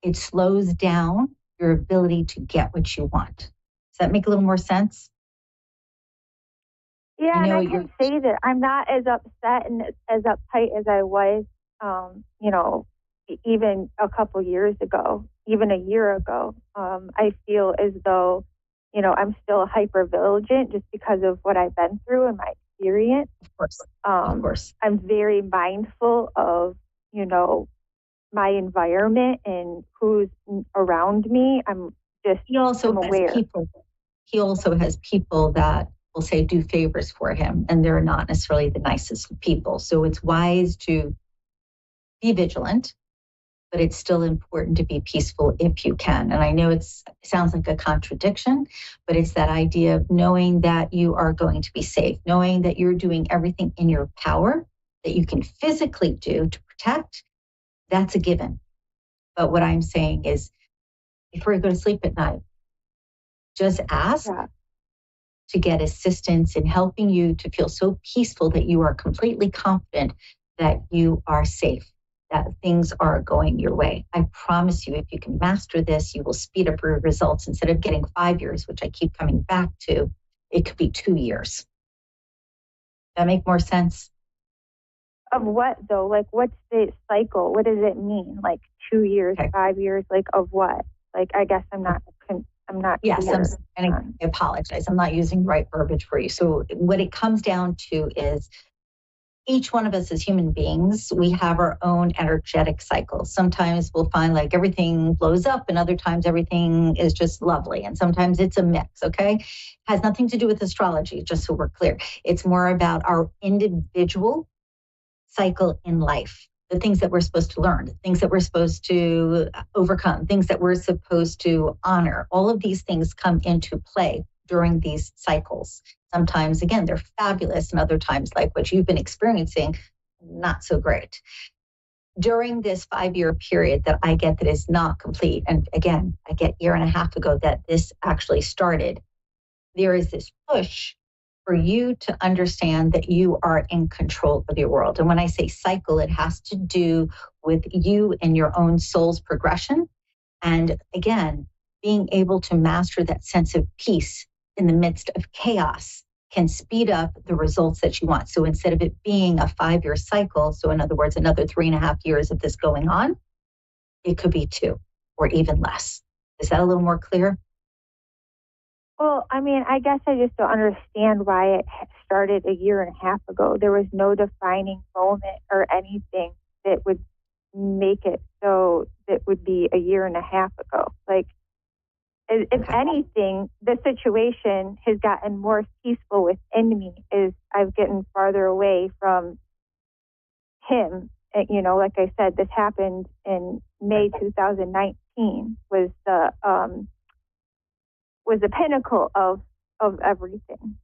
it slows down your ability to get what you want. Does that make a little more sense? Yeah, and I can say that I'm not as upset and as uptight as I was, even a couple years ago, even a year ago. I feel as though, I'm still hyper vigilant just because of what I've been through and my experience. Of course. I'm very mindful of, my environment and who's around me. I'm just aware. He also has people that will say do favors for him, and they're not necessarily the nicest people. So it's wise to be vigilant, but it's still important to be peaceful if you can. And I know it sounds like a contradiction, but it's that idea of knowing that you are going to be safe, knowing that you're doing everything in your power that you can physically do to protect. That's a given. But what I'm saying is, before you go to sleep at night, just ask to get assistance in helping you to feel so peaceful that you are completely confident that you are safe, that things are going your way. I promise you, if you can master this, you will speed up your results. Instead of getting 5 years, which I keep coming back to, it could be 2 years. That make more sense? Of what though? Like, what's the cycle? What does it mean? Like 2 years, 5 years, like of what? Like, I guess I'm not Yes, clear. and I apologize. I'm not using the right verbiage for you. So what it comes down to is each one of us as human beings, we have our own energetic cycles. Sometimes we'll find like everything blows up and other times everything is just lovely. And sometimes it's a mix, okay? Has nothing to do with astrology, just so we're clear. It's more about our individual cycle in life. The things that we're supposed to learn, the things that we're supposed to overcome, things that we're supposed to honor. All of these things come into play during these cycles. Sometimes, again, they're fabulous, and other times, like what you've been experiencing, not so great. During this 5-year period that I get that is not complete, and again, I get 1.5 years ago that this actually started, there is this push for you to understand that you are in control of your world. And when I say cycle, it has to do with you and your own soul's progression. And again, being able to master that sense of peace in the midst of chaos can speed up the results that you want. So instead of it being a 5-year cycle, so in other words, another 3.5 years of this going on, it could be 2 or even less. Is that a little more clear? Well, I mean, I guess I just don't understand why it started 1.5 years ago. There was no defining moment or anything that would make it so that would be 1.5 years ago. Like, if anything, the situation has gotten more peaceful within me as I've gotten farther away from him. Like I said, this happened in May 2019 was the pinnacle of everything.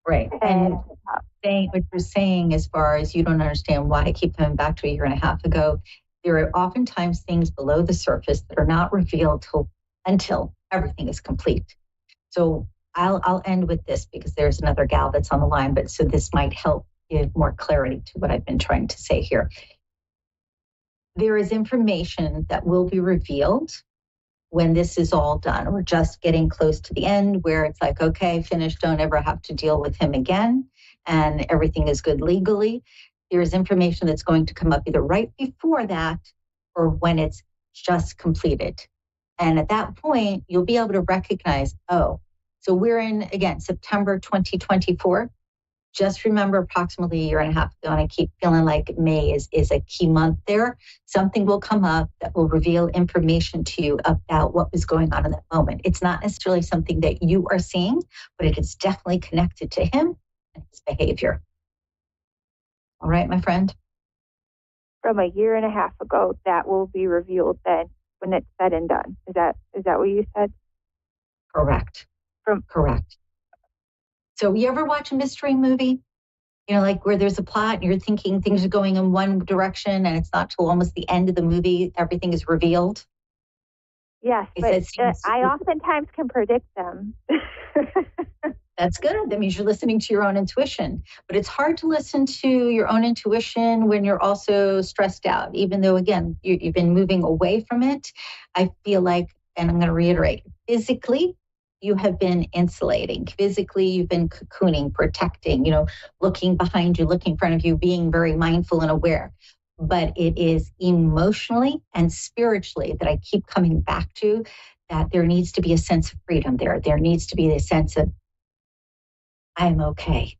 Right. And what you're saying as far as you don't understand why I keep coming back to 1.5 years ago, there are oftentimes things below the surface that are not revealed until everything is complete. So I'll end with this because there's another gal that's on the line, but so this might help give more clarity to what I've been trying to say here. There is information that will be revealed when this is all done. We're just getting close to the end where it's like, okay, finished, don't ever have to deal with him again, and everything is good legally. There's information that's going to come up either right before that or when it's just completed. And at that point, you'll be able to recognize, oh, so we're in, again, September 2024. Just remember approximately 1.5 years ago, and I keep feeling like May is a key month there. Something will come up that will reveal information to you about what was going on in that moment. It's not necessarily something that you are seeing, but it is definitely connected to him and his behavior. All right, my friend? from a year and a half ago that will be revealed then when it's said and done. Is that what you said? Correct. Correct. So you ever watch a mystery movie? You know, like where there's a plot and you're thinking things are going in one direction and it's not till almost the end of the movie, everything is revealed? Yes, but I oftentimes can predict them. That's good. That means you're listening to your own intuition. But it's hard to listen to your own intuition when you're also stressed out, even though, again, you've been moving away from it. I feel like, and I'm going to reiterate, physically, you have been insulating. Physically, you've been cocooning, protecting, looking behind you, looking in front of you, being very mindful and aware. But it is emotionally and spiritually that I keep coming back to, that there needs to be a sense of freedom there. There needs to be a sense of, I am okay.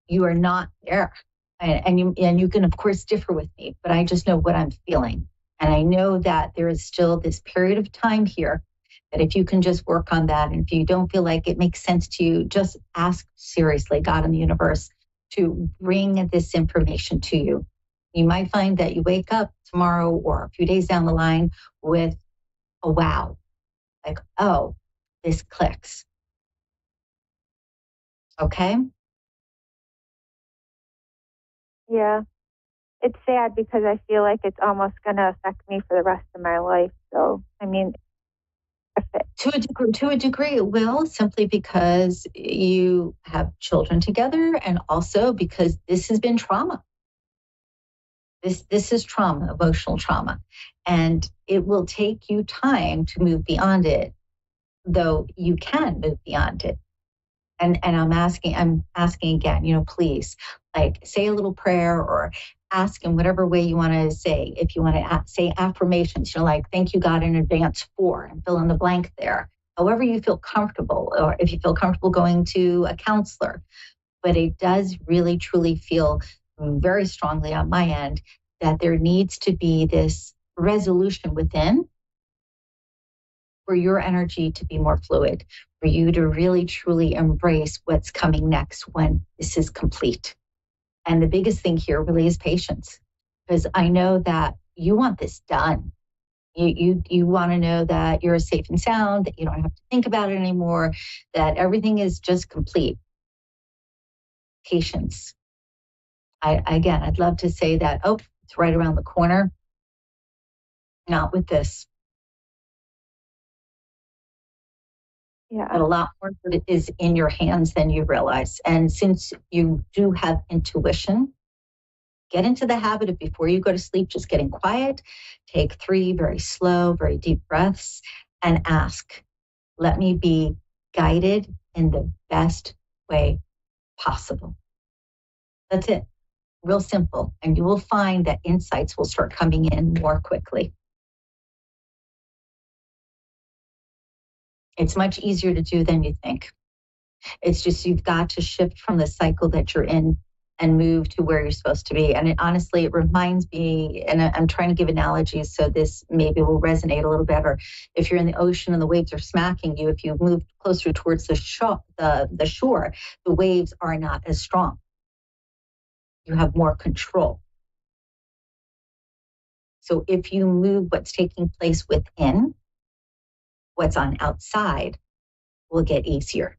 You are not there. And you can, of course, differ with me, but I just know what I'm feeling. And I know that there is still this period of time here that if you can just work on that, and if you don't feel like it makes sense to you, just ask seriously God and the universe to bring this information to you. You might find that you wake up tomorrow or a few days down the line with a wow, like, oh, this clicks. Okay? Yeah. It's sad because I feel like it's almost going to affect me for the rest of my life. So, I mean, to a degree, it will, simply because you have children together, and also because this has been trauma. This is trauma, emotional trauma, and it will take you time to move beyond it, though you can move beyond it. And I'm asking again, please, like, say a little prayer or ask in whatever way you want to say. If you want to say affirmations, like, thank you, God, in advance for, and fill in the blank there. However you feel comfortable, or if you feel comfortable going to a counselor. But it does really, truly feel very strongly on my end that there needs to be this resolution within for your energy to be more fluid, for you to really, truly embrace what's coming next when this is complete. And the biggest thing here really is patience, because I know that you want this done. You want to know that you're safe and sound, that you don't have to think about it anymore, that everything is just complete. Patience. I'd love to say that, oh, it's right around the corner. Not with this. Yeah. But a lot more of it is in your hands than you realize. And since you do have intuition, get into the habit of, before you go to sleep, just getting quiet, take 3 very slow, very deep breaths, and ask, let me be guided in the best way possible. That's it. Real simple. And you will find that insights will start coming in more quickly. It's much easier to do than you think. It's just, you've got to shift from the cycle that you're in and move to where you're supposed to be. And it reminds me, and I'm trying to give analogies so this maybe will resonate a little better. If you're in the ocean and the waves are smacking you, if you move closer towards the shore, the waves are not as strong. You have more control. So if you move what's taking place within, what's on outside will get easier.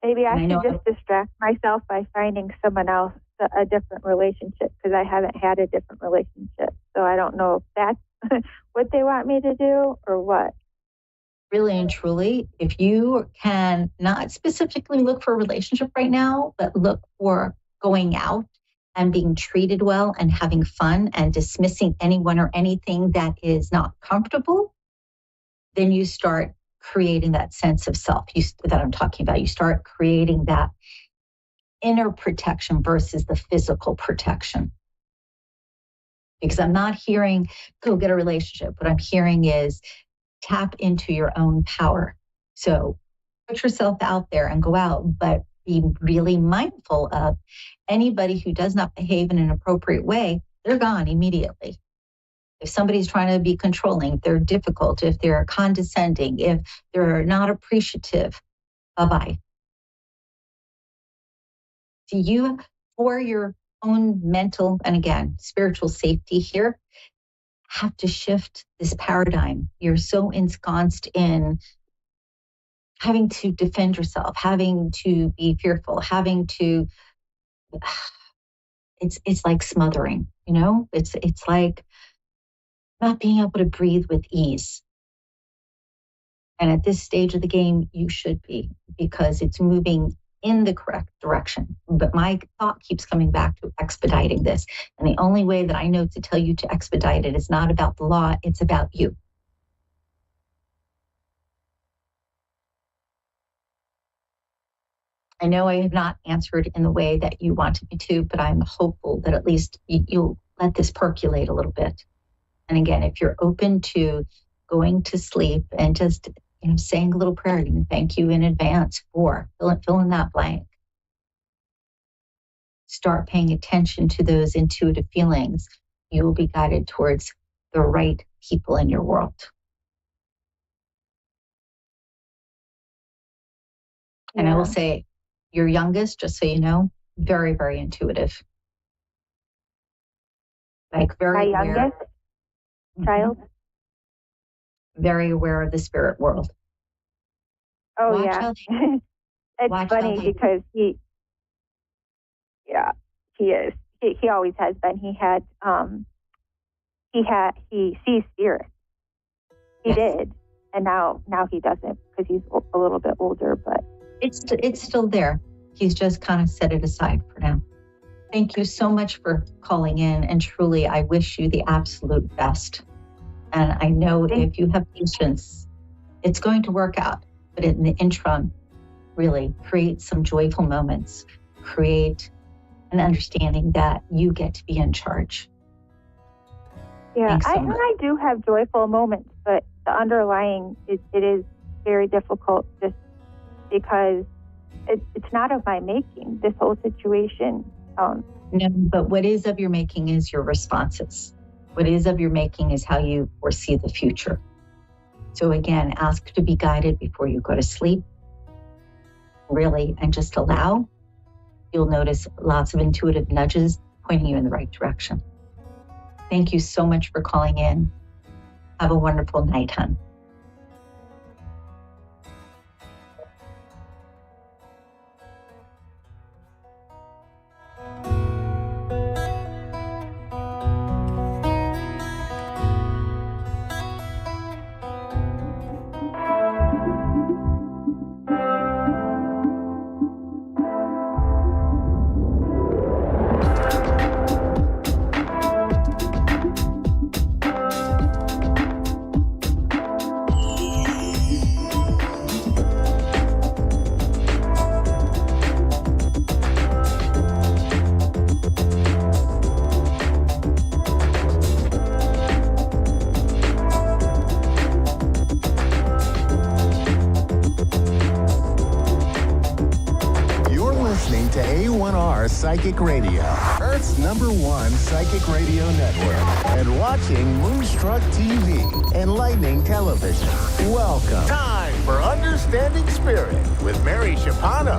Maybe I should just distract myself by finding someone else, a different relationship, because I haven't had a different relationship. So I don't know if that's what they want me to do or what. Really and truly, if you can not specifically look for a relationship right now, but look for going out and being treated well and having fun and dismissing anyone or anything that is not comfortable, then you start creating that sense of self that I'm talking about. You start creating that inner protection versus the physical protection. Because I'm not hearing, go get a relationship. What I'm hearing is tap into your own power. So put yourself out there and go out, but be really mindful of anybody who does not behave in an appropriate way. They're gone immediately. If somebody's trying to be controlling, if they're difficult, if they're condescending, if they're not appreciative, bye-bye. So you, for your own mental and again, spiritual safety here have to shift this paradigm. You're so ensconced in having to defend yourself, having to be fearful, having to, it's like smothering, you know, it's like not being able to breathe with ease. And at this stage of the game, you should be, because it's moving in the correct direction. But my thought keeps coming back to expediting this. And the only way that I know to tell you to expedite it is not about the law, it's about you. I know I have not answered in the way that you wanted me to, but I'm hopeful that at least you'll let this percolate a little bit. And again, if you're open to going to sleep and just, you know, saying a little prayer, and thank you in advance for fill in that blank. Start paying attention to those intuitive feelings. You will be guided towards the right people in your world. And I will say, your youngest, just so you know, very, very intuitive. Like very My youngest child? Very aware of the spirit world. Oh, Watch yeah. how It's funny because he is. He always has been. He sees spirit. He did. And now he doesn't because he's a little bit older, but it's still there. He's just kind of set it aside for now. Thank you so much for calling in, and truly, I wish you the absolute best. And I know if you have patience, it's going to work out. But in the interim, really create some joyful moments. Create an understanding that you get to be in charge. Yeah, I do have joyful moments, but the underlying, it is very difficult just because it's not of my making, this whole situation. No, but what is of your making is your responses. What is of your making is how you foresee the future. So again, ask to be guided before you go to sleep, really, and just allow. You'll notice lots of intuitive nudges pointing you in the right direction. Thank you so much for calling in. Have a wonderful night, hon. To A1R Psychic Radio, Earth's #1 psychic radio network, and watching Moonstruck TV, enlightening television. Welcome. Time for Understanding Spirit with Mary Shapano.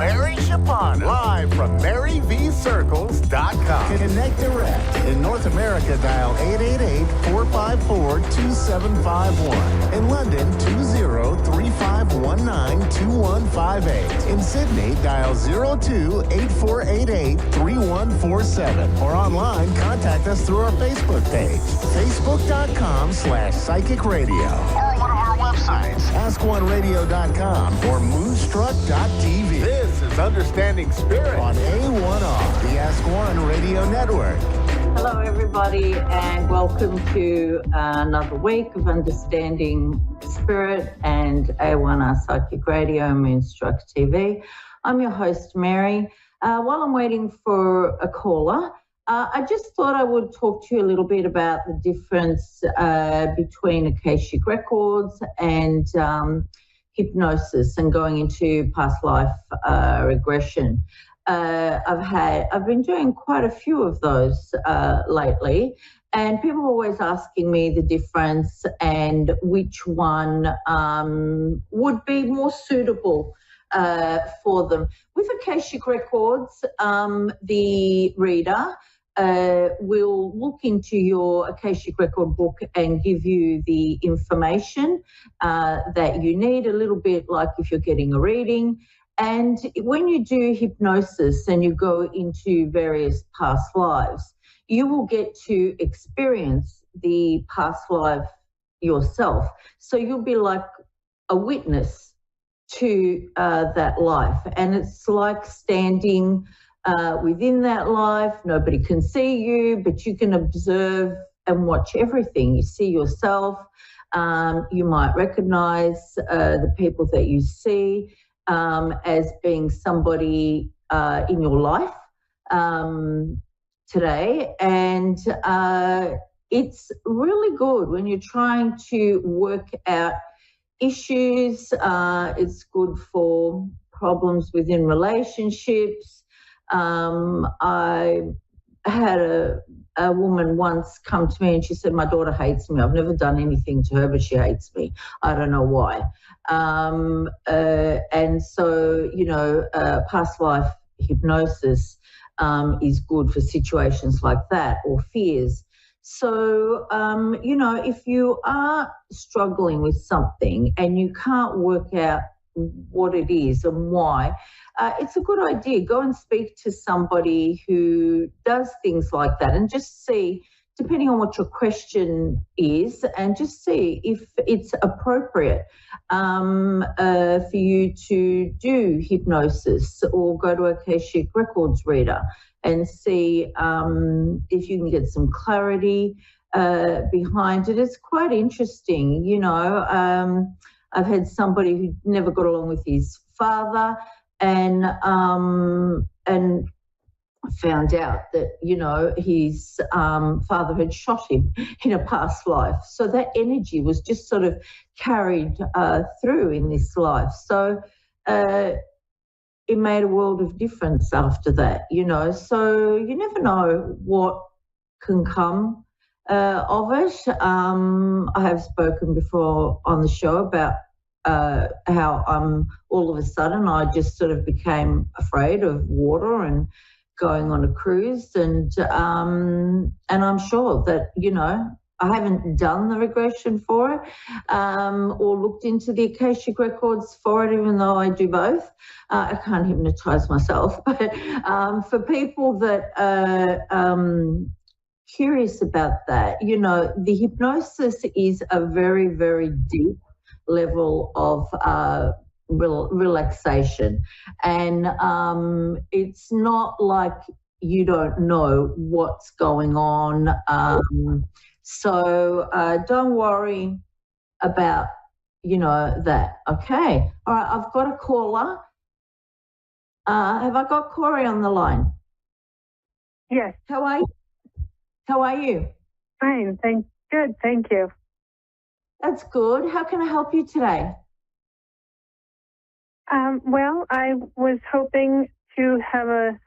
Live from MaryVCircles.com. Connect direct. In North America, dial 888-454-2751. In London, 20-3519-2158. In Sydney, dial 02-8488-3147. Or online, contact us through our Facebook page, facebook.com/psychic radio. Or one of our websites, askoneradio.com or moonstruck.tv. This is Understanding Spirit on A1R, the Ask One Radio Network. Hello, everybody, and welcome to another week of Understanding Spirit and A1R Psychic Radio, Moonstruck TV. I'm your host, Mary. While I'm waiting for a caller, I just thought I would talk to you a little bit about the difference between Akashic Records and hypnosis and going into past life regression. I've been doing quite a few of those lately, and people are always asking me the difference and which one would be more suitable for them. With Akashic Records, the reader will look into your Akashic Record book and give you the information that you need, a little bit like if you're getting a reading. And when you do hypnosis and you go into various past lives, you will get to experience the past life yourself. So you'll be like a witness to that life. And it's like standing within that life. Nobody can see you, but you can observe and watch everything. You see yourself. You might recognize the people that you see as being somebody in your life today. And it's really good when you're trying to work out issues. It's good for problems within relationships. I had a woman once come to me and she said, my daughter hates me. I've never done anything to her, but she hates me. I don't know why. And so, you know, past life hypnosis is good for situations like that, or fears. So, you know, if you are struggling with something and you can't work out what it is and why, it's a good idea. Go and speak to somebody who does things like that and just see, depending on what your question is, and just see if it's appropriate for you to do hypnosis or go to a Akashic Records reader and see if you can get some clarity behind it. It's quite interesting, you know. I've had somebody who never got along with his father and found out that, you know, his father had shot him in a past life. So that energy was just sort of carried through in this life. So it made a world of difference after that, you know. So you never know what can come of it. I have spoken before on the show about how all of a sudden I just sort of became afraid of water and going on a cruise, and I'm sure that, you know, I haven't done the regression for it or looked into the Akashic Records for it, even though I do both. I can't hypnotise myself, but for people that are curious about that, you know, the hypnosis is a very, very deep level of relaxation, and it's not like you don't know what's going on. So don't worry about, you know, that. Okay. All right. I've got a caller. Have I got Corey on the line? Yes. How are you? How are you? Fine. Good. Thank you. That's good. How can I help you today? Well, I was hoping to have a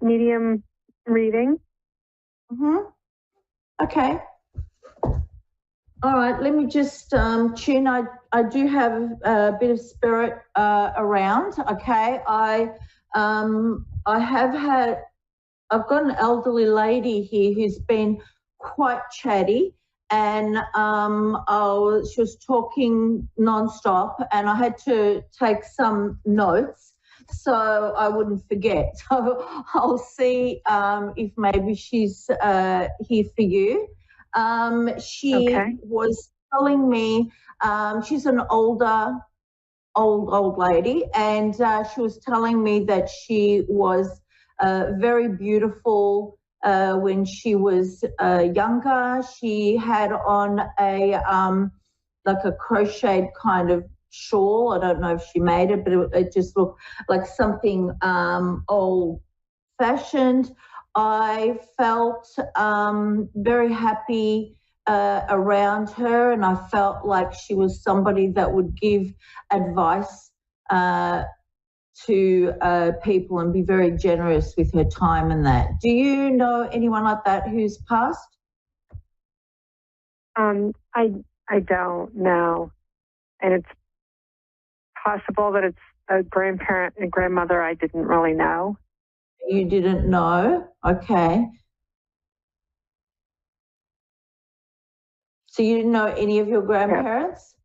medium reading. Mm-hmm. Okay. All right, let me just tune. I do have a bit of spirit around. Okay, I've got an elderly lady here who's been quite chatty, and she was talking nonstop, and I had to take some notes so I wouldn't forget. So I'll see if maybe she's here for you. She was telling me, she's an old lady, and she was telling me that she was very beautiful when she was younger. She had on like a crocheted kind of shawl. I don't know if she made it, but it just looked like something old-fashioned. I felt very happy around her, and I felt like she was somebody that would give advice to people and be very generous with her time and that. Do you know anyone like that who's passed? I don't know, and it's possible that it's a grandparent and grandmother I didn't really know. You didn't know? Okay. So you didn't know any of your grandparents?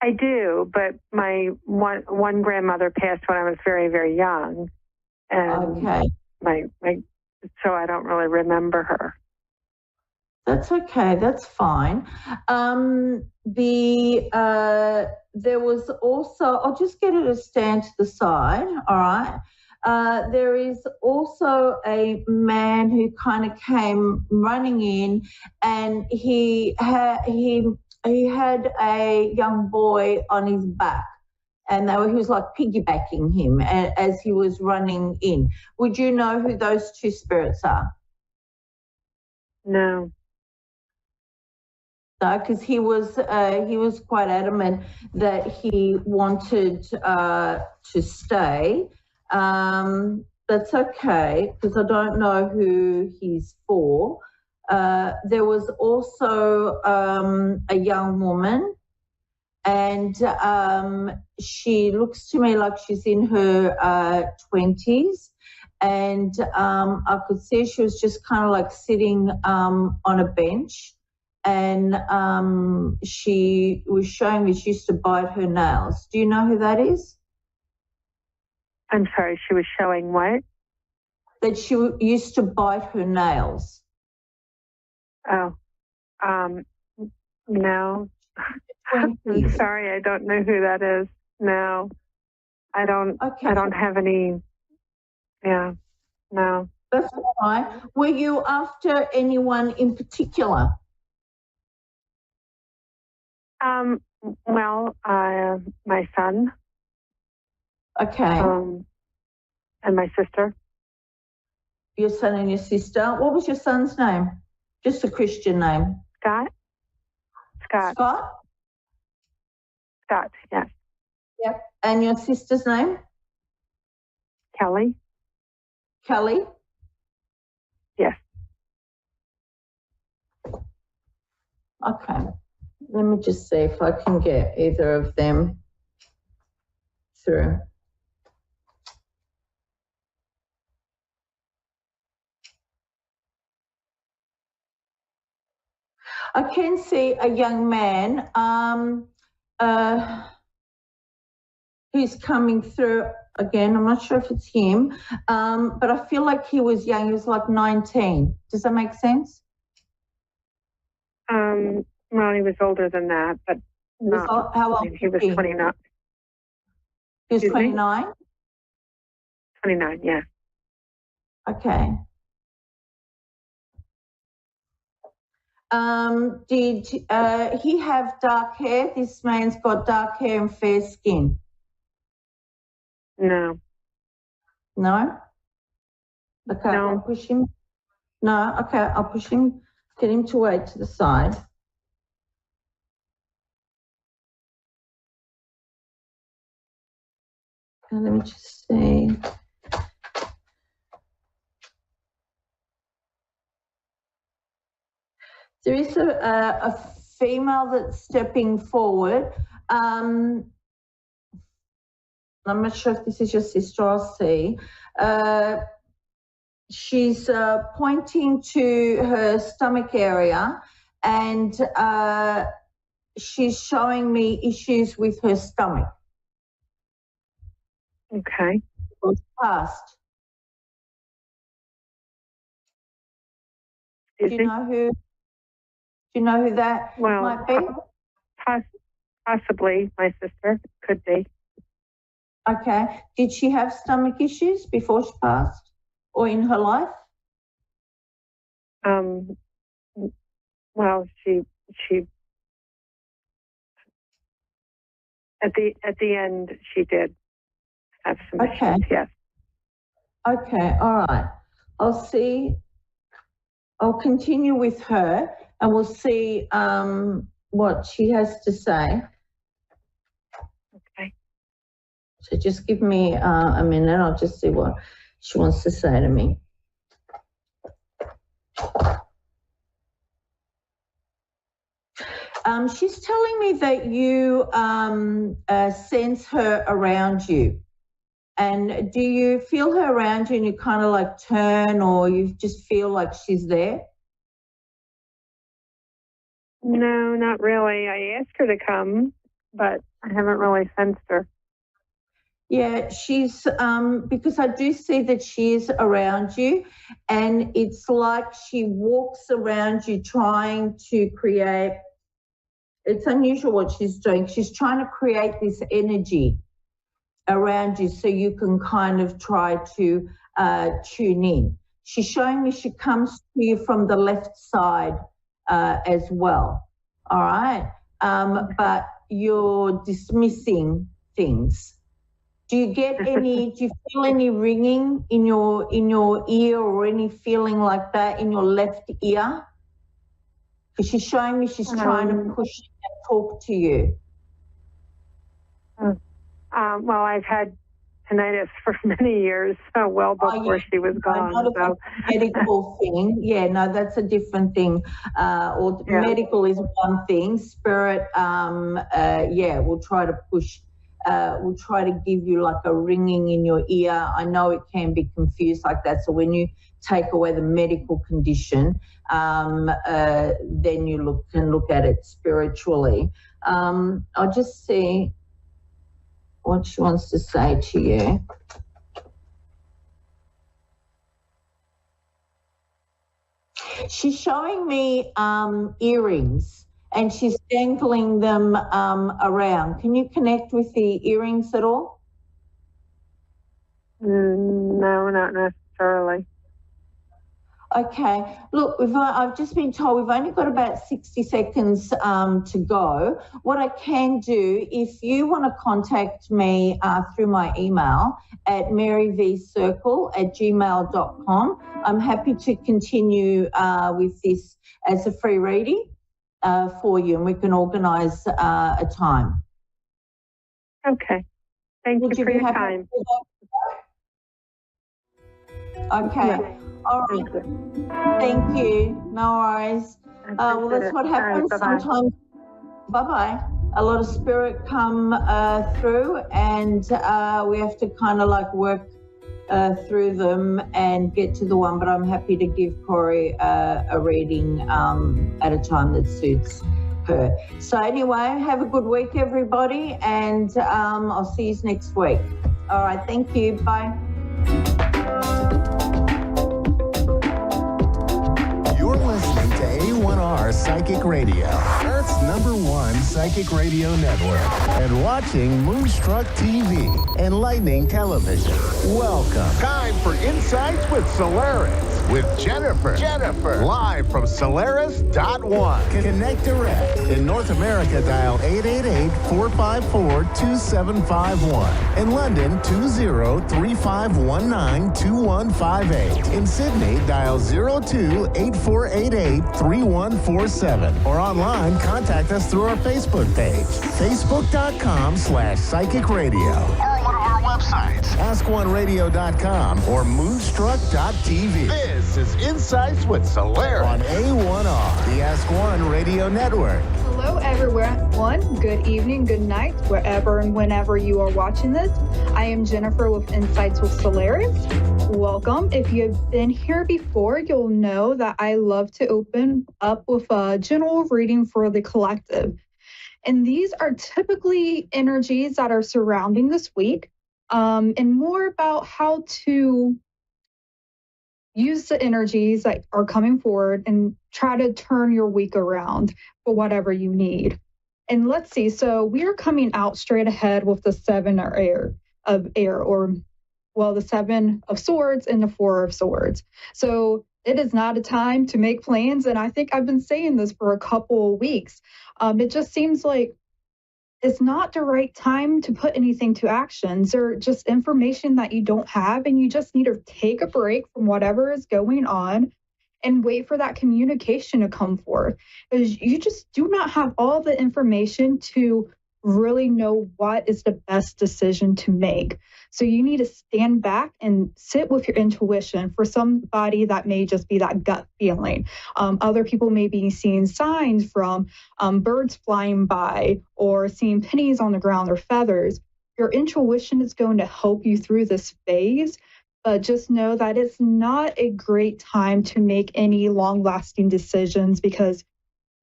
I do, but my one grandmother passed when I was very, very young. And so I don't really remember her. That's okay. That's fine. There was also, I'll just get her to stand to the side. All right. There is also a man who kind of came running in, and he had a young boy on his back, and he was like piggybacking him as he was running in. Would you know who those two spirits are? No. No, because he was quite adamant that he wanted to stay. That's okay, because I don't know who he's for. There was also a young woman, and she looks to me like she's in her 20s, and I could see she was just kind of like sitting on a bench, and she was showing me she used to bite her nails. Do you know who that is? I'm sorry, she was showing what? That she used to bite her nails. Oh, no. I'm sorry, I don't know who that is. No, I don't. Okay. I don't have any. Yeah, no. That's fine. Were you after anyone in particular? Well, my son. Okay. And my sister. Your son and your sister. What was your son's name? Just a Christian name. Scott. Scott? Scott, yes. Yep. And your sister's name? Kelly. Kelly? Yes. Okay. Let me just see if I can get either of them through. I can see a young man who's coming through again. I'm not sure if it's him, but I feel like he was young. He was like 19. Does that make sense? Well, he was older than that, but how old? He was 29. He was 29? 29, yeah. Okay. Did he have dark hair? This man's got dark hair and fair skin. No. No? Okay, no. I'll push him. No, okay, I'll push him, get him to wait to the side. Okay, let me just see. There is a female that's stepping forward. I'm not sure if this is your sister, I'll see. She's pointing to her stomach area, and she's showing me issues with her stomach. Okay. It's past. Do you know who that might be? Possibly my sister. Could be. Okay. Did she have stomach issues before she passed, or in her life? Well, she at the end she did have some issues. Yes. Okay. All right. I'll see. I'll continue with her, and we'll see what she has to say. Okay. So just give me a minute. I'll just see what she wants to say to me. She's telling me that you sense her around you. And do you feel her around you and you kind of like turn, or you just feel like she's there? No, not really. I asked her to come, but I haven't really sensed her. Yeah, she's, because I do see that she is around you, and it's like she walks around you trying to create, it's unusual what she's doing. She's trying to create this energy around you so you can kind of try to tune in. She's showing me she comes to you from the left side as well, all right? But you're dismissing things. Do you get any, do you feel any ringing in your ear, or any feeling like that in your left ear? Because she's showing me she's trying to push and talk to you. Well, I've had tinnitus for many years, well before she was gone. Not a medical thing. Yeah, no, that's a different thing. Medical is one thing. Spirit, we'll try to push. We'll try to give you like a ringing in your ear. I know it can be confused like that. So when you take away the medical condition, then you can look at it spiritually. I'll just see what she wants to say to you. She's showing me earrings, and she's dangling them around. Can you connect with the earrings at all? No, not necessarily. Okay. Look, I've just been told we've only got about 60 seconds to go. What I can do, if you want to contact me through my email at maryvcircle@gmail.com, I'm happy to continue with this as a free reading for you, and we can organise a time. Okay. Thank you for your time. Okay. Yeah. All right. Thank you. No worries. Well, that's what happens sometimes. Bye-bye. A lot of spirit come through, and we have to kind of like work through them and get to the one. But I'm happy to give Corey a reading at a time that suits her. So anyway, have a good week, everybody, and I'll see you next week. All right. Thank you. Bye. You're listening to A1R Psychic Radio, Earth's #1 psychic radio network, and watching Moonstruck TV, Enlightening Television. Welcome. Time for Insights with Solaris with Jennifer. Live from Solaris.1. Connect direct. In North America, dial 888-454-2751. In London, 20-3519-2158. In Sydney, dial 02-8488-3147. Or online, contact us through our Facebook page, facebook.com/psychic radio. Or one of our websites, askoneradio.com or moonstruck.tv. This is Insights with Solaris on A1R, the Ask One Radio Network. Hello, everyone. Good evening, good night, wherever and whenever you are watching this. I am Jennifer with Insights with Solaris. Welcome. If you have been here before, you'll know that I love to open up with a general reading for the collective. And these are typically energies that are surrounding this week, and more about how to use the energies that are coming forward and try to turn your week around for whatever you need. And let's see, so we are coming out straight ahead with the Seven of Air, or the Seven of Swords and the Four of Swords. So it is not a time to make plans, and I think I've been saying this for a couple of weeks. It just seems like it's not the right time to put anything to action. They're just information that you don't have, and you just need to take a break from whatever is going on and wait for that communication to come forth. Because you just do not have all the information to really know what is the best decision to make. So you need to stand back and sit with your intuition. For somebody, that may just be that gut feeling. Other people may be seeing signs from birds flying by or seeing pennies on the ground or feathers. Your intuition is going to help you through this phase, but just know that it's not a great time to make any long-lasting decisions because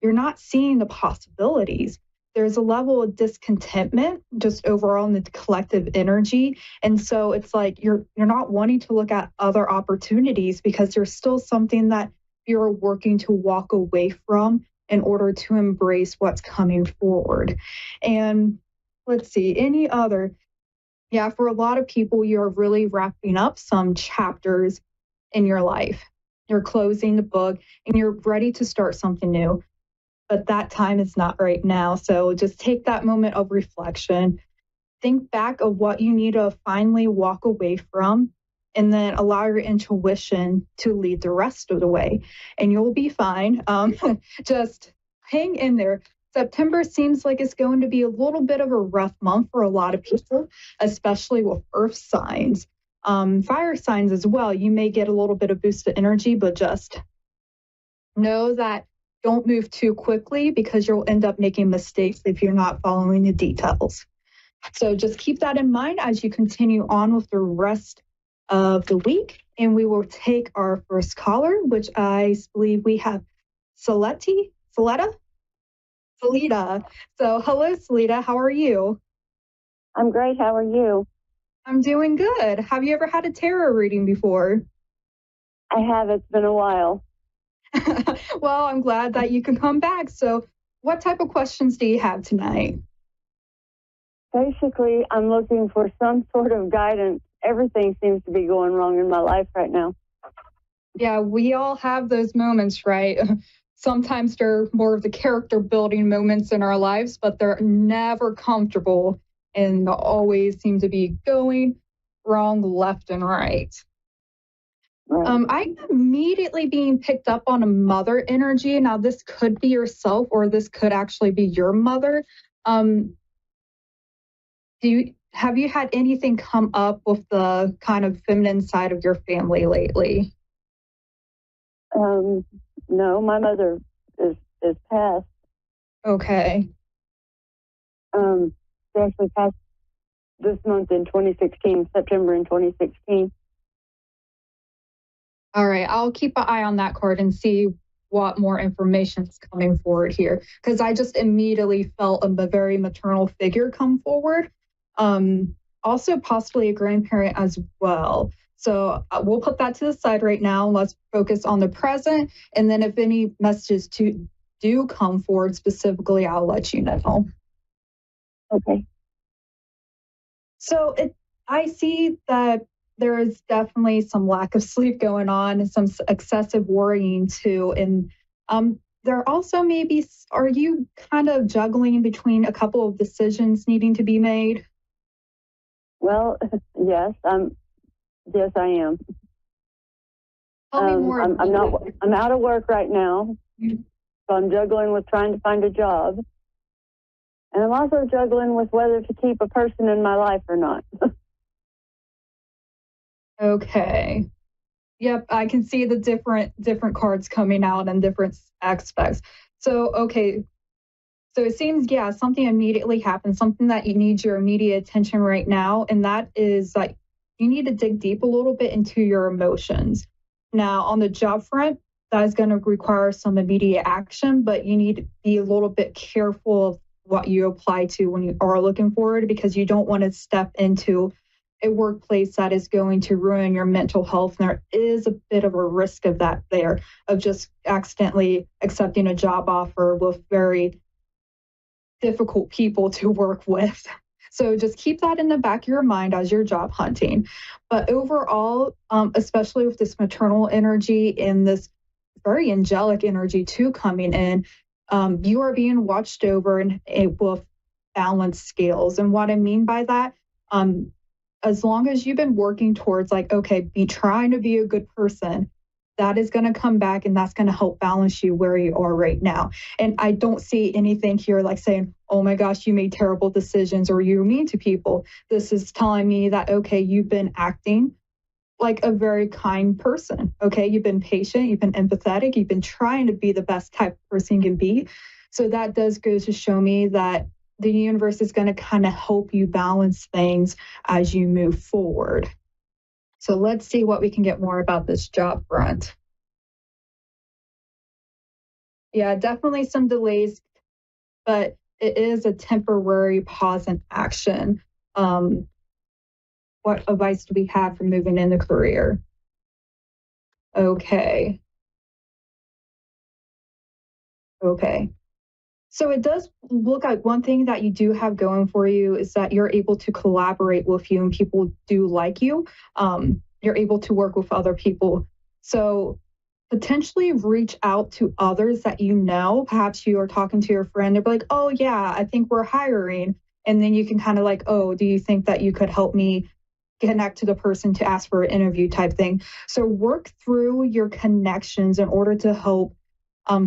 you're not seeing the possibilities. There's a level of discontentment just overall in the collective energy. And so it's like you're not wanting to look at other opportunities because there's still something that you're working to walk away from in order to embrace what's coming forward. And let's see, any other. Yeah, for a lot of people, you're really wrapping up some chapters in your life. You're closing the book and you're ready to start something new. But that time is not right now. So just take that moment of reflection. Think back of what you need to finally walk away from, and then allow your intuition to lead the rest of the way. And you'll be fine. Just hang in there. September seems like it's going to be a little bit of a rough month for a lot of people, especially with earth signs. Fire signs as well. You may get a little bit of boosted energy, but just know that don't move too quickly because you'll end up making mistakes if you're not following the details. So just keep that in mind as you continue on with the rest of the week. And we will take our first caller, which I believe we have Salita. So hello, Salita. How are you? I'm great. How are you? I'm doing good. Have you ever had a tarot reading before? I have. It's been a while. Well, I'm glad that you can come back. So what type of questions do you have tonight? Basically, I'm looking for some sort of guidance. Everything seems to be going wrong in my life right now. Yeah, we all have those moments, right? Sometimes they're more of the character building moments in our lives, but they're never comfortable and always seem to be going wrong left and right. I'm immediately being picked up on a mother energy. Now, this could be yourself or this could actually be your mother. Have you had anything come up with the kind of feminine side of your family lately? No, my mother is passed. Okay. She actually passed this month in 2016, September in 2016. All right, I'll keep an eye on that card and see what more information is coming forward here, because I just immediately felt a very maternal figure come forward. Also possibly a grandparent as well. So we'll put that to the side right now. Let's focus on the present. And then if any messages do come forward specifically, I'll let you know. Okay. So I see that there is definitely some lack of sleep going on and some excessive worrying too. And there also are you kind of juggling between a couple of decisions needing to be made? Well, yes, yes, I am. Tell me more. I'm out of work right now, so I'm juggling with trying to find a job. And I'm also juggling with whether to keep a person in my life or not. Okay. Yep, I can see the different cards coming out in different aspects. So, okay. So it seems, something immediately happened, something that you need your immediate attention right now. And that is like, you need to dig deep a little bit into your emotions. Now, on the job front, that is going to require some immediate action, but you need to be a little bit careful of what you apply to when you are looking forward, because you don't want to step into a workplace that is going to ruin your mental health. And there is a bit of a risk of that there, of just accidentally accepting a job offer with very difficult people to work with. So just keep that in the back of your mind as you're job hunting. But overall, especially with this maternal energy and this very angelic energy too coming in, you are being watched over and with balanced scales. And what I mean by that, as long as you've been working towards trying to be a good person, that is going to come back and that's going to help balance you where you are right now. And I don't see anything here like saying, oh my gosh, you made terrible decisions or you're mean to people. This is telling me that, okay, you've been acting like a very kind person. Okay, you've been patient, you've been empathetic, you've been trying to be the best type of person you can be. So that does go to show me that the universe is going to kind of help you balance things as you move forward. So let's see what we can get more about this job front. Yeah, definitely some delays, but it is a temporary pause in action. What advice do we have for moving in the career? Okay. So it does look like one thing that you do have going for you is that you're able to collaborate with you and people do like you. You're able to work with other people. So potentially reach out to others that you know. Perhaps you are talking to your friend. They're like, oh, yeah, I think we're hiring. And then you can kind of like, oh, do you think that you could help me connect to the person to ask for an interview type thing? So work through your connections in order to help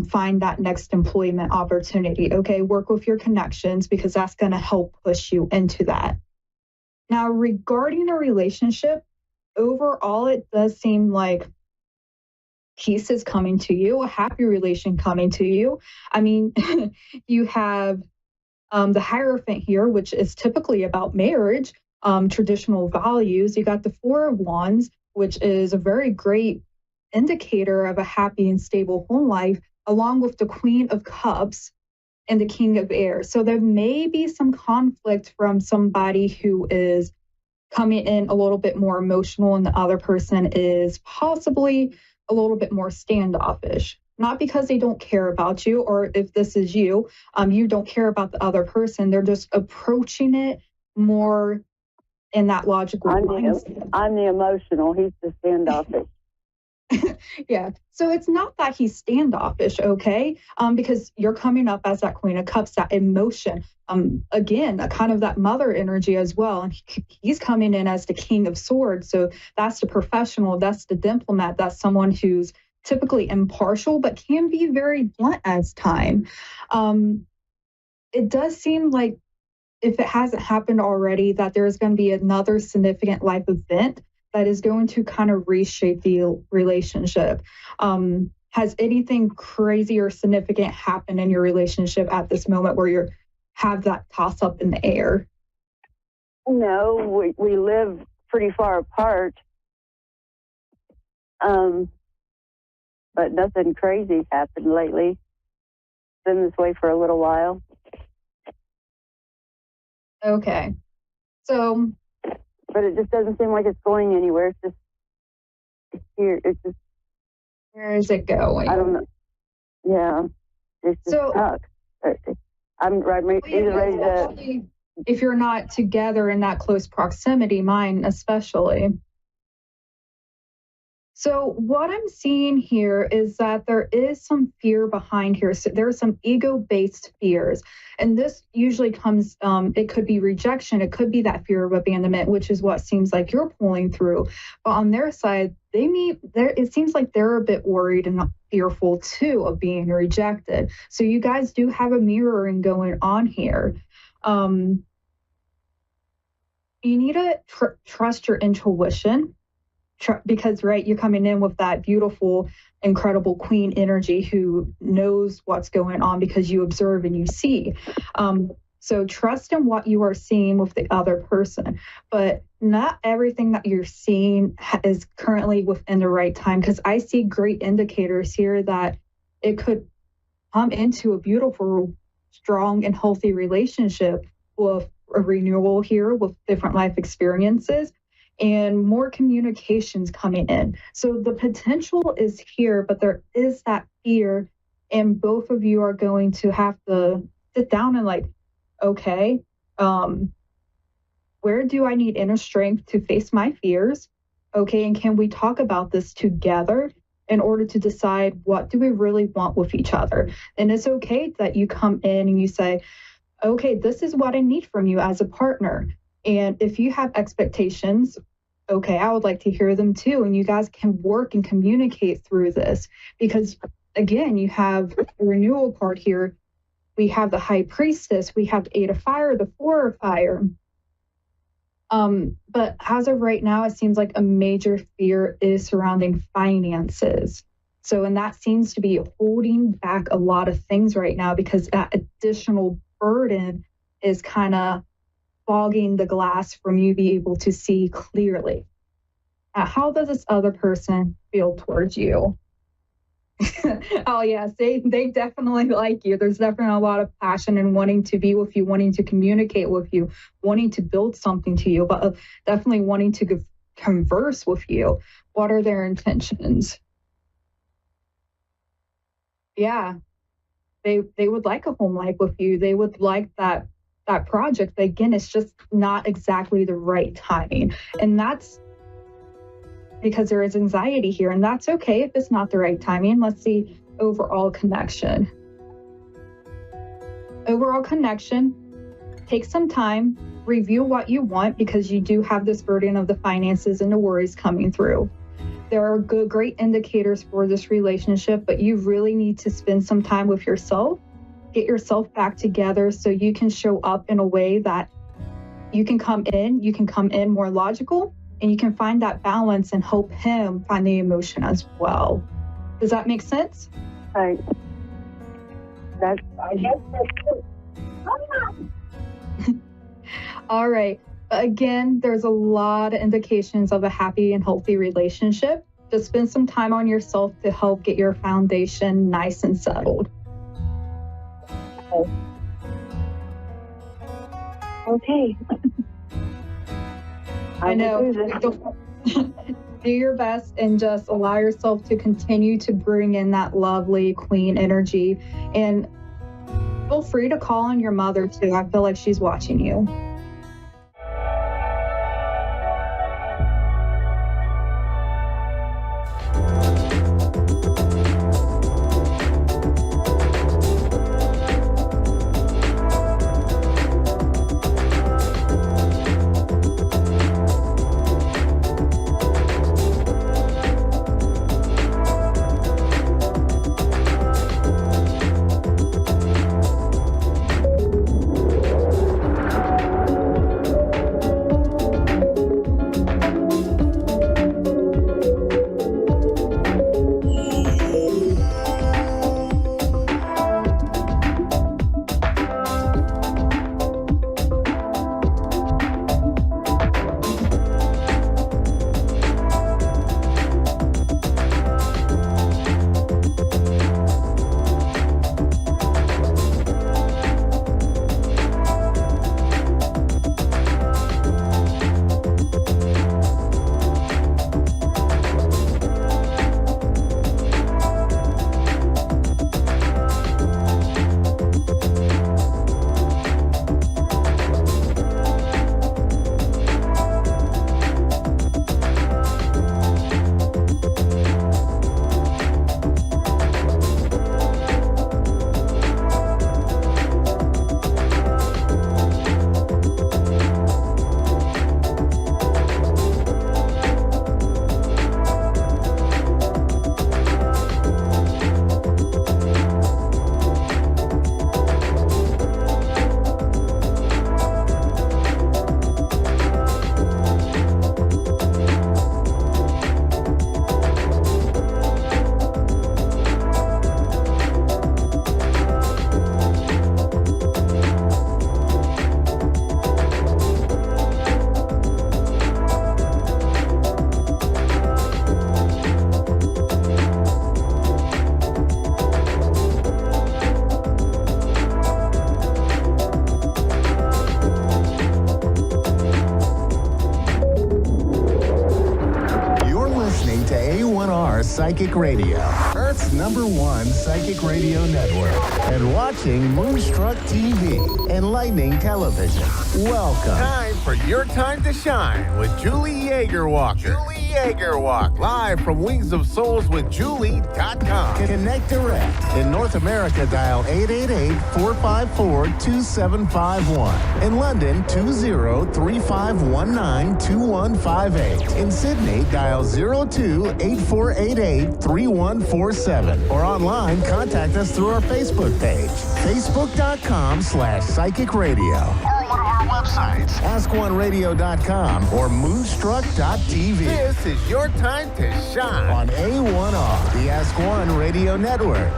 find that next employment opportunity. Okay, work with your connections because that's going to help push you into that. Now, regarding a relationship, overall, it does seem like peace is coming to you, a happy relation coming to you. I mean, you have the Hierophant here, which is typically about marriage, traditional values. You got the Four of Wands, which is a very great indicator of a happy and stable home life, along with the Queen of Cups and the King of Air. So there may be some conflict from somebody who is coming in a little bit more emotional and the other person is possibly a little bit more standoffish. Not because they don't care about you, or if this is you, you don't care about the other person. They're just approaching it more in that logical mindset. I'm the emotional. He's the standoffish. Yeah. So it's not that he's standoffish, okay? Because you're coming up as that Queen of Cups, that emotion. Again, kind of that mother energy as well. And he's coming in as the King of Swords. So that's the professional, that's the diplomat, that's someone who's typically impartial, but can be very blunt as time. It does seem like, if it hasn't happened already, that there's going to be another significant life event that is going to kind of reshape the relationship. Has anything crazy or significant happened in your relationship at this moment where you have that toss up in the air? No, we live pretty far apart. But nothing crazy happened lately. Been this way for a little while. Okay. So, but it just doesn't seem like it's going anywhere. It's just here. It's just, where is it going? I don't know. Yeah, it's just stuck. I'm ready to. If you're not together in that close proximity, mine especially. So what I'm seeing here is that there is some fear behind here. So there are some ego-based fears. And this usually comes, it could be rejection. It could be that fear of abandonment, which is what seems like you're pulling through. But on their side, it seems like they're a bit worried and fearful too of being rejected. So you guys do have a mirroring going on here. You need to trust your intuition. Because, right, you're coming in with that beautiful, incredible queen energy who knows what's going on because you observe and you see. So trust in what you are seeing with the other person. But not everything that you're seeing is currently within the right time, because I see great indicators here that it could come into a beautiful, strong, and healthy relationship with a renewal here with different life experiences. And more communications coming in. So the potential is here, but there is that fear, and both of you are going to have to sit down and like, okay, where do I need inner strength to face my fears? Okay, and can we talk about this together in order to decide what do we really want with each other? And it's okay that you come in and you say, okay, this is what I need from you as a partner. And if you have expectations, okay, I would like to hear them too. And you guys can work and communicate through this because, again, you have the renewal card here. We have the High Priestess. We have the 8 of Fire, the 4 of Fire. But as of right now, it seems like a major fear is surrounding finances. So, and that seems to be holding back a lot of things right now because that additional burden is kind of fogging the glass from you being able to see clearly. How does this other person feel towards you? Oh, yes, they definitely like you. There's definitely a lot of passion and wanting to be with you, wanting to communicate with you, wanting to build something to you, but definitely wanting to converse with you. What are their intentions? Yeah, they would like a home life with you. They would like that project. But again, it's just not exactly the right timing. And that's because there is anxiety here, and that's okay if it's not the right timing. Let's see overall connection. Overall connection, take some time, review what you want because you do have this burden of the finances and the worries coming through. There are great indicators for this relationship, but you really need to spend some time with yourself, get yourself back together so you can show up in a way that you can come in more logical, and you can find that balance and help him find the emotion as well. Does that make sense? Right. I guess that's good. All right. Again, there's a lot of indications of a happy and healthy relationship. Just spend some time on yourself to help get your foundation nice and settled. Okay. I know. Do your best and just allow yourself to continue to bring in that lovely queen energy. And feel free to call on your mother too. I feel like she's watching you. A1R Psychic Radio, Earth's #1 psychic radio network, and watching Moonstruck TV, Enlightening Television. Welcome. Time for your time to shine with Julie Yeager Walker. Jaeger Walk, live from Wings of Souls with Julie.com. Connect direct. In North America, dial 888-454-2751. In London, 20-3519-2158. In Sydney, dial 02-8488-3147. Or online, contact us through our Facebook page, facebook.com/psychic radio. Or one of our websites, askoneradio.com or moonstruck.tv. This is your time to shine on A1R, the Ask One Radio Network.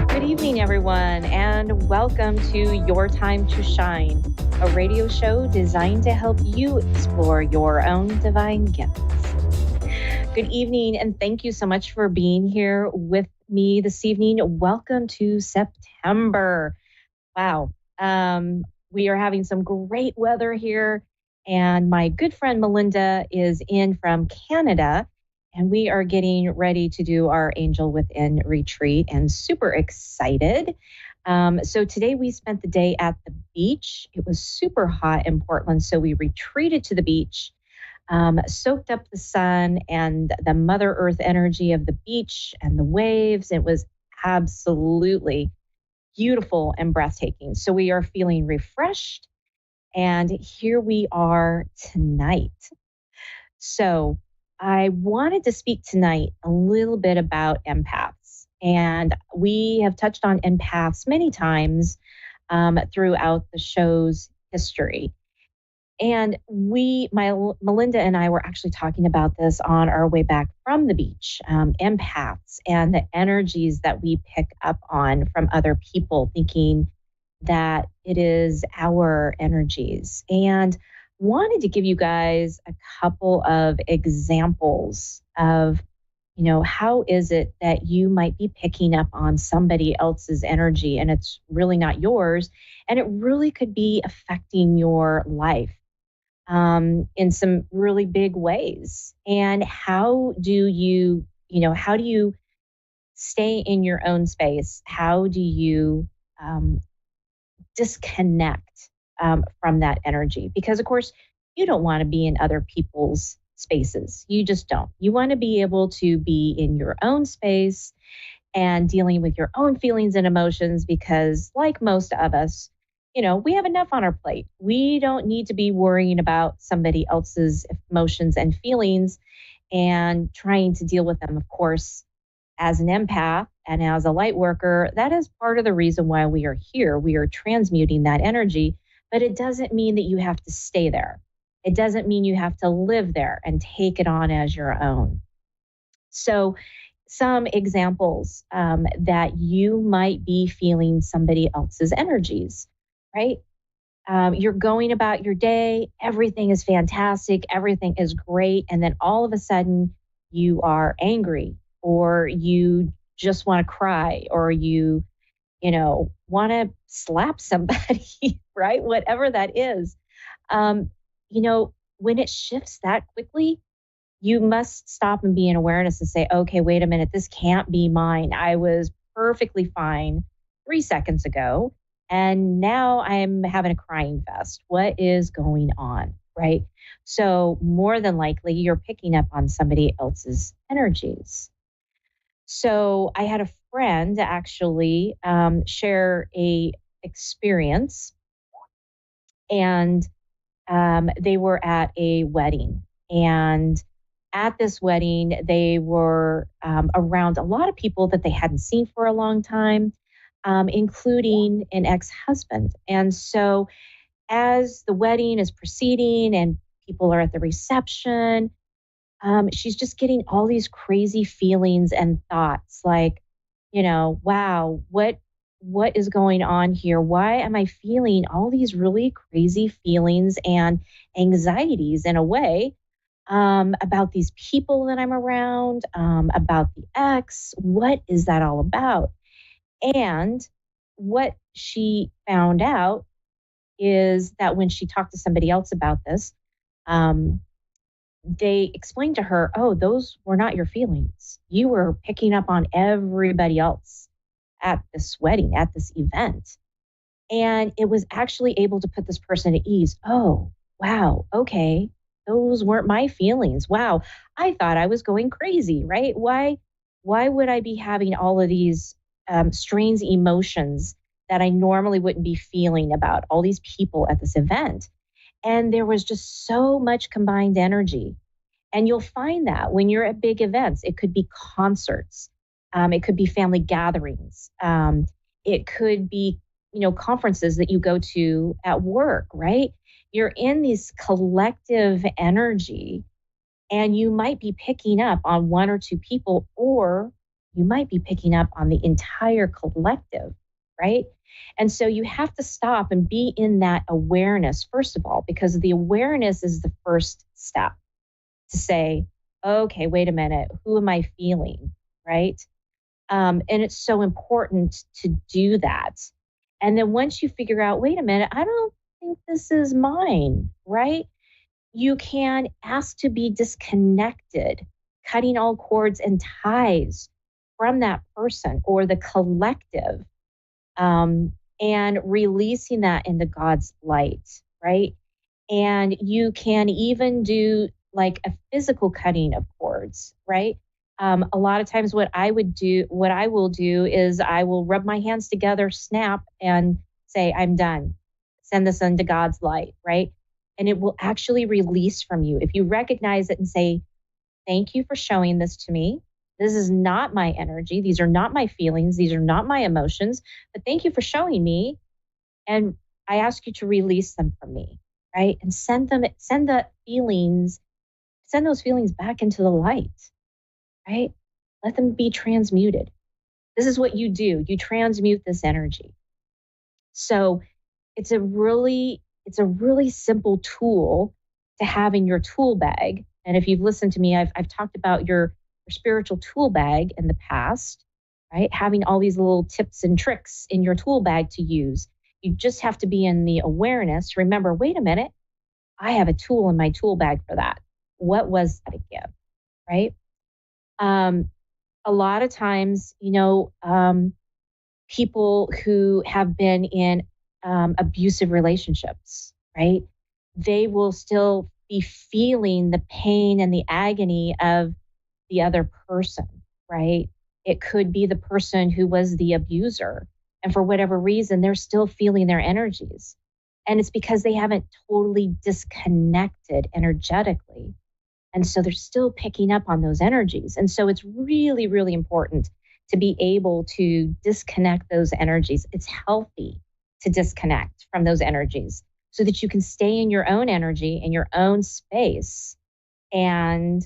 Good evening, everyone, and welcome to Your Time to Shine, a radio show designed to help you explore your own divine gifts. Good evening, and thank you so much for being here with me this evening. Welcome to September. Wow. We are having some great weather here, and my good friend Melinda is in from Canada, and we are getting ready to do our Angel Within retreat and super excited. So today we spent the day at the beach. It was super hot in Portland, so we retreated to the beach, soaked up the sun and the Mother Earth energy of the beach and the waves. It was absolutely beautiful and breathtaking. So we are feeling refreshed, and here we are tonight. So I wanted to speak tonight a little bit about empaths, and we have touched on empaths many times throughout the show's history. And Melinda and I were actually talking about this on our way back from the beach, empaths and the energies that we pick up on from other people, thinking that it is our energies. And wanted to give you guys a couple of examples of, how is it that you might be picking up on somebody else's energy and it's really not yours, and it really could be affecting your life in some really big ways. And how do you stay in your own space? How do you disconnect from that energy? Because of course, you don't want to be in other people's spaces. You just don't. You want to be able to be in your own space and dealing with your own feelings and emotions, because like most of us, we have enough on our plate. We don't need to be worrying about somebody else's emotions and feelings and trying to deal with them. Of course, as an empath and as a light worker, that is part of the reason why we are here. We are transmuting that energy, but it doesn't mean that you have to stay there. It doesn't mean you have to live there and take it on as your own. So some examples that you might be feeling somebody else's energies, right? You're going about your day, everything is fantastic, everything is great, and then all of a sudden you are angry, or you just want to cry, or you want to slap somebody, right? Whatever that is. When it shifts that quickly, you must stop and be in awareness and say, okay, wait a minute, this can't be mine. I was perfectly fine 3 seconds ago, and now I'm having a crying fest. What is going on, right? So more than likely, you're picking up on somebody else's energies. So I had a friend actually share a experience, and they were at a wedding. And at this wedding, they were around a lot of people that they hadn't seen for a long time, including an ex-husband. And so as the wedding is proceeding and people are at the reception, she's just getting all these crazy feelings and thoughts like, wow, what is going on here? Why am I feeling all these really crazy feelings and anxieties in a way about these people that I'm around, about the ex? What is that all about? And what she found out is that when she talked to somebody else about this, they explained to her, oh, those were not your feelings. You were picking up on everybody else at this wedding, at this event. And it was actually able to put this person at ease. Oh, wow, okay, those weren't my feelings. Wow, I thought I was going crazy, right? Why would I be having all of these strange emotions that I normally wouldn't be feeling about all these people at this event? And there was just so much combined energy. And you'll find that when you're at big events, it could be concerts, it could be family gatherings, it could be, conferences that you go to at work, right? You're in this collective energy, and you might be picking up on one or two people, or you might be picking up on the entire collective, right? And so you have to stop and be in that awareness, first of all, because the awareness is the first step to say, okay, wait a minute, who am I feeling, right? And it's so important to do that. And then once you figure out, wait a minute, I don't think this is mine, right? You can ask to be disconnected, cutting all cords and ties from that person or the collective, and releasing that into God's light, right? And you can even do like a physical cutting of cords, right? A lot of times what I will do is I will rub my hands together, snap, and say, I'm done. Send this into God's light, right? And it will actually release from you. If you recognize it and say, thank you for showing this to me. This is not my energy. These are not my feelings. These are not my emotions, but thank you for showing me. And I ask you to release them from me, right? And send those feelings back into the light, right? Let them be transmuted. This is what you do. You transmute this energy. So it's a really simple tool to have in your tool bag. And if you've listened to me, I've talked about your spiritual tool bag in the past, right? Having all these little tips and tricks in your tool bag to use. You just have to be in the awareness. Remember, wait a minute, I have a tool in my tool bag for that. What was that again, right? A lot of times, people who have been in abusive relationships, right? They will still be feeling the pain and the agony of the other person, right? It could be the person who was the abuser. And for whatever reason, they're still feeling their energies. And it's because they haven't totally disconnected energetically. And so they're still picking up on those energies. And so it's really, really important to be able to disconnect those energies. It's healthy to disconnect from those energies so that you can stay in your own energy, in your own space, and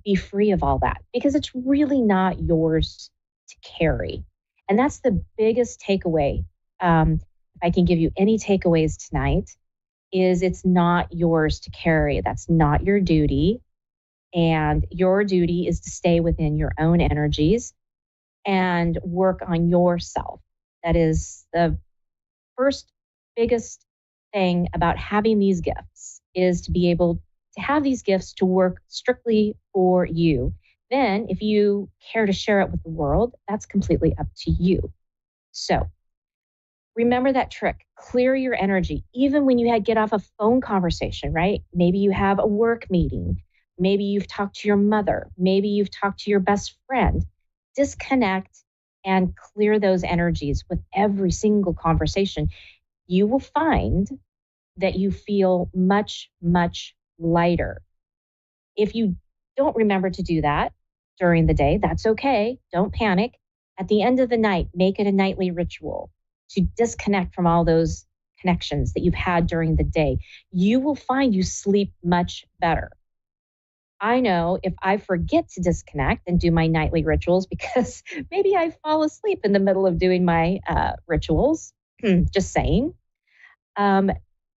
be free of all that, because it's really not yours to carry. And that's the biggest takeaway. If I can give you any takeaways tonight, is it's not yours to carry. That's not your duty. And your duty is to stay within your own energies and work on yourself. That is the first biggest thing about having these gifts, is to be able to have these gifts to work strictly for you. Then if you care to share it with the world, that's completely up to you. So remember that trick. Clear your energy. Even when you get off a phone conversation, right? Maybe you have a work meeting. Maybe you've talked to your mother. Maybe you've talked to your best friend. Disconnect and clear those energies with every single conversation. You will find that you feel much, much lighter. If you don't remember to do that during the day, that's okay. Don't panic. At the end of the night, make it a nightly ritual to disconnect from all those connections that you've had during the day. You will find you sleep much better. I know if I forget to disconnect and do my nightly rituals, because maybe I fall asleep in the middle of doing my rituals, just saying, I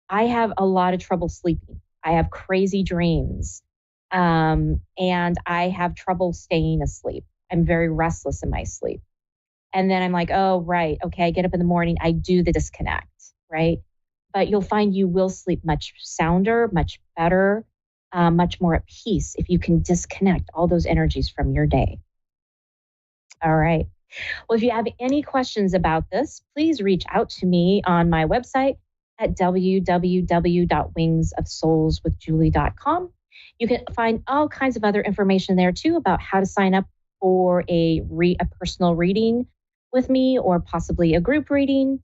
have a lot of trouble sleeping. I have crazy dreams, and I have trouble staying asleep. I'm very restless in my sleep. And then I'm like, oh, right. Okay, I get up in the morning, I do the disconnect, right? But you'll find you will sleep much sounder, much better, much more at peace if you can disconnect all those energies from your day. All right. Well, if you have any questions about this, please reach out to me on my website at www.wingsofsoulswithjulie.com. You can find all kinds of other information there too about how to sign up for a personal reading with me, or possibly a group reading.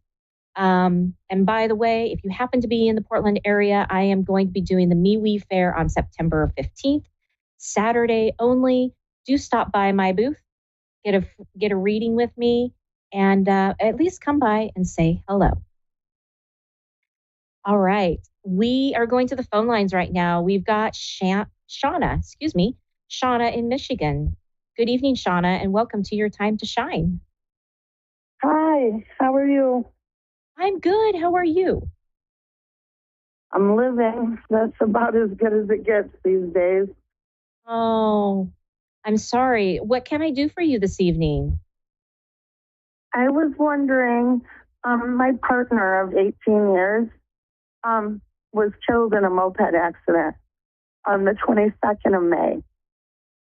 And by the way, if you happen to be in the Portland area, I am going to be doing the MeWe Fair on September 15th, Saturday only. Do stop by my booth, get a reading with me, and at least come by and say hello. All right. We are going to the phone lines right now. We've got Shauna in Michigan. Good evening, Shauna, and welcome to Your Time to Shine. Hi, how are you? I'm good. How are you? I'm living. That's about as good as it gets these days. Oh, I'm sorry. What can I do for you this evening? I was wondering, my partner of 18 years was killed in a moped accident on the 22nd of May.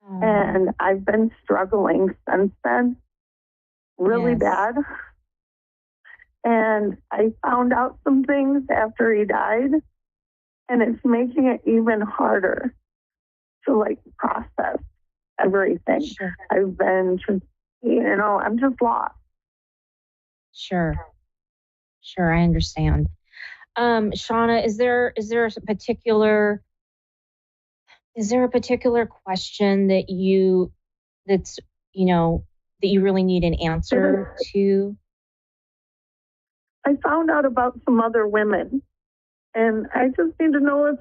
Oh. And I've been struggling since then, really bad. And I found out some things after he died, and it's making it even harder to process everything. Sure. I've been just, I'm just lost. Sure, I understand. Shauna, is there a particular question that you really need an answer to? I found out about some other women, and I just need to know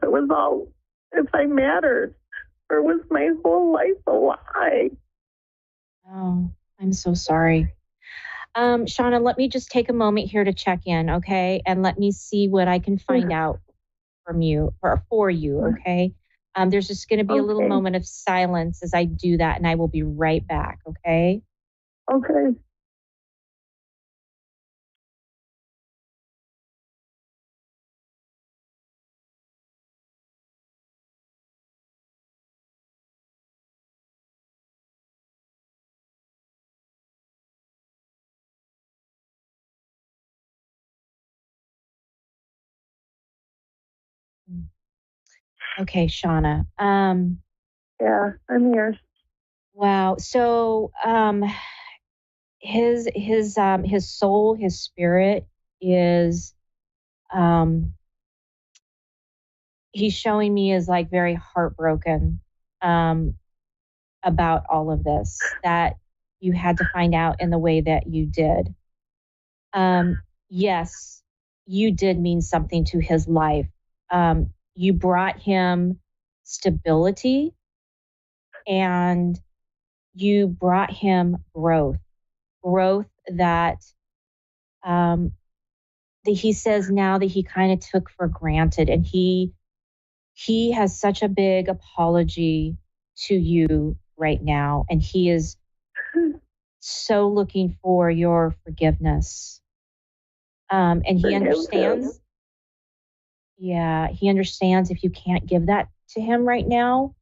if I mattered, or was my whole life a lie? Oh, I'm so sorry. Shauna, let me just take a moment here to check in, okay? And let me see what I can find out from you or for you, okay? There's just going to be a little moment of silence as I do that, and I will be right back, okay? Okay. Okay, Shauna. Yeah, I'm here. Wow. So, his soul, his spirit is, he's showing me as very heartbroken, about all of this, that you had to find out in the way that you did. Yes, you did mean something to his life. You brought him stability, and you brought him growth that he says now that he kind of took for granted, and he has such a big apology to you right now, and he is so looking for your forgiveness. And he understands. Yeah, he understands if you can't give that to him right now,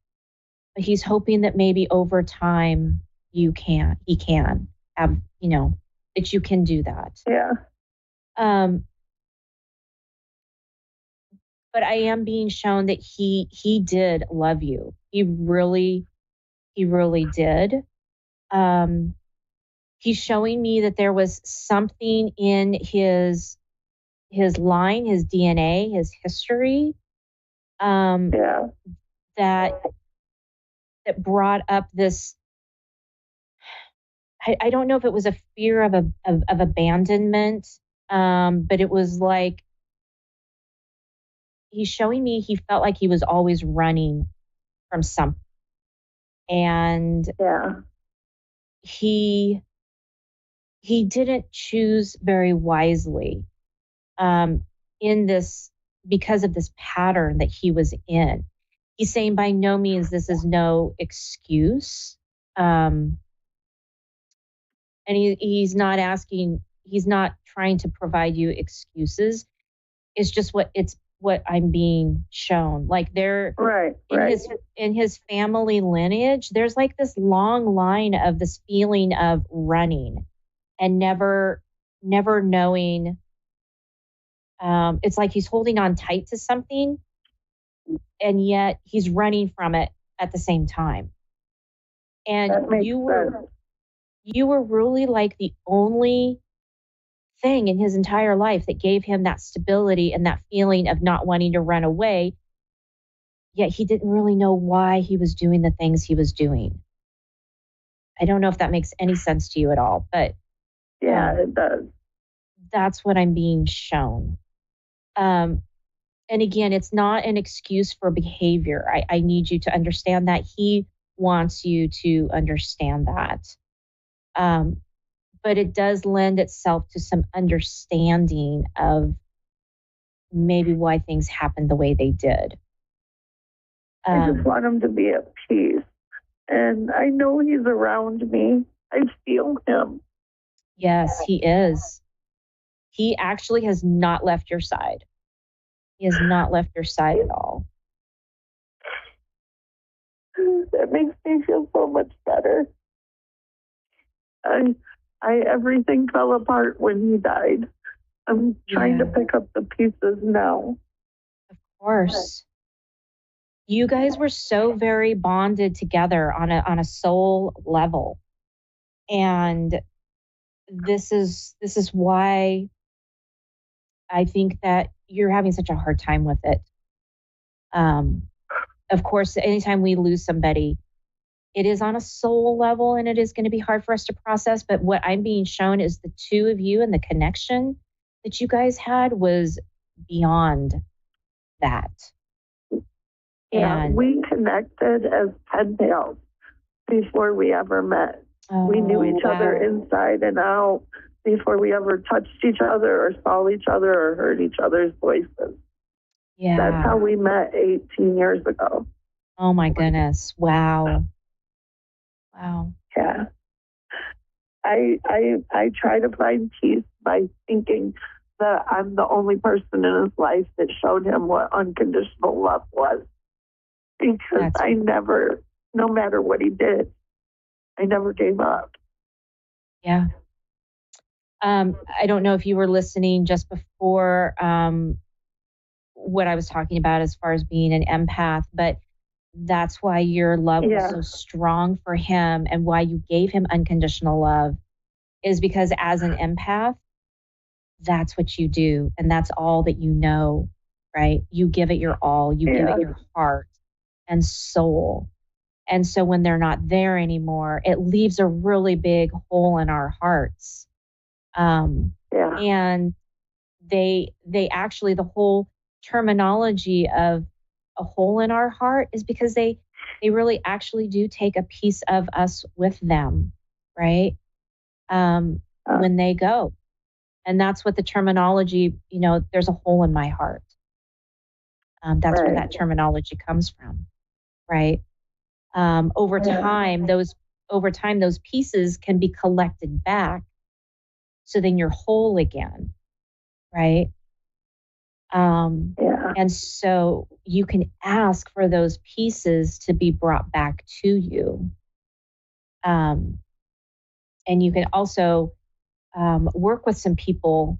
but he's hoping that maybe over time he can have, that you can do that. Yeah. But I am being shown that he did love you. He really did. He's showing me that there was something in his line, his DNA, his history, that brought up this. I don't know if it was a fear of abandonment, but it was like he's showing me he felt like he was always running from something, and he didn't choose very wisely in this, because of this pattern that he was in. He's saying by no means this is no excuse. And he's not trying to provide you excuses. It's just what I'm being shown. Like in his family lineage, there's this long line of this feeling of running and never knowing It's like he's holding on tight to something, and yet he's running from it at the same time. And you were really like the only thing in his entire life that gave him that stability and that feeling of not wanting to run away. Yet he didn't really know why he was doing the things he was doing. I don't know if that makes any sense to you at all, but yeah, it does. That's what I'm being shown. And again, it's not an excuse for behavior. I need you to understand that. He wants you to understand that. But it does lend itself to some understanding of maybe why things happened the way they did. I just want him to be at peace. And I know he's around me. I feel him. Yes, he is. He actually has not left your side. He has not left your side at all. That makes me feel so much better. Everything fell apart when he died. I'm trying to pick up the pieces now. Of course. You guys were so very bonded together on a soul level. And this is why I think that you're having such a hard time with it. Of course, anytime we lose somebody, it is on a soul level and it is going to be hard for us to process. But what I'm being shown is the two of you and the connection that you guys had was beyond that. Yeah, and we connected as pen pals before we ever met. We knew each other inside and out before we ever touched each other or saw each other or heard each other's voices. Yeah. That's how we met 18 years ago. Oh my goodness. Wow. Wow. Yeah. I try to find peace by thinking that I'm the only person in his life that showed him what unconditional love was. Because I never, no matter what he did, I never gave up. Yeah. I don't know if you were listening just before what I was talking about as far as being an empath, but that's why your love was so strong for him and why you gave him unconditional love is because as an empath, that's what you do. And that's all that you know, right? You give it your all, you give it your heart and soul. And so when they're not there anymore, it leaves a really big hole in our hearts. And they actually, the whole terminology of a hole in our heart is because they really actually do take a piece of us with them, right? When they go. And that's what the terminology, there's a hole in my heart. That's where that terminology comes from, right? Over time, those pieces can be collected back. So then you're whole again, right? And so you can ask for those pieces to be brought back to you. And you can also work with some people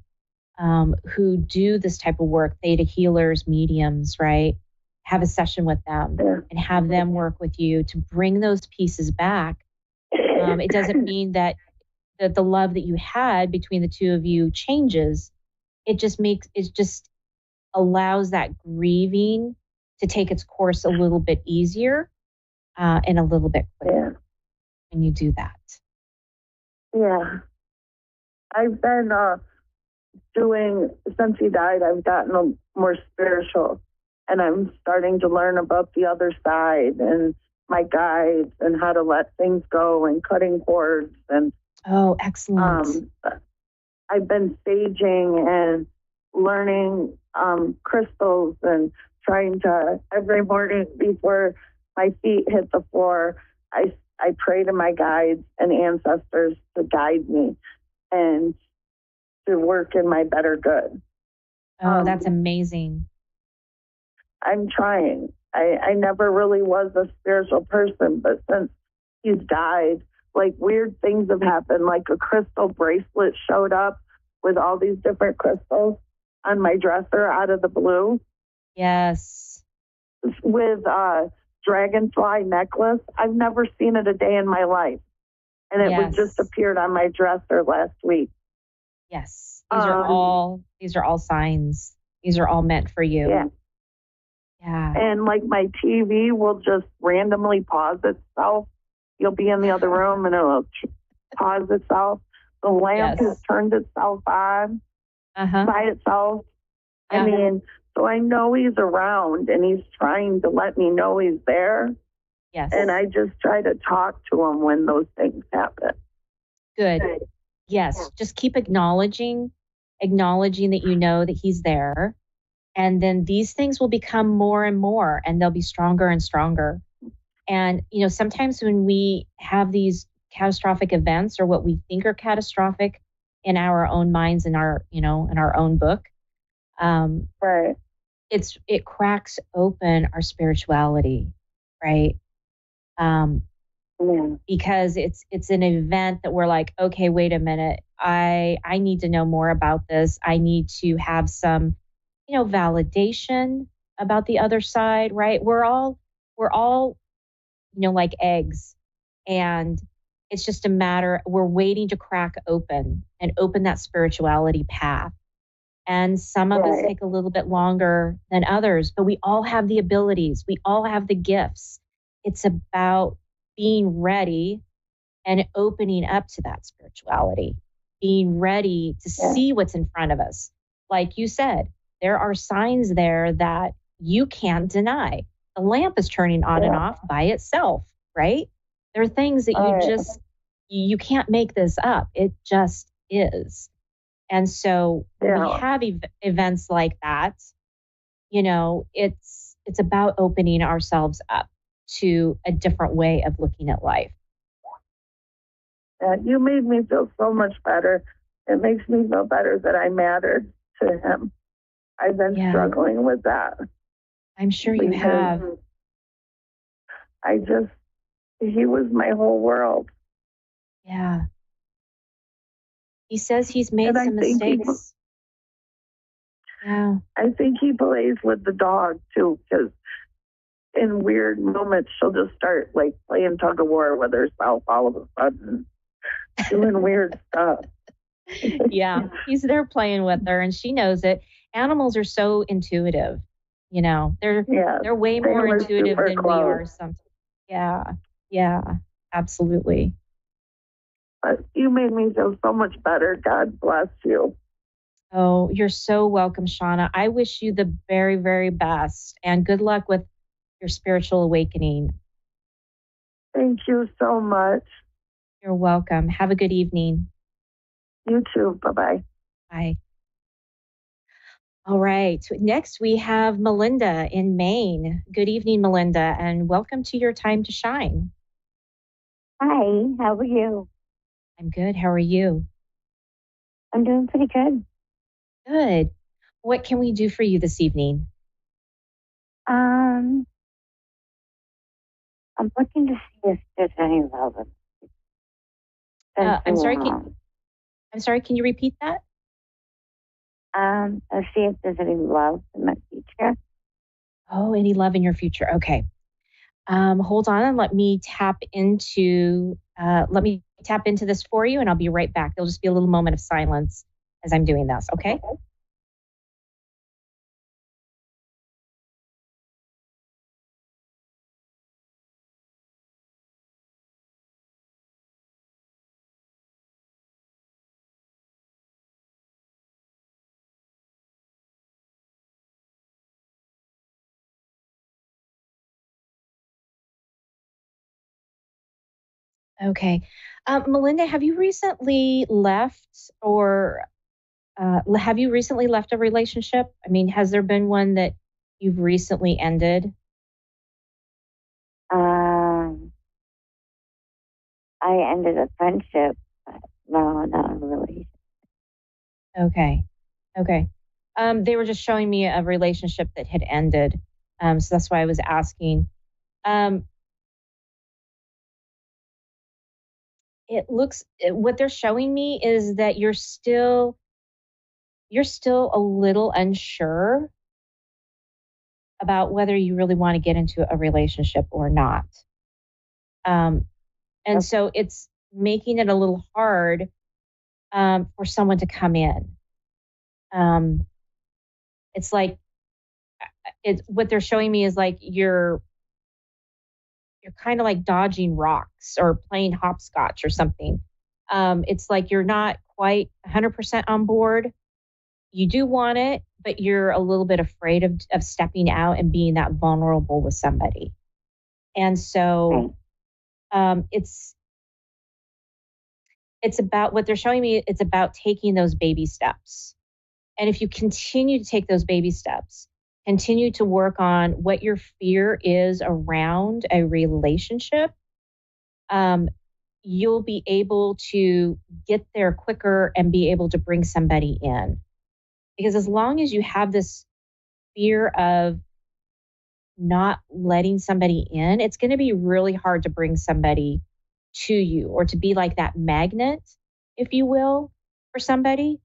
who do this type of work, theta healers, mediums, right? Have a session with them and have them work with you to bring those pieces back. It doesn't mean that the love that you had between the two of you changes. It just allows that grieving to take its course a little bit easier and a little bit quicker when you do that. Yeah. I've been doing, since he died, I've gotten more spiritual. And I'm starting to learn about the other side and my guides and how to let things go and cutting cords. And oh, excellent. I've been saging and learning crystals and trying to, every morning before my feet hit the floor, I pray to my guides and ancestors to guide me and to work in my better good. Oh, that's amazing. I'm trying. I never really was a spiritual person, but since he's died, like weird things have happened, like a crystal bracelet showed up with all these different crystals. on my dresser out of the blue. Yes. With a dragonfly necklace. I've never seen it a day in my life. And it was just appeared on my dresser last week. Yes. These are all signs. These are all meant for you. Yeah. Yeah. And like my TV will just randomly pause itself. You'll be in the other room and it'll pause itself. The lamp has turned itself on by itself. Yeah. I mean, so I know he's around and he's trying to let me know he's there. Yes. And I just try to talk to him when those things happen. Good. Yes. Just keep acknowledging that you know that he's there. And then these things will become more and more, and they'll be stronger and stronger. And, sometimes when we have these catastrophic events or what we think are catastrophic in our own minds, in our own book, right. It cracks open our spirituality, right? Because it's an event that we're like, okay, wait a minute. I need to know more about this. I need to have some, validation about the other side, right? We're all, like eggs, and it's just a matter, we're waiting to crack open and open that spirituality path. And some of us take a little bit longer than others, but we all have the abilities. We all have the gifts. It's about being ready and opening up to that spirituality, being ready to see what's in front of us. Like you said, there are signs there that you can't deny. The lamp is turning on and off by itself, right? There are things that you can't make this up. It just is. And so when we have events like that, it's about opening ourselves up to a different way of looking at life. You made me feel so much better. It makes me feel better that I mattered to him. I've been struggling with that. I'm sure you have. He was my whole world. Yeah. He says he's made some mistakes. I think he plays with the dog too, because in weird moments she'll just start like playing tug of war with herself all of a sudden, doing weird stuff. Yeah, he's there playing with her, and she knows it. Animals are so intuitive. They're way more intuitive than we are sometimes. Yeah, absolutely. You made me feel so much better. God bless you. Oh, you're so welcome, Shauna. I wish you the very, very best, and good luck with your spiritual awakening. Thank you so much. You're welcome. Have a good evening. You too. Bye-bye. Bye. All right. Next, we have Melinda in Maine. Good evening, Melinda, and welcome to Your Time to Shine. Hi, how are you? I'm good. How are you? I'm doing pretty good. Good. What can we do for you this evening? I'm looking to see if there's any love. I'm sorry. Can you repeat that? I'll see if there's any love in my future. Oh, any love in your future? Okay. Hold on and let me tap into this for you, and I'll be right back. There'll just be a little moment of silence as I'm doing this. Okay. Okay. Melinda, have you recently left a relationship? I mean, has there been one that you've recently ended? I ended a friendship, but no, not a relationship. Okay. They were just showing me a relationship that had ended. So that's why I was asking. What they're showing me is that you're still you're still a little unsure about whether you really want to get into a relationship or not. And so it's making it a little hard for someone to come in. It's like, what they're showing me is like you're kind of like dodging rocks or playing hopscotch or something. It's like you're not quite 100% on board. You do want it, but you're a little bit afraid of stepping out and being that vulnerable with somebody. And so it's about what they're showing me. It's about taking those baby steps. And if you continue to take those baby steps, continue to work on what your fear is around a relationship, you'll be able to get there quicker and be able to bring somebody in. Because as long as you have this fear of not letting somebody in, it's going to be really hard to bring somebody to you or to be like that magnet, if you will, for somebody.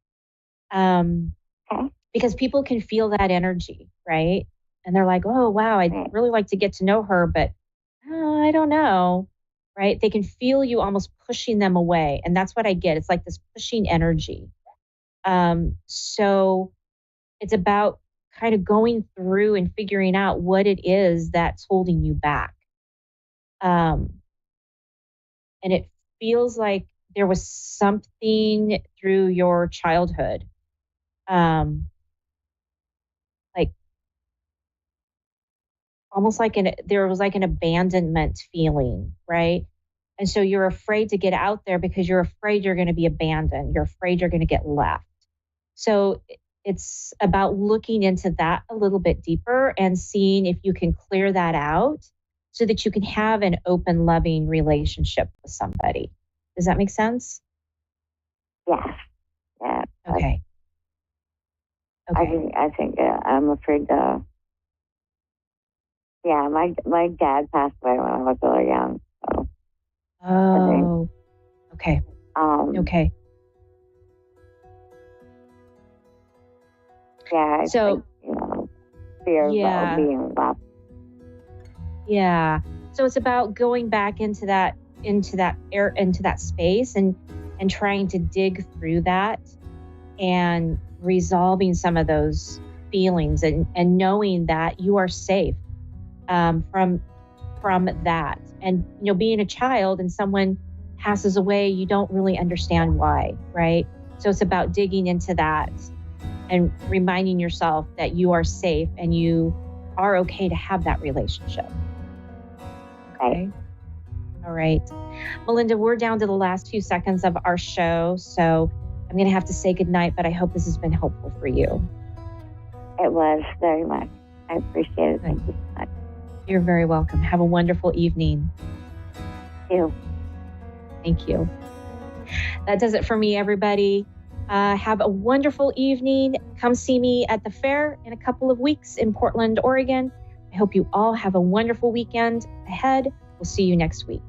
Because people can feel that energy, right? And they're like, oh, wow, I'd really like to get to know her, but I don't know, right? They can feel you almost pushing them away. And that's what I get. It's like this pushing energy. So it's about kind of going through and figuring out what it is that's holding you back. And it feels like there was something through your childhood, like almost like there was like an abandonment feeling, right? And so you're afraid to get out there because you're afraid you're going to be abandoned. You're afraid you're going to get left. So it's about looking into that a little bit deeper and seeing if you can clear that out so that you can have an open, loving relationship with somebody. Does that make sense? Yes. Yeah. Okay. I think I'm afraid to. Yeah, my dad passed away when I was really young. So. Oh. Okay. Okay. Yeah. So. Fear of being left. Yeah. So it's about going back into that space and trying to dig through that and resolving some of those feelings and knowing that you are safe from that. And being a child and someone passes away, you don't really understand why, right? So it's about digging into that and reminding yourself that you are safe and you are okay to have that relationship. Okay. All right. Melinda, we're down to the last few seconds of our show, so I'm going to have to say goodnight, but I hope this has been helpful for you. It was very much. I appreciate it. Thank you so much. You're very welcome. Have a wonderful evening. Thank you. Thank you. That does it for me, everybody. Have a wonderful evening. Come see me at the fair in a couple of weeks in Portland, Oregon. I hope you all have a wonderful weekend ahead. We'll see you next week.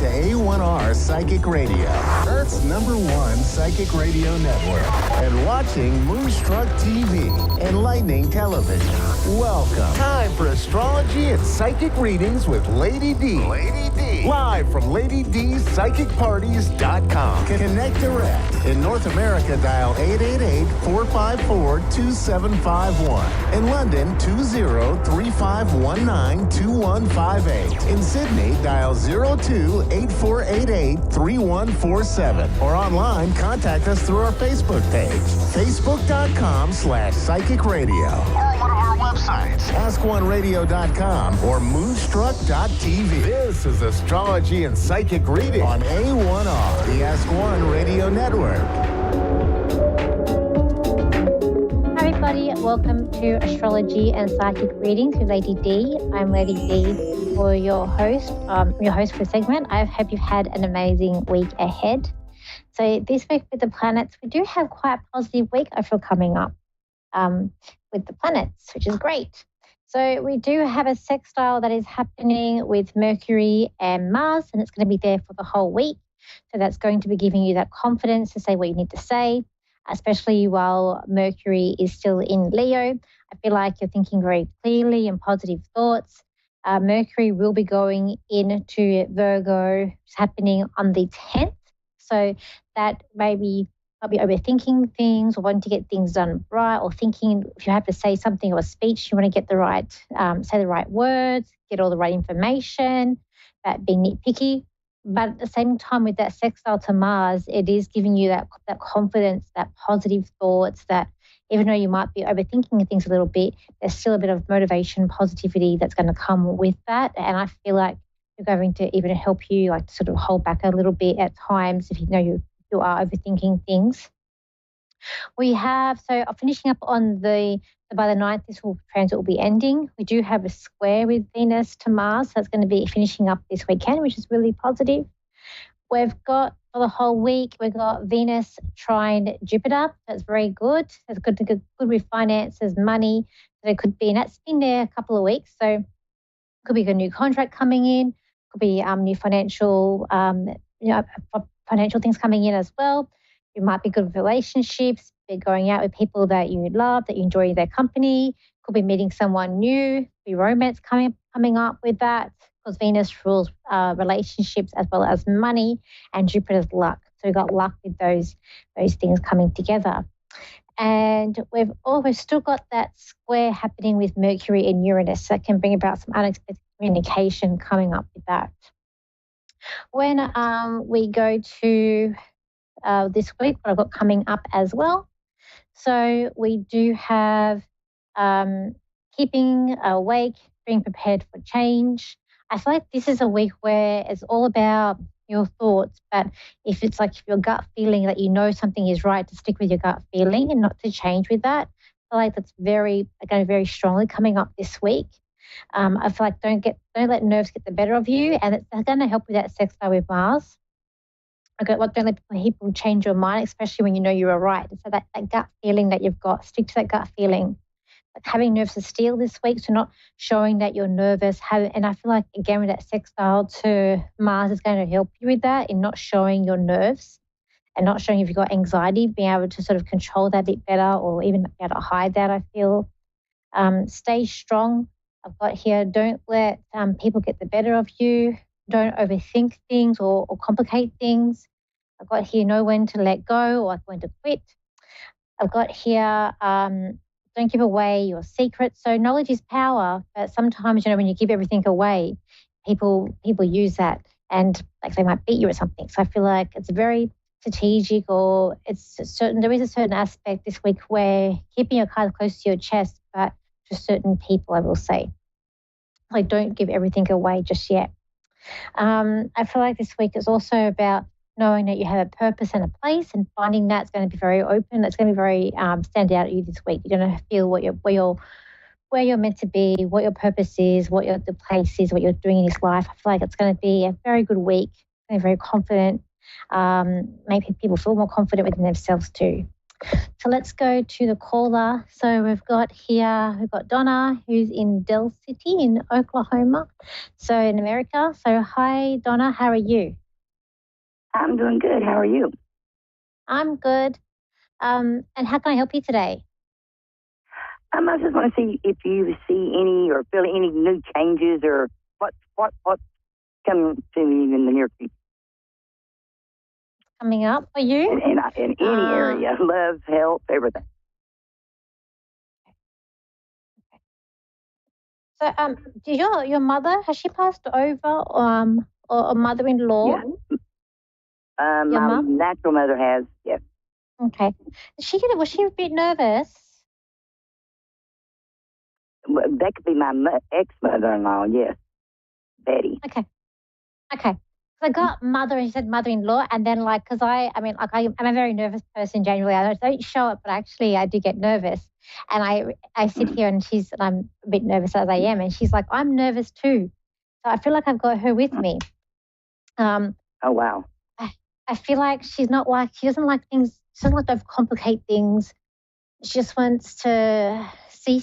A1R Psychic Radio, Earth's #1 psychic radio network, and watching Moonstruck TV, enlightening television. Welcome. Time for astrology and psychic readings with Lady D. Lady D. TV. Live from Lady D's PsychicParties.com. Connect direct. In North America, dial 888-454-2751. In London, 20-3519-2158. In Sydney, dial 02-8488-3147. Or online, contact us through our Facebook page, facebook.com/Psychic Radio. Or one of our websites, AskOneRadio.com or Moonstruck.tv. This is Astrology and Psychic Reading on A1R, the Ask One Radio Network. Hi everybody, welcome to Astrology and Psychic Readings with Lady D. I'm Lady D, for your host for the segment. I hope you've had an amazing week ahead. So this week with the planets, we do have quite a positive week, I feel, coming up with the planets, which is great. So we do have a sextile that is happening with Mercury and Mars, and it's going to be there for the whole week. So that's going to be giving you that confidence to say what you need to say, especially while Mercury is still in Leo. I feel like you're thinking very clearly and positive thoughts. Mercury will be going into Virgo, which is happening on the 10th. So that maybe might be overthinking things or wanting to get things done right, or thinking if you have to say something or a speech, you want to get the right, say the right words, get all the right information, that being nitpicky. But at the same time, with that sextile to Mars, it is giving you that confidence, that positive thoughts, that even though you might be overthinking things a little bit, there's still a bit of motivation, positivity that's going to come with that. And I feel like you're going to even help you like to sort of hold back a little bit at times if you know you are overthinking things. We have, so finishing up on by the 9th, this transit will be ending. We do have a square with Venus to Mars, so that's going to be finishing up this weekend, which is really positive. We've got, for the whole week, we've got Venus trine Jupiter. That's very good. That's good with finances, money. So it could be, and that's been there a couple of weeks. So it could be a new contract coming in, could be new financial, financial things coming in as well. It might be good relationships, be going out with people that you love, that you enjoy their company. Could be meeting someone new, be romance coming up with that, because Venus rules relationships as well as money, and Jupiter's luck. So we've got luck with those things coming together. And we've still got that square happening with Mercury and Uranus that can bring about some unexpected communication coming up with that. When we go to this week, what I've got coming up as well. So we do have keeping awake, being prepared for change. I feel like this is a week where it's all about your thoughts, but if it's like your gut feeling that you know something is right, to stick with your gut feeling and not to change with that. I feel like that's going very strongly coming up this week. I feel like don't let nerves get the better of you, and it's going to help with that sextile with Mars. Don't let people change your mind, especially when you know you are right. So that gut feeling that you've got, stick to that gut feeling. Like having nerves of steel this week, so not showing that you're nervous. And I feel like, again, with that sextile to Mars is going to help you with that, in not showing your nerves and not showing if you've got anxiety, being able to sort of control that a bit better, or even be able to hide that, I feel. Stay strong. I've got here, don't let people get the better of you. Don't overthink things or complicate things. I've got here, know when to let go or when to quit. I've got here, don't give away your secrets. So knowledge is power, but sometimes, when you give everything away, people use that and like they might beat you or something. So I feel like it's very strategic, or there is a certain aspect this week where keeping your cards close to your chest, but to certain people, I will say. Like, don't give everything away just yet. I feel like this week is also about knowing that you have a purpose and a place, and finding that's going to be very open. That's going to be very stand out at you this week. You're going to feel where you're meant to be, what your purpose is, what the place is, what you're doing in this life. I feel like it's going to be a very good week. Very confident. Maybe people feel more confident within themselves too. So let's go to the caller. So we've got Donna, who's in Del City in Oklahoma, so in America. So hi, Donna, how are you? I'm doing good. How are you? I'm good. And how can I help you today? I just want to see if you see any or feel any new changes, or what come to me in the near future. Coming up for you? In any area, love, help, everything. So, do your mother, has she passed over, or mother-in-law? Yeah. Your My mum? natural mother has, yes. Okay. Was she a bit nervous? Well, that could be my ex-mother-in-law, yes. Betty. Okay. So I got mother, and she said mother-in-law, and then because I'm a very nervous person generally. I don't show it, but actually I do get nervous, and I sit here and I'm a bit nervous as I am, and she's like, I'm nervous too, so I feel like I've got her with me. Oh wow. I feel like she doesn't like things. She doesn't like to complicate things. She just wants to see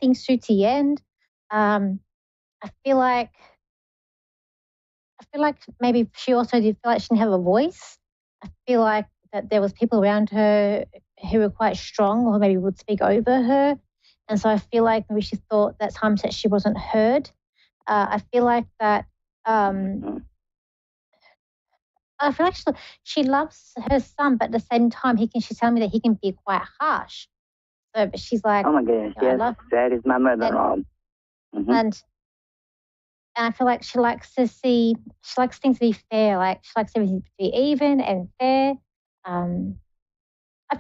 things through to the end. I feel like maybe she also did feel like she didn't have a voice. I feel like that there was people around her who were quite strong or maybe would speak over her. And so I feel like maybe she thought that times that she wasn't heard. I feel like that I feel like she loves her son, but at the same time she's telling me that he can be quite harsh. So but she's like, oh my goodness, yes, that is my mother-in-law. And I feel like she likes things to be fair. Like she likes everything to be even and fair. I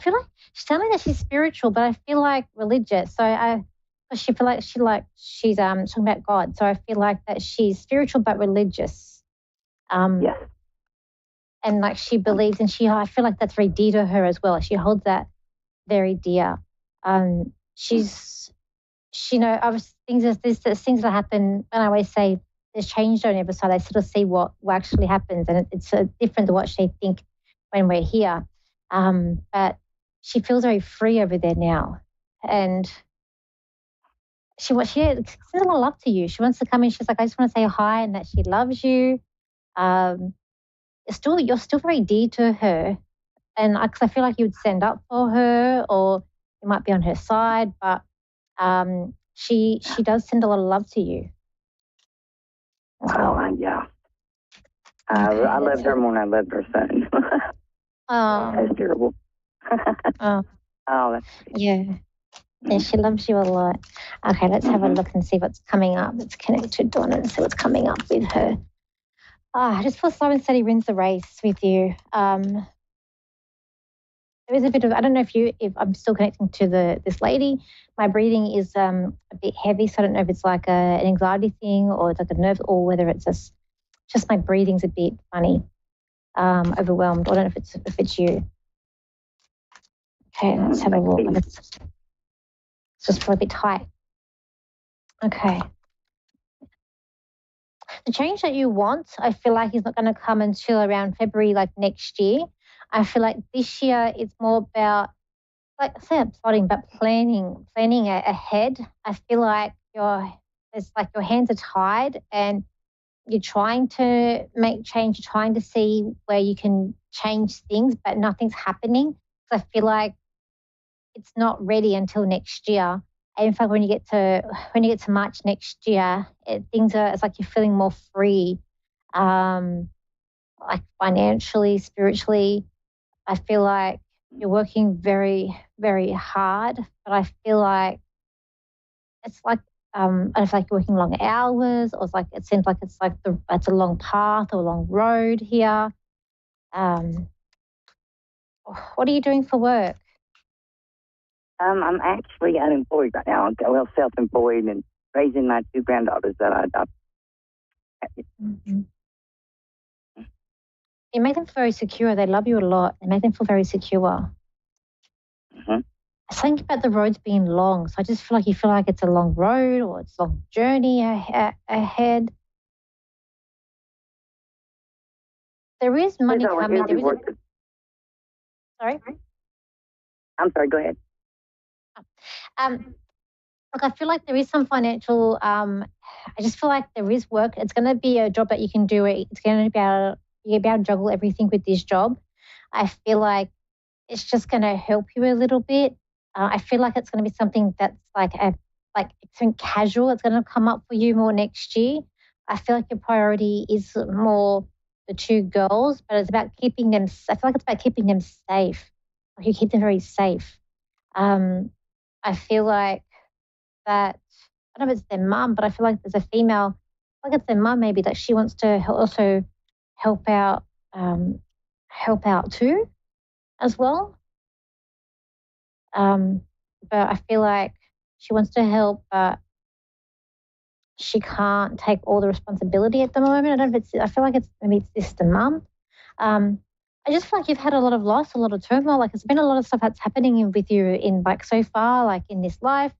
feel like she's telling me that she's spiritual, but I feel like religious. So she feel like she's talking about God. So I feel like that she's spiritual but religious. Yes. And like she believes, and I feel like that's very dear to her as well. She holds that very dear. There's things that happen, and I always say there's change on every side. I sort of see what actually happens, and it's different to what they think when we're here. But she feels very free over there now, and she sends a lot of love to you. She wants to come in. She's like, I just want to say hi and that she loves you. You're still very dear to her, and because I feel like you would stand up for her, or you might be on her side, but she does send a lot of love to you. Oh yeah. I loved her more than I loved her son. That's terrible. That's yeah. Yeah, she loves you a lot. Okay, let's have a look and see what's coming up. Let's connect to Donna and see what's coming up with her. Just for slow and steady wins the race with you. There is a bit of, I don't know if I'm still connecting to this lady. My breathing is a bit heavy, so I don't know if it's like an anxiety thing or it's like a nerve, or whether it's just my breathing's a bit funny, overwhelmed. I don't know if it's you. Okay, let's have a look. It's just feel a bit tight. Okay. The change that you want, I feel like is not going to come until around February, like next year. I feel like this year it's more about, like I said, plotting, but planning ahead. I feel like your hands are tied and you're trying to make change, you're trying to see where you can change things, but nothing's happening. So I feel like it's not ready until next year. And in fact, when you get to March next year, it's like you're feeling more free, like financially, spiritually. I feel like you're working very, very hard, but I feel like it's like I don't feel like you're working long hours, or it seems like it's a long path or a long road here. What are you doing for work? I'm actually unemployed right now. Well, self-employed and raising my two granddaughters that I adopted. Mm-hmm. You make them feel very secure. They love you a lot. You make them feel very secure. Mm-hmm. I think about the roads being long, so I just feel like it's a long road or it's a long journey ahead. There is money coming. Sorry? I'm sorry, go ahead. Look, I feel like there is some financial, I just feel like there is work. It's going to be a job that you can do. It's going to be you'll be able to juggle everything with this job. I feel like it's just going to help you a little bit. I feel like it's going to be something that's like something casual. It's going to come up for you more next year. I feel like your priority is more the two girls, but it's about keeping them, I feel like it's about keeping them safe. Like you keep them very safe. I feel like that, I don't know if it's their mum, but I feel like there's a female, I think it's their mum maybe, that she wants to also help out too as well. But I feel like she wants to help, but she can't take all the responsibility at the moment. I don't know if it's, I feel like maybe it's just the mum. I just feel like you've had a lot of loss, a lot of turmoil. Like, there's been a lot of stuff that's happening with you in like so far, like in this life.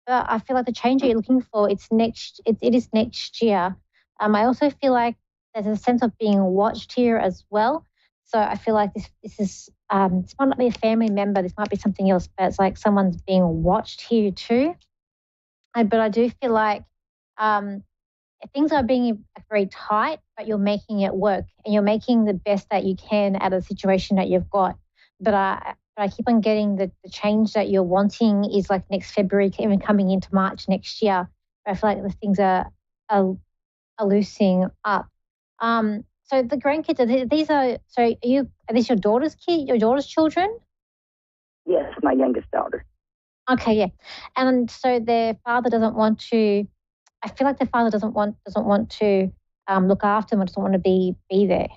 But I feel like the change that you're looking for, it is next year. I also feel like there's a sense of being watched here as well. So I feel like this is, this might not be a family member, this might be something else, but it's like someone's being watched here too. But I do feel like things are being very tight, but you're making it work and you're making the best that you can out of the situation that you've got. But I keep on getting the change that you're wanting is like next February, even coming into March next year. I feel like the things are loosening up. So the grandkids, are these your daughter's kid, your daughter's children? Yes, my youngest daughter. Okay, yeah. And so their father doesn't want to, I feel like their father doesn't want to look after them or doesn't want to be there.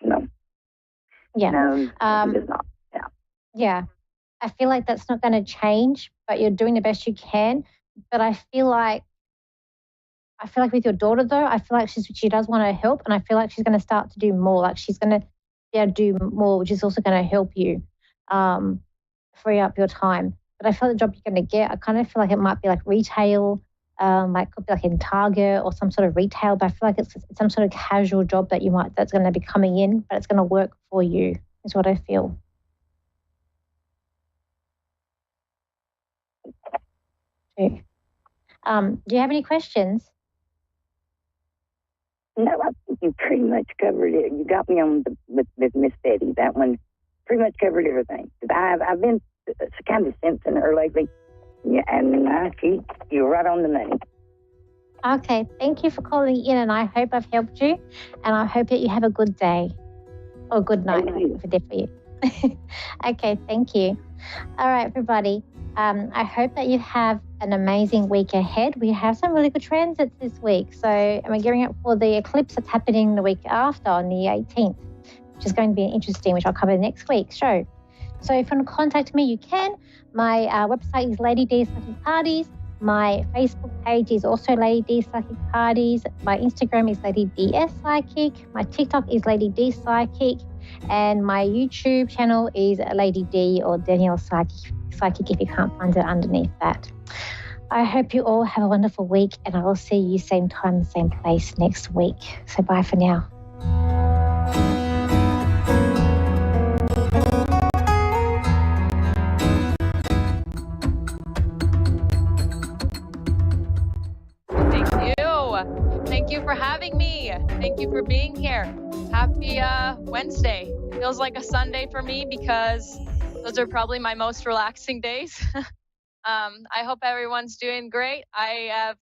No. Yeah. No, he does not. Yeah. Yeah. I feel like that's not going to change, but you're doing the best you can. But I feel like with your daughter though, I feel like she does want to help, and I feel like she's going to start to do more. Like she's going to be able to do more, which is also going to help you free up your time. But I feel like the job you're going to get, I kind of feel like it might be like retail, like could be like in Target or some sort of retail. But I feel like it's some sort of casual job that's going to be coming in, but it's going to work for you. Is what I feel. Okay. Do you have any questions? No, I think you pretty much covered it. You got me on with Miss Betty. That one pretty much covered everything. I've been kind of sensing her lately. Yeah, and you're right on the money. Okay, thank you for calling in, and I hope I've helped you, and I hope that you have a good day or good night for you. Okay, thank you. All right, everybody. I hope that you have an amazing week ahead. We have some really good transits this week. So we're gearing up for the eclipse that's happening the week after on the 18th, which is going to be interesting, which I'll cover next week's show. So if you want to contact me, you can. My website is Lady D Psychic Parties. My Facebook page is also Lady D Psychic Parties. My Instagram is Lady DS Psychic. My TikTok is Lady D Psychic. And my YouTube channel is Lady D or Danielle Psychic if you can't find it underneath that. I hope you all have a wonderful week, and I will see you same time, same place next week. So bye for now. Thank you for having me. Thank you for being here. Happy Wednesday. It feels like a Sunday for me because those are probably my most relaxing days. I hope everyone's doing great. I have